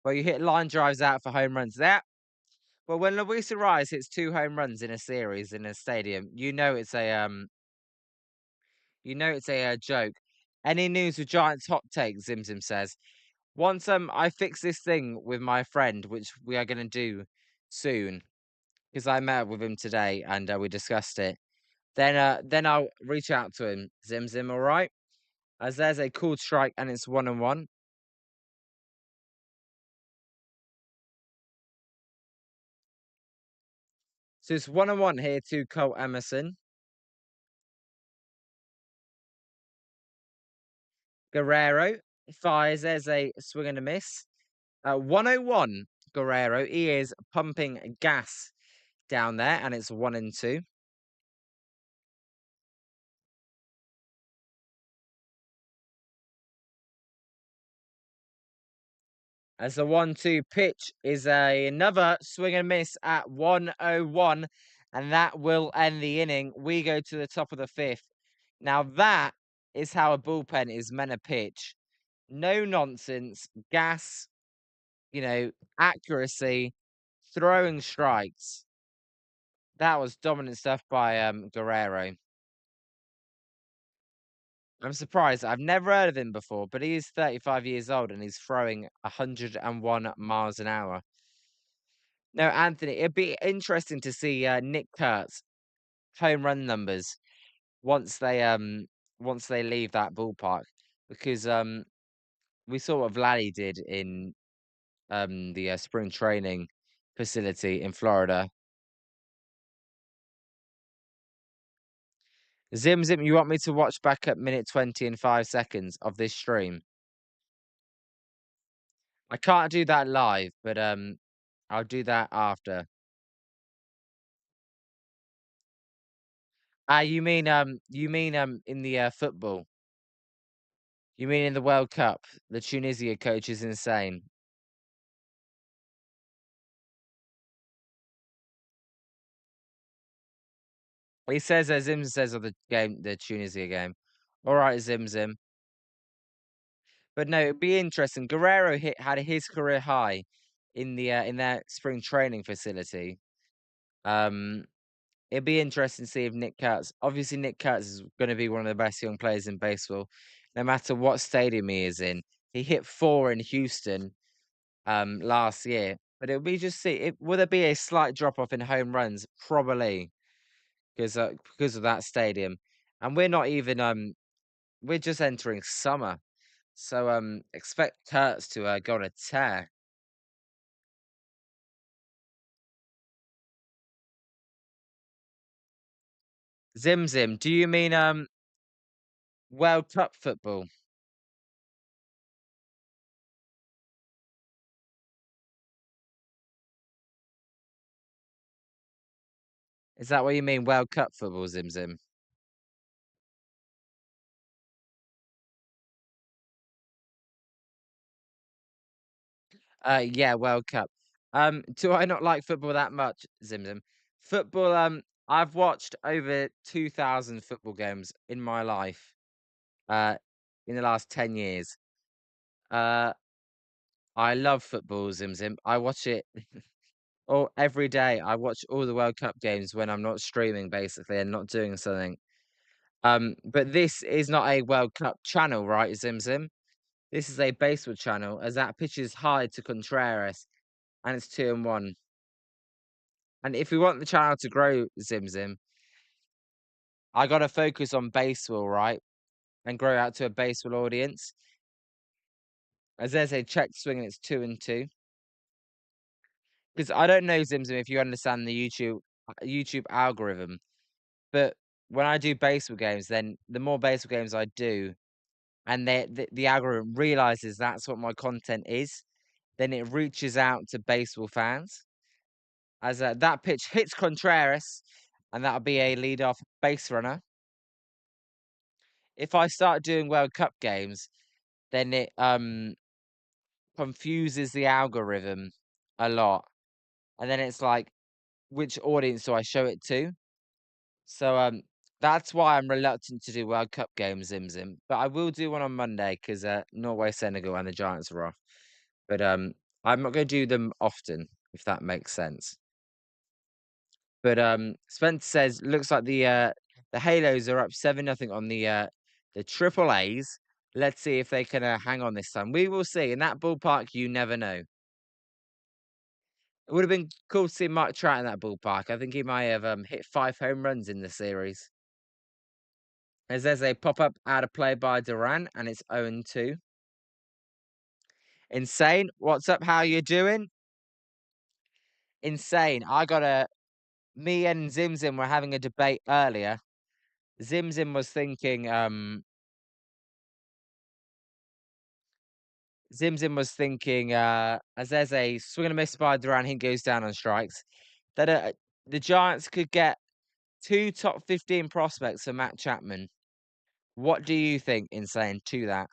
where you hit line drives out for home runs. Well, when Luis Ariz hits 2 home runs in a series in a stadium, you know it's a joke. Any news with Giants hot take? Zim says. Once I fix this thing with my friend, which we are going to do soon, because I met with him today and we discussed it. Then I'll reach out to him. Zim, all right? As there's a called strike and it's 1-1. So it's 1-1 here to Cole Emerson. Guerrero fires. There's a swing and a miss. 101 Guerrero. He is pumping gas down there, and it's 1-2. As the 1-2 pitch is another swing and miss at 101, and that will end the inning. We go to the top of the 5th. Now that is how a bullpen is meant to pitch. No nonsense, gas, accuracy, throwing strikes. That was dominant stuff by Guerrero. I'm surprised. I've never heard of him before, but he is 35 years old and he's throwing 101 miles an hour. No, Anthony, it'd be interesting to see Nick Kurtz home run numbers once they leave that ballpark because we saw what Vladdy did in the spring training facility in Florida. Zim Zim, you want me to watch back at minute 20 and 5 seconds of this stream? I can't do that live, but I'll do that after. Ah, you mean in the football? You mean in the World Cup? The Tunisia coach is insane. He says Zim says of the game, the Tunisia game. All right, Zim Zim. But no, it'd be interesting. Guerrero had his career high in their spring training facility. Um, it'd be interesting to see if Nick Kurtz. Obviously, Nick Kurtz is going to be one of the best young players in baseball, no matter what stadium he is in. He hit 4 in Houston last year, but it'll be just see. Will there be a slight drop off in home runs? Probably because of that stadium, and we're not even we're just entering summer. So expect Kurtz to go on a tear. Zim Zim, do you mean World Cup football? Is that what you mean, World Cup football, Zim Zim? Yeah, World Cup. Do I not like football that much, Zim Zim? Football, I've watched over 2,000 football games in my life, uh, in the last 10 years. Uh, I love football, Zim Zim. I watch it all every day. I watch all the World Cup games when I'm not streaming, basically, and not doing something. But this is not a World Cup channel, right, Zim Zim? This is a baseball channel, as that pitch is high to Contreras, and it's 2-1. And if we want the channel to grow, Zim Zim, I gotta focus on baseball, right? And grow out to a baseball audience. As there's a check swing and it's 2-2. Because I don't know, Zim Zim, if you understand the YouTube algorithm, but when I do baseball games, then the more baseball games I do, and the algorithm realizes that's what my content is, then it reaches out to baseball fans. As that pitch hits Contreras, and that'll be a leadoff base runner. If I start doing World Cup games, then it confuses the algorithm a lot, and then it's like, which audience do I show it to? So that's why I'm reluctant to do World Cup games, Zim Zim. But I will do one on Monday because Norway, Senegal, and the Giants are off. But I'm not going to do them often, if that makes sense. But Spencer says looks like the Halos are up 7-0 on the Triple A's. Let's see if they can hang on this time. We will see. In that ballpark, you never know. It would have been cool to see Mike Trout in that ballpark. I think he might have hit 5 home runs in the series. As there's a pop-up out of play by Duran, and it's 0-2. Insane. What's up? How you doing? Insane. Me and Zim Zim were having a debate earlier. Zim Zim was thinking, as there's a swing and a miss by Duran, he goes down on strikes, that the Giants could get 2 top 15 prospects for Matt Chapman. What do you think in saying to that?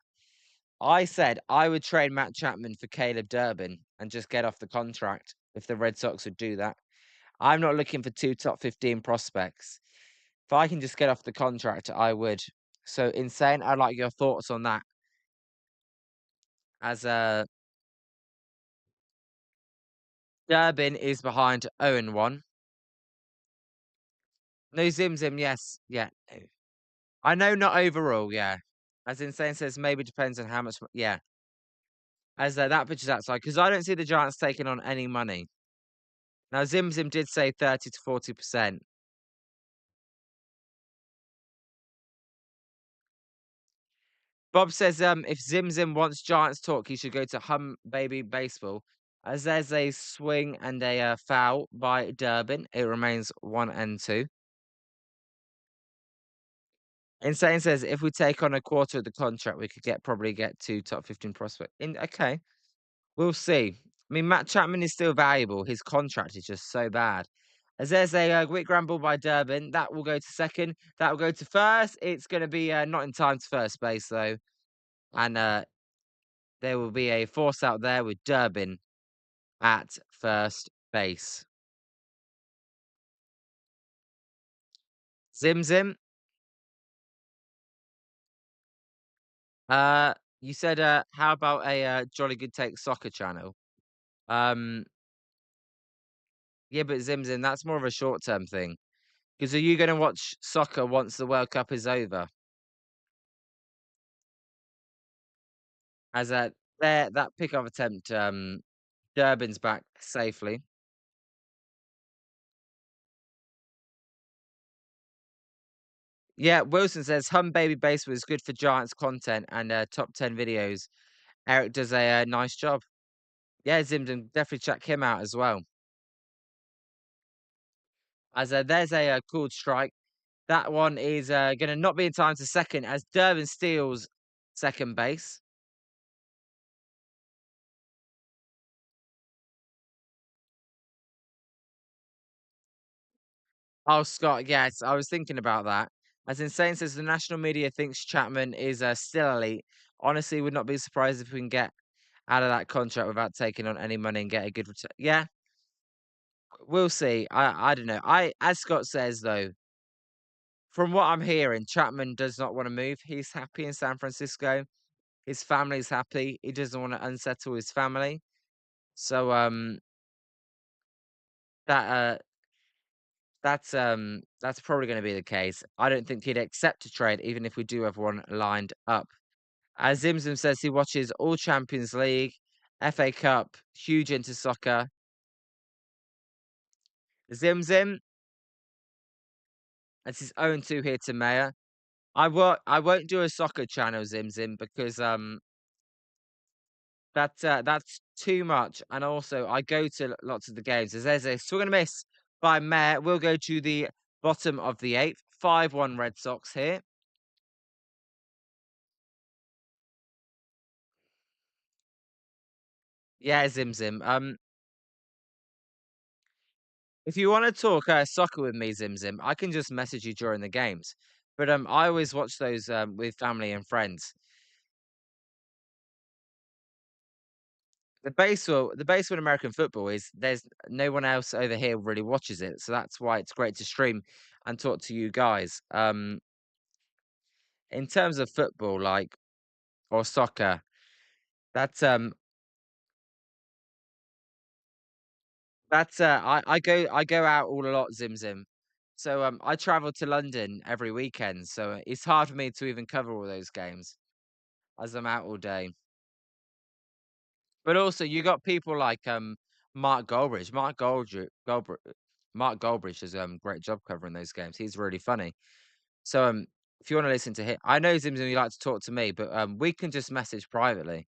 I said I would trade Matt Chapman for Caleb Durbin and just get off the contract if the Red Sox would do that. I'm not looking for 2 top 15 prospects. If I can just get off the contract, I would. So insane. I'd like your thoughts on that. As Durbin is behind 0-1. No Zim Zim, yes. Yeah. I know not overall, yeah. As Insane says, maybe depends on how much. Yeah, as that pitcher's outside because I don't see the Giants taking on any money. Now Zim Zim did say 30 to 40%. Bob says, if Zim Zim wants Giants talk, he should go to Hum Baby Baseball. As there's a swing and a foul by Durbin, it remains 1-2. Insane says, if we take on a quarter of the contract, we could probably get 2 top 15 prospects. Okay, we'll see. I mean, Matt Chapman is still valuable. His contract is just so bad. As there's a quick ramble by Durbin, that will go to second. That will go to first. It's going to be not in time to first base though, and there will be a force out there with Durbin at first base. Zim Zim, uh, you said, how about a Jolly Good Take soccer channel? Um, yeah, but Zim Zim, that's more of a short term thing. Because are you going to watch soccer once the World Cup is over? As that pickoff attempt, Durbin's back safely. Yeah, Wilson says Hum Baby Baseball is good for Giants content and top 10 videos. Eric does a nice job. Yeah, Zimden, definitely check him out as well. As there's a called strike. That one is going to not be in time to second as Durbin steals second base. Oh, Scott, yes, I was thinking about that. As Insane says, the national media thinks Chapman is still elite. Honestly, would not be surprised if we can get out of that contract without taking on any money and get a good return. Yeah, we'll see. I don't know. As Scott says though, from what I'm hearing, Chapman does not want to move. He's happy in San Francisco. His family's happy. He doesn't want to unsettle his family. So that that's probably going to be the case. I don't think he'd accept a trade even if we do have one lined up. As Zimzum says, he watches all Champions League, FA Cup, huge into soccer. Zimzim, that's his own two here to Mayor. I won't do a soccer channel, Zimzim, because that's too much. And also I go to lots of the games. As there's a swing and a miss by Mayor. We'll go to the bottom of the eighth. 5-1 Red Sox here. Yeah, Zimzim. If you want to talk soccer with me, Zimzim, I can just message you during the games. But I always watch those with family and friends. The base with American football is there's no one else over here really watches it, so that's why it's great to stream and talk to you guys. In terms of football, like or soccer, that's I go out all a lot, Zimzim. So I travel to London every weekend, so it's hard for me to even cover all those games as I'm out all day. But also, you got people like Mark Goldbridge. Mark Goldbridge does great job covering those games. He's really funny. So if you want to listen to him, I know Zimzim, you like to talk to me, but we can just message privately.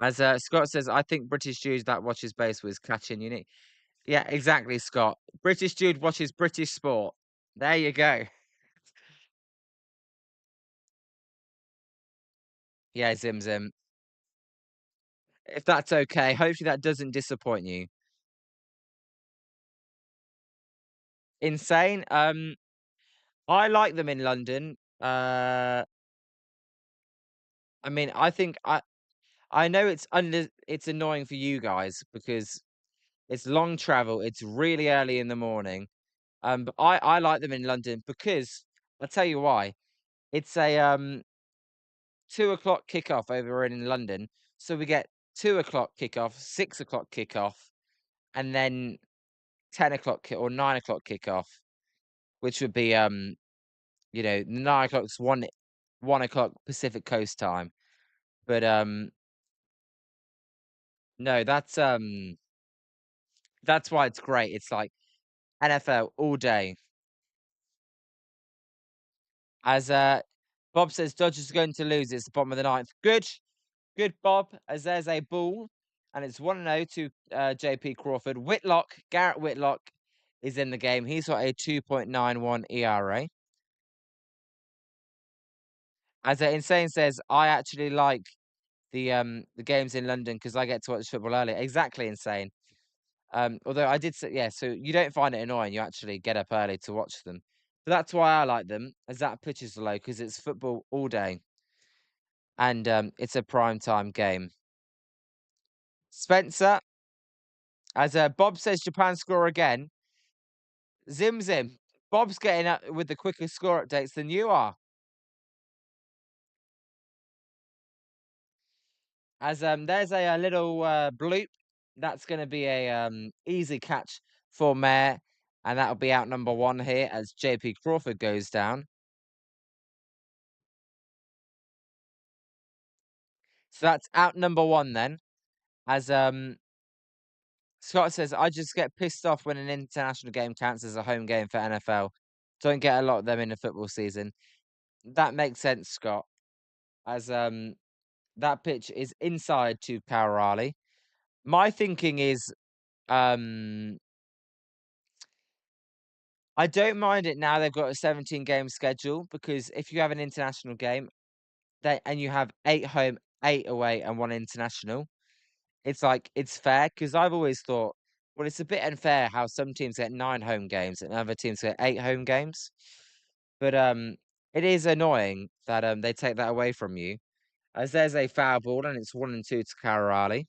As Scott says, I think British Jews that watches baseball is catching unique. Yeah, exactly, Scott. British dude watches British sport. There you go. Yeah, Zim. If that's okay, hopefully that doesn't disappoint you. Insane. I like them in London. I mean, I know it's annoying for you guys because it's long travel. It's really early in the morning. But I like them in London because I'll tell you why. It's a 2 o'clock kickoff over in London, so we get 2 o'clock kickoff, 6 o'clock kickoff, and then 10 o'clock or 9 o'clock kickoff. which would be 9 o'clock's 1 o'clock Pacific Coast time. But no, that's why it's great. It's like NFL all day. As Bob says, Dodgers are going to lose. It's the bottom of the ninth. Good, good, Bob. As there's a ball, and it's 1-0 to JP Crawford. Garrett Whitlock is in the game. He's got a 2.91 ERA. As Insane says, I actually like the games in London because I get to watch football early. Exactly, Insane. Although I did say, yeah, so you don't find it annoying. You actually get up early to watch them. But that's why I like them, as that pitch is low because it's football all day, and it's a prime time game. Spencer, as Bob says, Japan score again. Zim Zim. Bob's getting up with the quicker score updates than you are. As there's a little bloop. That's going to be a easy catch for Mayor, and that'll be out number 1 here as JP Crawford goes down. So that's out number 1 then. As Scott says, I just get pissed off when an international game counts as a home game for NFL. Don't get a lot of them in the football season. That makes sense, Scott. As that pitch is inside to Raleigh. My thinking is I don't mind it now they've got a 17 game schedule because if you have an international game and you have 8 home, 8 away, and 1 international, it's like it's fair because I've always thought, well, it's a bit unfair how some teams get 9 home games and other teams get 8 home games. But it is annoying that they take that away from you. As there's a foul ball and it's 1-2 to Raleigh.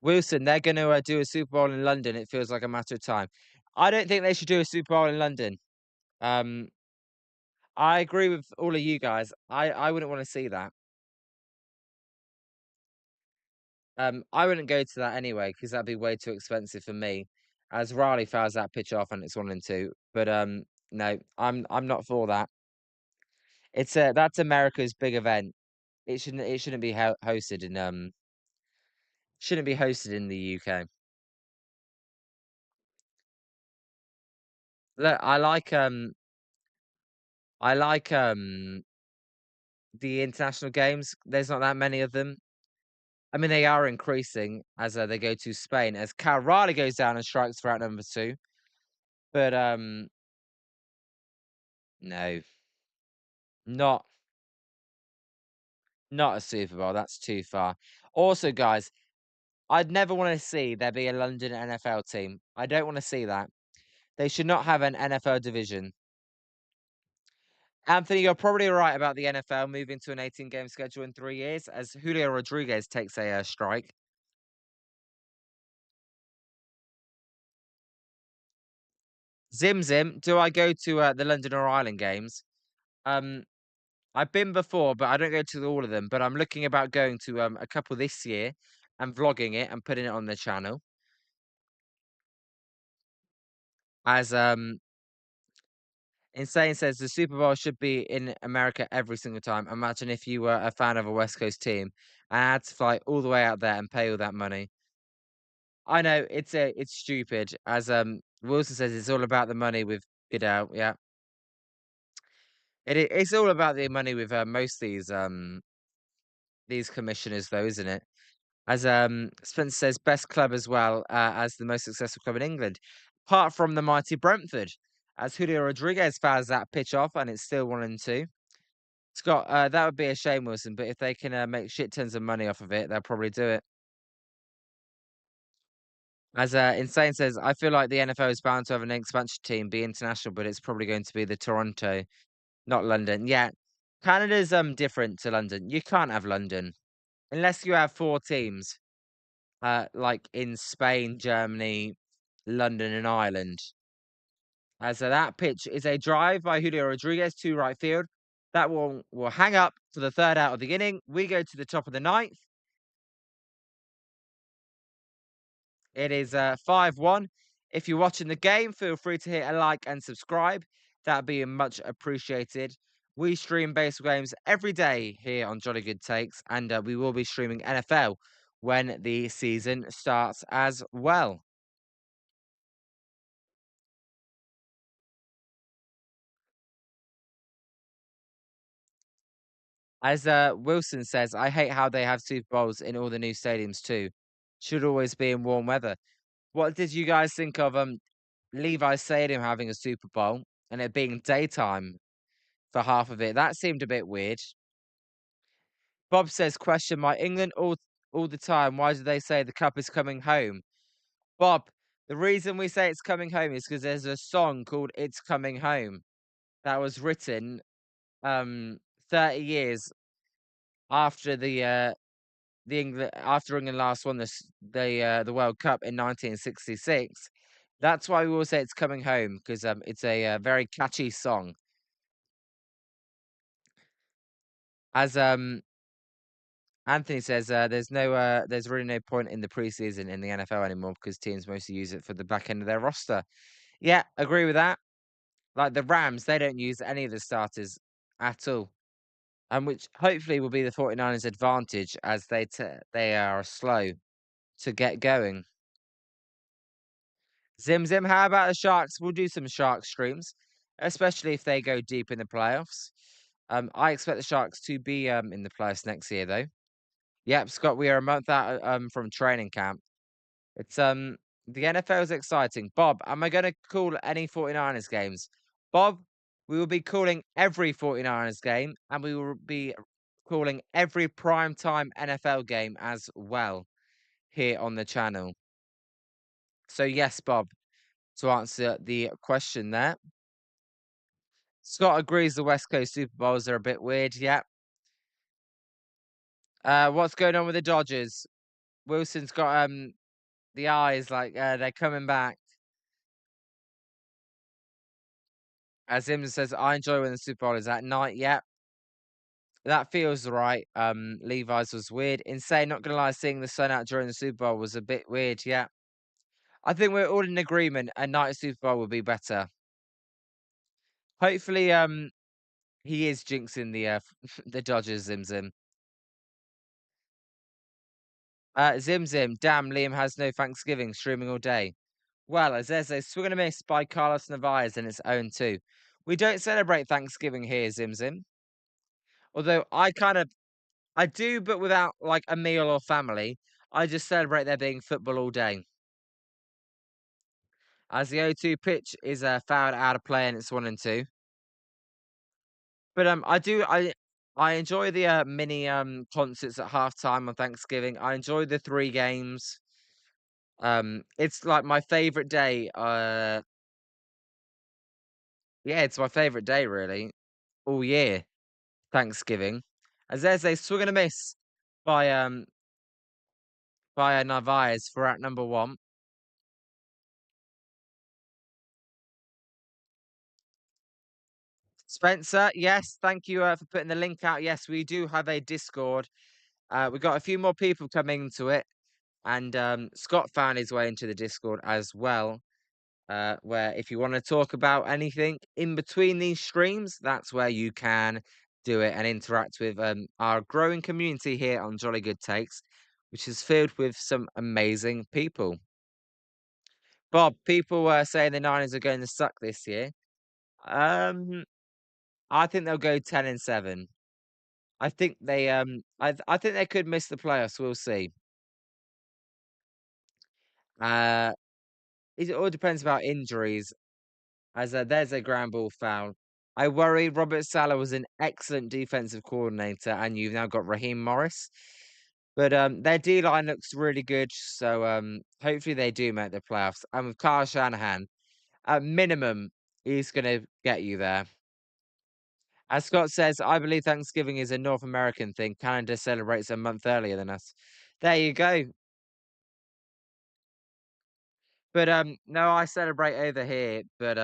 Wilson, they're going to do a Super Bowl in London. It feels like a matter of time. I don't think they should do a Super Bowl in London. I agree with all of you guys. I wouldn't want to see that. I wouldn't go to that anyway because that'd be way too expensive for me. As Riley fouls that pitch off and it's 1-2. But no, I'm not for that. It's that's America's big event. It shouldn't be hosted in shouldn't be hosted in the UK. Look, I like the international games. There's not that many of them. I mean, they are increasing as they go to Spain. As Cal Riley goes down and strikes for out number 2, but no, not not a Super Bowl. That's too far. Also, guys, I'd never want to see there be a London NFL team. I don't want to see that. They should not have an NFL division. Anthony, you're probably right about the NFL moving to an 18-game schedule in 3 years as Julio Rodriguez takes a strike. Zim Zim, do I go to the London or Ireland games? I've been before, but I don't go to all of them. But I'm looking about going to a couple this year and vlogging it and putting it on the channel. As Insane says, the Super Bowl should be in America every single time. Imagine if you were a fan of a West Coast team and had to fly all the way out there and pay all that money. I know it's stupid. As Wilson says, it's all about the money with Goodell. Yeah, it's all about the money with most of these commissioners, though, isn't it? As Spencer says, best club as well as the most successful club in England, apart from the mighty Brentford. As Julio Rodriguez fouls that pitch off, and it's still 1-2. Scott, that would be a shame, Wilson. But if they can make shit tons of money off of it, they'll probably do it. As Insane says, I feel like the NFL is bound to have an expansion team be international, but it's probably going to be the Toronto, not London. Yeah, Canada's different to London. You can't have London unless you have 4 teams. Like in Spain, Germany, London, and Ireland. As that pitch is a drive by Julio Rodriguez to right field. That will hang up for the 3rd out of the inning. We go to the top of the 9th. It is 5-1. If you're watching the game, feel free to hit a like and subscribe. That'd be much appreciated. We stream baseball games every day here on Jolly Good Takes, and we will be streaming NFL when the season starts as well. As Wilson says, I hate how they have Super Bowls in all the new stadiums too. Should always be in warm weather. What did you guys think of Levi's Stadium having a Super Bowl and it being daytime for half of it? That seemed a bit weird. Bob says, question my England all the time. Why do they say the cup is coming home? Bob, the reason we say it's coming home is because there's a song called It's Coming Home that was written um 30 years after England last won the World Cup in 1966. That's why we all say it's coming home because it's a very catchy song. As Anthony says, there's really no point in the preseason in the NFL anymore because teams mostly use it for the back end of their roster. Yeah, agree with that. Like the Rams, they don't use any of the starters at all, and which hopefully will be the 49ers' advantage as they are slow to get going. Zim Zim, how about the Sharks? We'll do some Shark streams, especially if they go deep in the playoffs. I expect the Sharks to be in the playoffs next year, though. Yep, Scott, we are a month out from training camp. It's the NFL is exciting. Bob, am I going to call any 49ers games? Bob, we will be calling every 49ers game and we will be calling every prime time NFL game as well here on the channel. So yes, Bob, to answer the question there. Scott agrees the West Coast Super Bowls are a bit weird. Yeah. What's going on with the Dodgers? Wilson's got the eyes like they're coming back. As Im says, I enjoy when the Super Bowl is at night. Yeah, that feels right. Levi's was weird. Insane, not gonna lie, seeing the sun out during the Super Bowl was a bit weird. Yeah. I think we're all in agreement a night Super Bowl would be better. Hopefully, he is jinxing the the Dodgers, Zim Zim. Zim Zim, damn, Liam has no Thanksgiving, streaming all day. Well, as there's a swing and a miss by Carlos Narvaez in its own too. We don't celebrate Thanksgiving here, Zim Zim. Although I do, but without like a meal or family. I just celebrate there being football all day. As the O2 pitch is fouled out of play and it's 1-2. But I enjoy the mini concerts at halftime on Thanksgiving. I enjoy the three games. It's like my favorite day. Yeah, it's my favorite day really all year. Thanksgiving. As there's a swing and a miss by Narvaez for at number one. Spencer, yes, thank you for putting the link out. Yes, we do have a Discord. We've got a few more people coming to it, and Scott found his way into the Discord as well. Where if you want to talk about anything in between these streams, that's where you can do it and interact with our growing community here on Jolly Good Takes, which is filled with some amazing people. Bob, people were saying the Niners are going to suck this year. Um, I think they'll go 10-7. I think I think they could miss the playoffs. We'll see. Uh, it all depends about injuries. As there's a ground ball foul. I worry Robert Saleh was an excellent defensive coordinator, and you've now got Raheem Morris. But their D line looks really good, so hopefully they do make the playoffs. And with Kyle Shanahan, at minimum, he's going to get you there. As Scott says, I believe Thanksgiving is a North American thing. Canada celebrates a month earlier than us. There you go. But no, I celebrate over here, but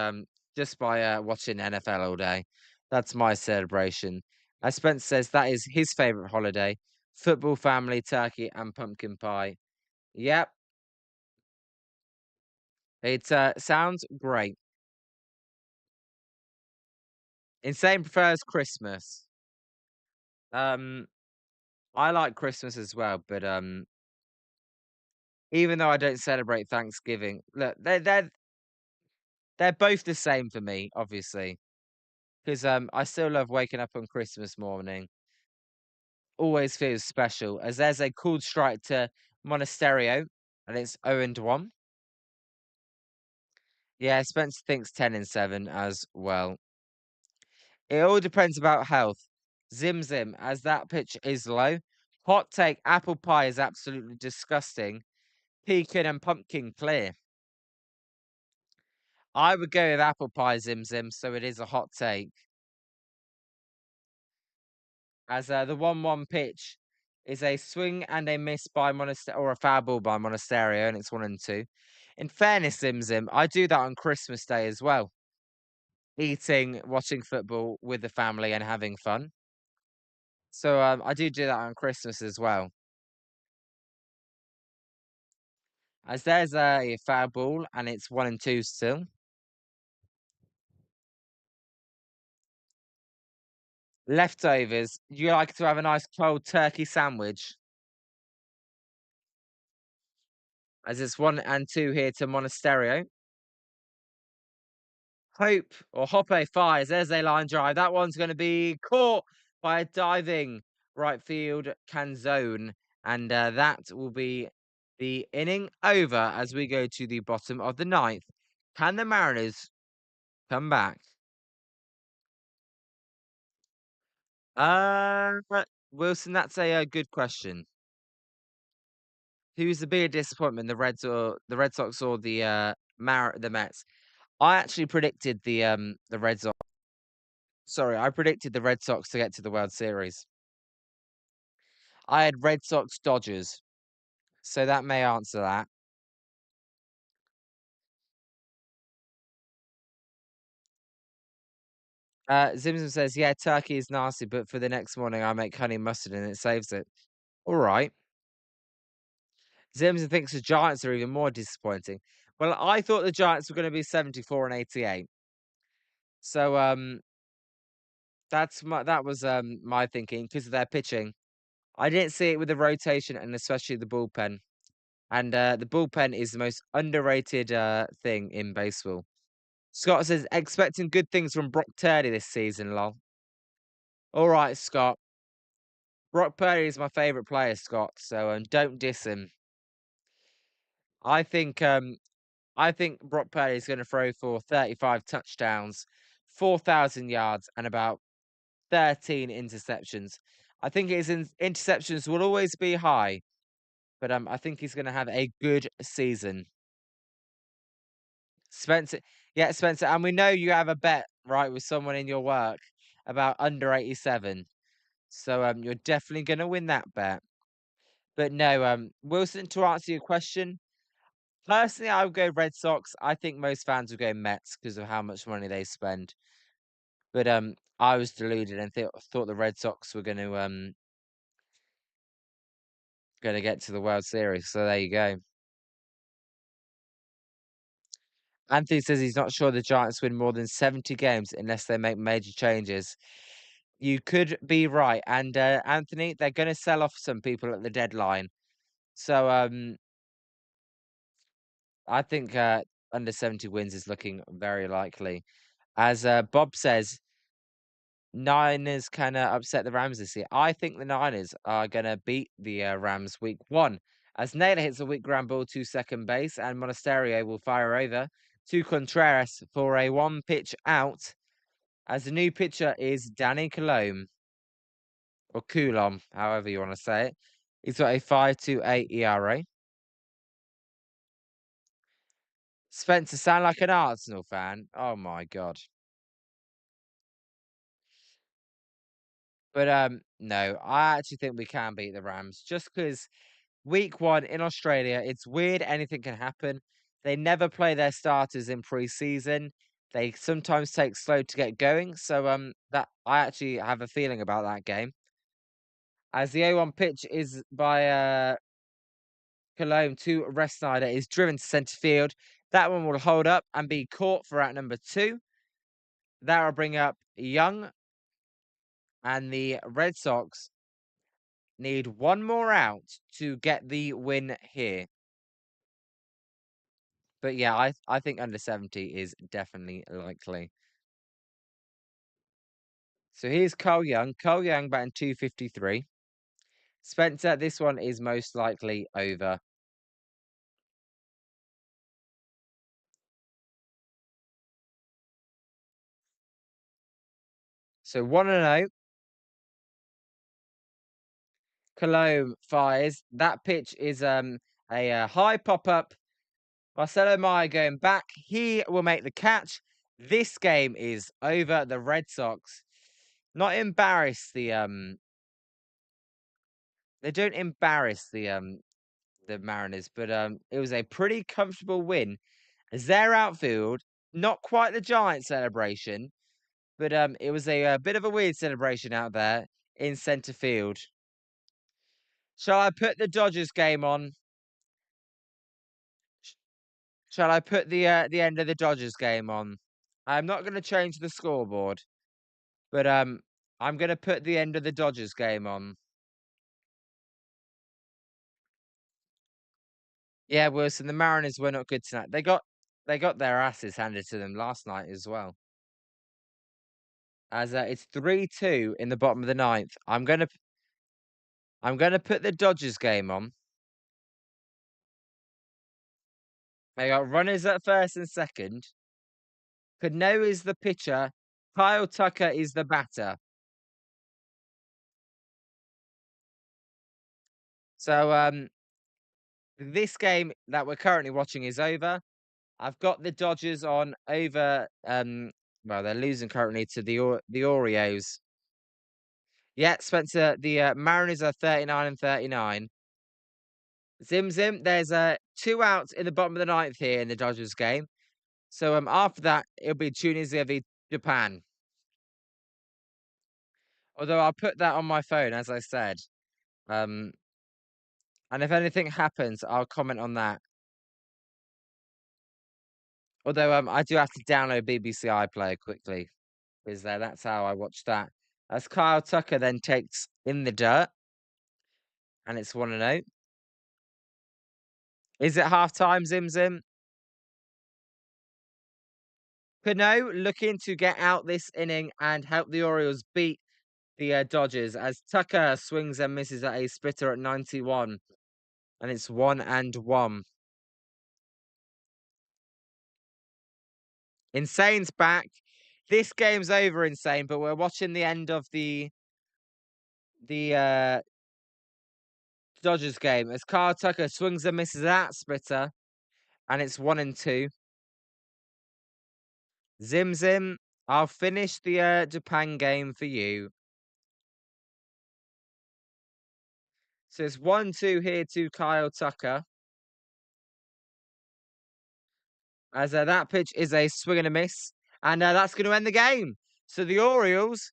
just by watching NFL all day. That's my celebration. As Spence says, that is his favorite holiday: football, family, turkey, and pumpkin pie. Yep, It sounds great. Insane prefers Christmas. Um, I like Christmas as well, but even though I don't celebrate Thanksgiving, look, they're both the same for me, obviously, because I still love waking up on Christmas morning. Always feels special, as there's a cool strike to Monasterio, and it's 0-1. Yeah, Spencer thinks 10-7 as well. It all depends about health. Zim Zim, as that pitch is low. Hot take, apple pie is absolutely disgusting. Pecan and pumpkin clear. I would go with apple pie, Zim Zim, so it is a hot take. As the 1-1 pitch is a swing and a miss by Monasterio, or a foul ball by Monasterio, and it's 1-2. In fairness, Zim Zim, I do that on Christmas Day as well. Eating, watching football with the family and having fun. So I do that on Christmas as well. As there's a foul ball and it's 1-2 still. Leftovers. You like to have a nice cold turkey sandwich. As it's 1-2 here to Monasterio. Hope or Hoppe fires. There's a line drive. That one's going to be caught by a diving right field Canzone. And that will be the inning over as we go to the bottom of the ninth. Can the Mariners come back? Uh, Wilson, that's a good question. Who's the bigger disappointment, the Red Sox or the Mets? I actually predicted the Red Sox. Sorry, I predicted the Red Sox to get to the World Series. I had Red Sox Dodgers, so that may answer that. Zimzum says, "Yeah, turkey is nasty, but for the next morning, I make honey mustard and it saves it." All right. Zimzum thinks the Giants are even more disappointing. Well, I thought the Giants were going to be 74 and 88. So that was my thinking because of their pitching. I didn't see it with the rotation and especially the bullpen. And the bullpen is the most underrated thing in baseball. Scott says expecting good things from Brock Turley this season, lol. All right, Scott. Brock Purdy is my favorite player, Scott. So don't diss him. I think I think Brock Purdy is going to throw for 35 touchdowns, 4,000 yards, and about 13 interceptions. I think his interceptions will always be high, but I think he's going to have a good season. Spencer, yeah, Spencer, and we know you have a bet right with someone in your work about under 87. So you're definitely going to win that bet. But no, Wilson, to answer your question, personally, I would go Red Sox. I think most fans would go Mets because of how much money they spend. But I was deluded and thought the Red Sox were gonna get to the World Series. So there you go. Anthony says he's not sure the Giants win more than 70 games unless they make major changes. You could be right. And Anthony, they're gonna sell off some people at the deadline. So I think under 70 wins is looking very likely. As Bob says, Niners can upset the Rams this year. I think the Niners are going to beat the Rams week one. As Naylor hits a weak ground ball to second base, and Monasterio will fire over to Contreras for a one pitch out. As the new pitcher is Danny Coulombe, or Coulomb, however you want to say it. He's got a 5.28 ERA. Spencer, sound like an Arsenal fan. Oh my god. But no, I actually think we can beat the Rams just because week one in Australia, it's weird. Anything can happen. They never play their starters in preseason. They sometimes take slow to get going. So that I actually have a feeling about that game. As the A1 pitch is by Cologne to Rest Snyder is driven to centre field. That one will hold up and be caught for out number 2. That'll bring up Young, and the Red Sox need one more out to get the win here. But yeah, I think under 70 is definitely likely. So here's Cole Young. Cole Young batting 253. Spencer, this one is most likely over. So 1-0. Cologne fires. That pitch is a high pop up. Marcelo Meyer going back. He will make the catch. This game is over. The Red Sox not embarrass they don't embarrass the Mariners, but it was a pretty comfortable win. As their outfield, not quite the giant celebration, but it was a bit of a weird celebration out there in center field. Shall I put the Dodgers game on? Shall I put the end of the Dodgers game on? I'm not going to change the scoreboard, but I'm going to put the end of the Dodgers game on. Yeah, Wilson, the Mariners were not good tonight. They got their asses handed to them last night as well. As it's 3-2 in the bottom of the ninth. I'm gonna put the Dodgers game on. They got runners at first and second. Cano is the pitcher. Kyle Tucker is the batter. So this game that we're currently watching is over. I've got the Dodgers on over. Well, they're losing currently to the Oreos. Yeah, Spencer. The Mariners are 39 and 39. Zim Zim. There's 2 outs in the bottom of the ninth here in the Dodgers game. So after that, it'll be Tunisia v Japan. Although I'll put that on my phone, as I said. Um, and if anything happens, I'll comment on that. Although I do have to download BBC iPlayer quickly, because that's how I watch that. As Kyle Tucker then takes in the dirt, and it's 1-0. Is it half time, Zim Zim? Cano looking to get out this inning and help the Orioles beat the Dodgers as Tucker swings and misses at a splitter at 91. And it's 1-1. Insane's back. This game's over, Insane, but we're watching the end of the Dodgers game as Kyle Tucker swings and misses that splitter, and it's 1-2. Zim Zim, I'll finish the Japan game for you. So it's 1-2 here to Kyle Tucker. As that pitch is a swing and a miss, and that's going to end the game. So the Orioles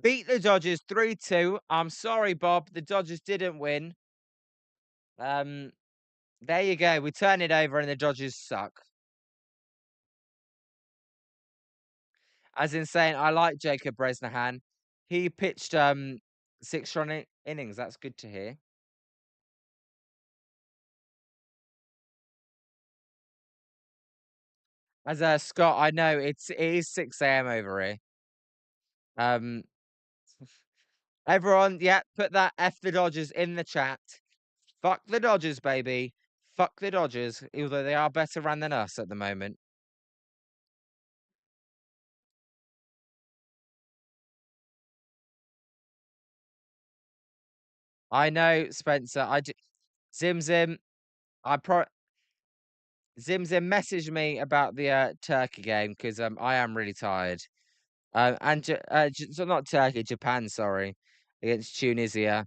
beat the Dodgers 3-2. I'm sorry, Bob, the Dodgers didn't win. There you go. We turn it over, and the Dodgers suck. As in saying, I like Jacob Bresnahan. He pitched 6 innings. That's good to hear. As Scott, I know it is 6 a.m. over here. Everyone, yeah, put that F the Dodgers in the chat. Fuck the Dodgers, baby. Fuck the Dodgers, although they are better ran than us at the moment. I know, Spencer. Zim Zim. Zim Zim messaged me about the Turkey game because I am really tired. So not Turkey, Japan. Sorry, against Tunisia.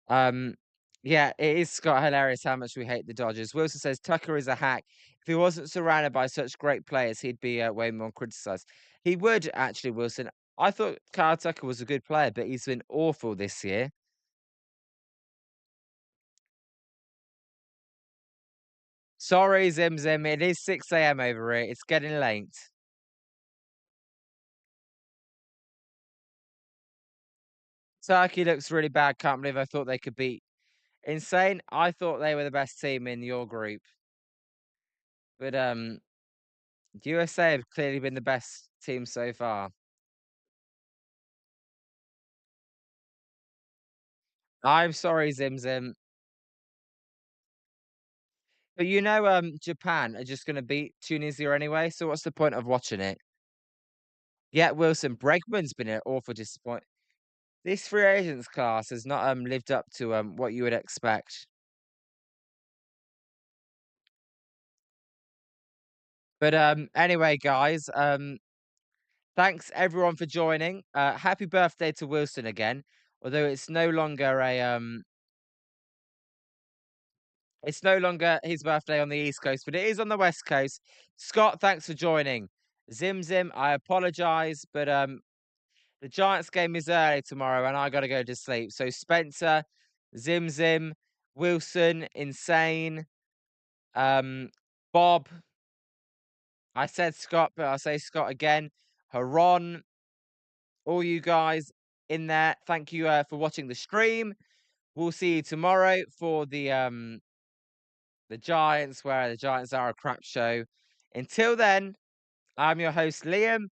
Um, yeah, it is, Scott, hilarious how much we hate the Dodgers. Wilson says Tucker is a hack. If he wasn't surrounded by such great players, he'd be way more criticized. He would actually, Wilson. I thought Kyle Tucker was a good player, but he's been awful this year. Sorry, Zim Zim. It is 6 a.m. over here. It's getting late. Turkey looks really bad. Can't believe I thought they could beat Insane. I thought they were the best team in your group. But USA have clearly been the best team so far. I'm sorry, Zim Zim. But Japan are just gonna beat Tunisia anyway, so what's the point of watching it? Yeah, Wilson. Bregman's been an awful disappointment. This free agents class has not lived up to what you would expect. But anyway, guys, thanks everyone for joining. Happy birthday to Wilson again. Although it's no longer his birthday on the East Coast, but it is on the West Coast. Scott, thanks for joining. Zim Zim, I apologize, but the Giants game is early tomorrow and I gotta go to sleep. So Spencer, Zim Zim, Wilson, Insane, Bob. I said Scott, but I'll say Scott again. Haron, all you guys in there, thank you for watching the stream. We'll see you tomorrow for the Giants, where the Giants are a crap show. Until then, I'm your host, Liam.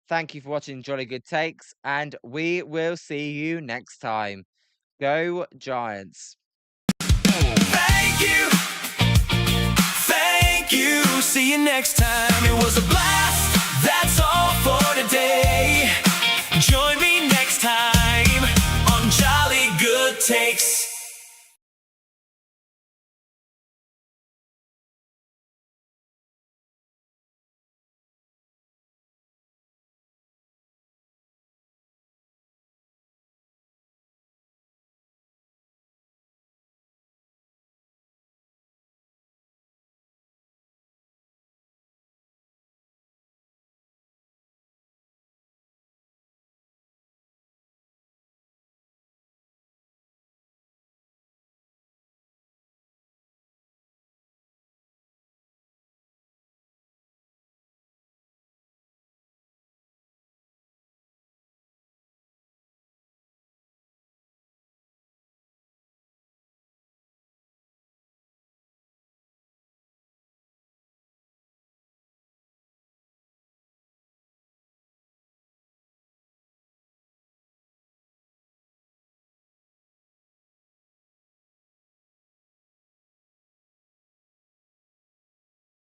Thank you for watching Jolly Good Takes, and we will see you next time. Go Giants. Thank you. Thank you. See you next time. It was a blast.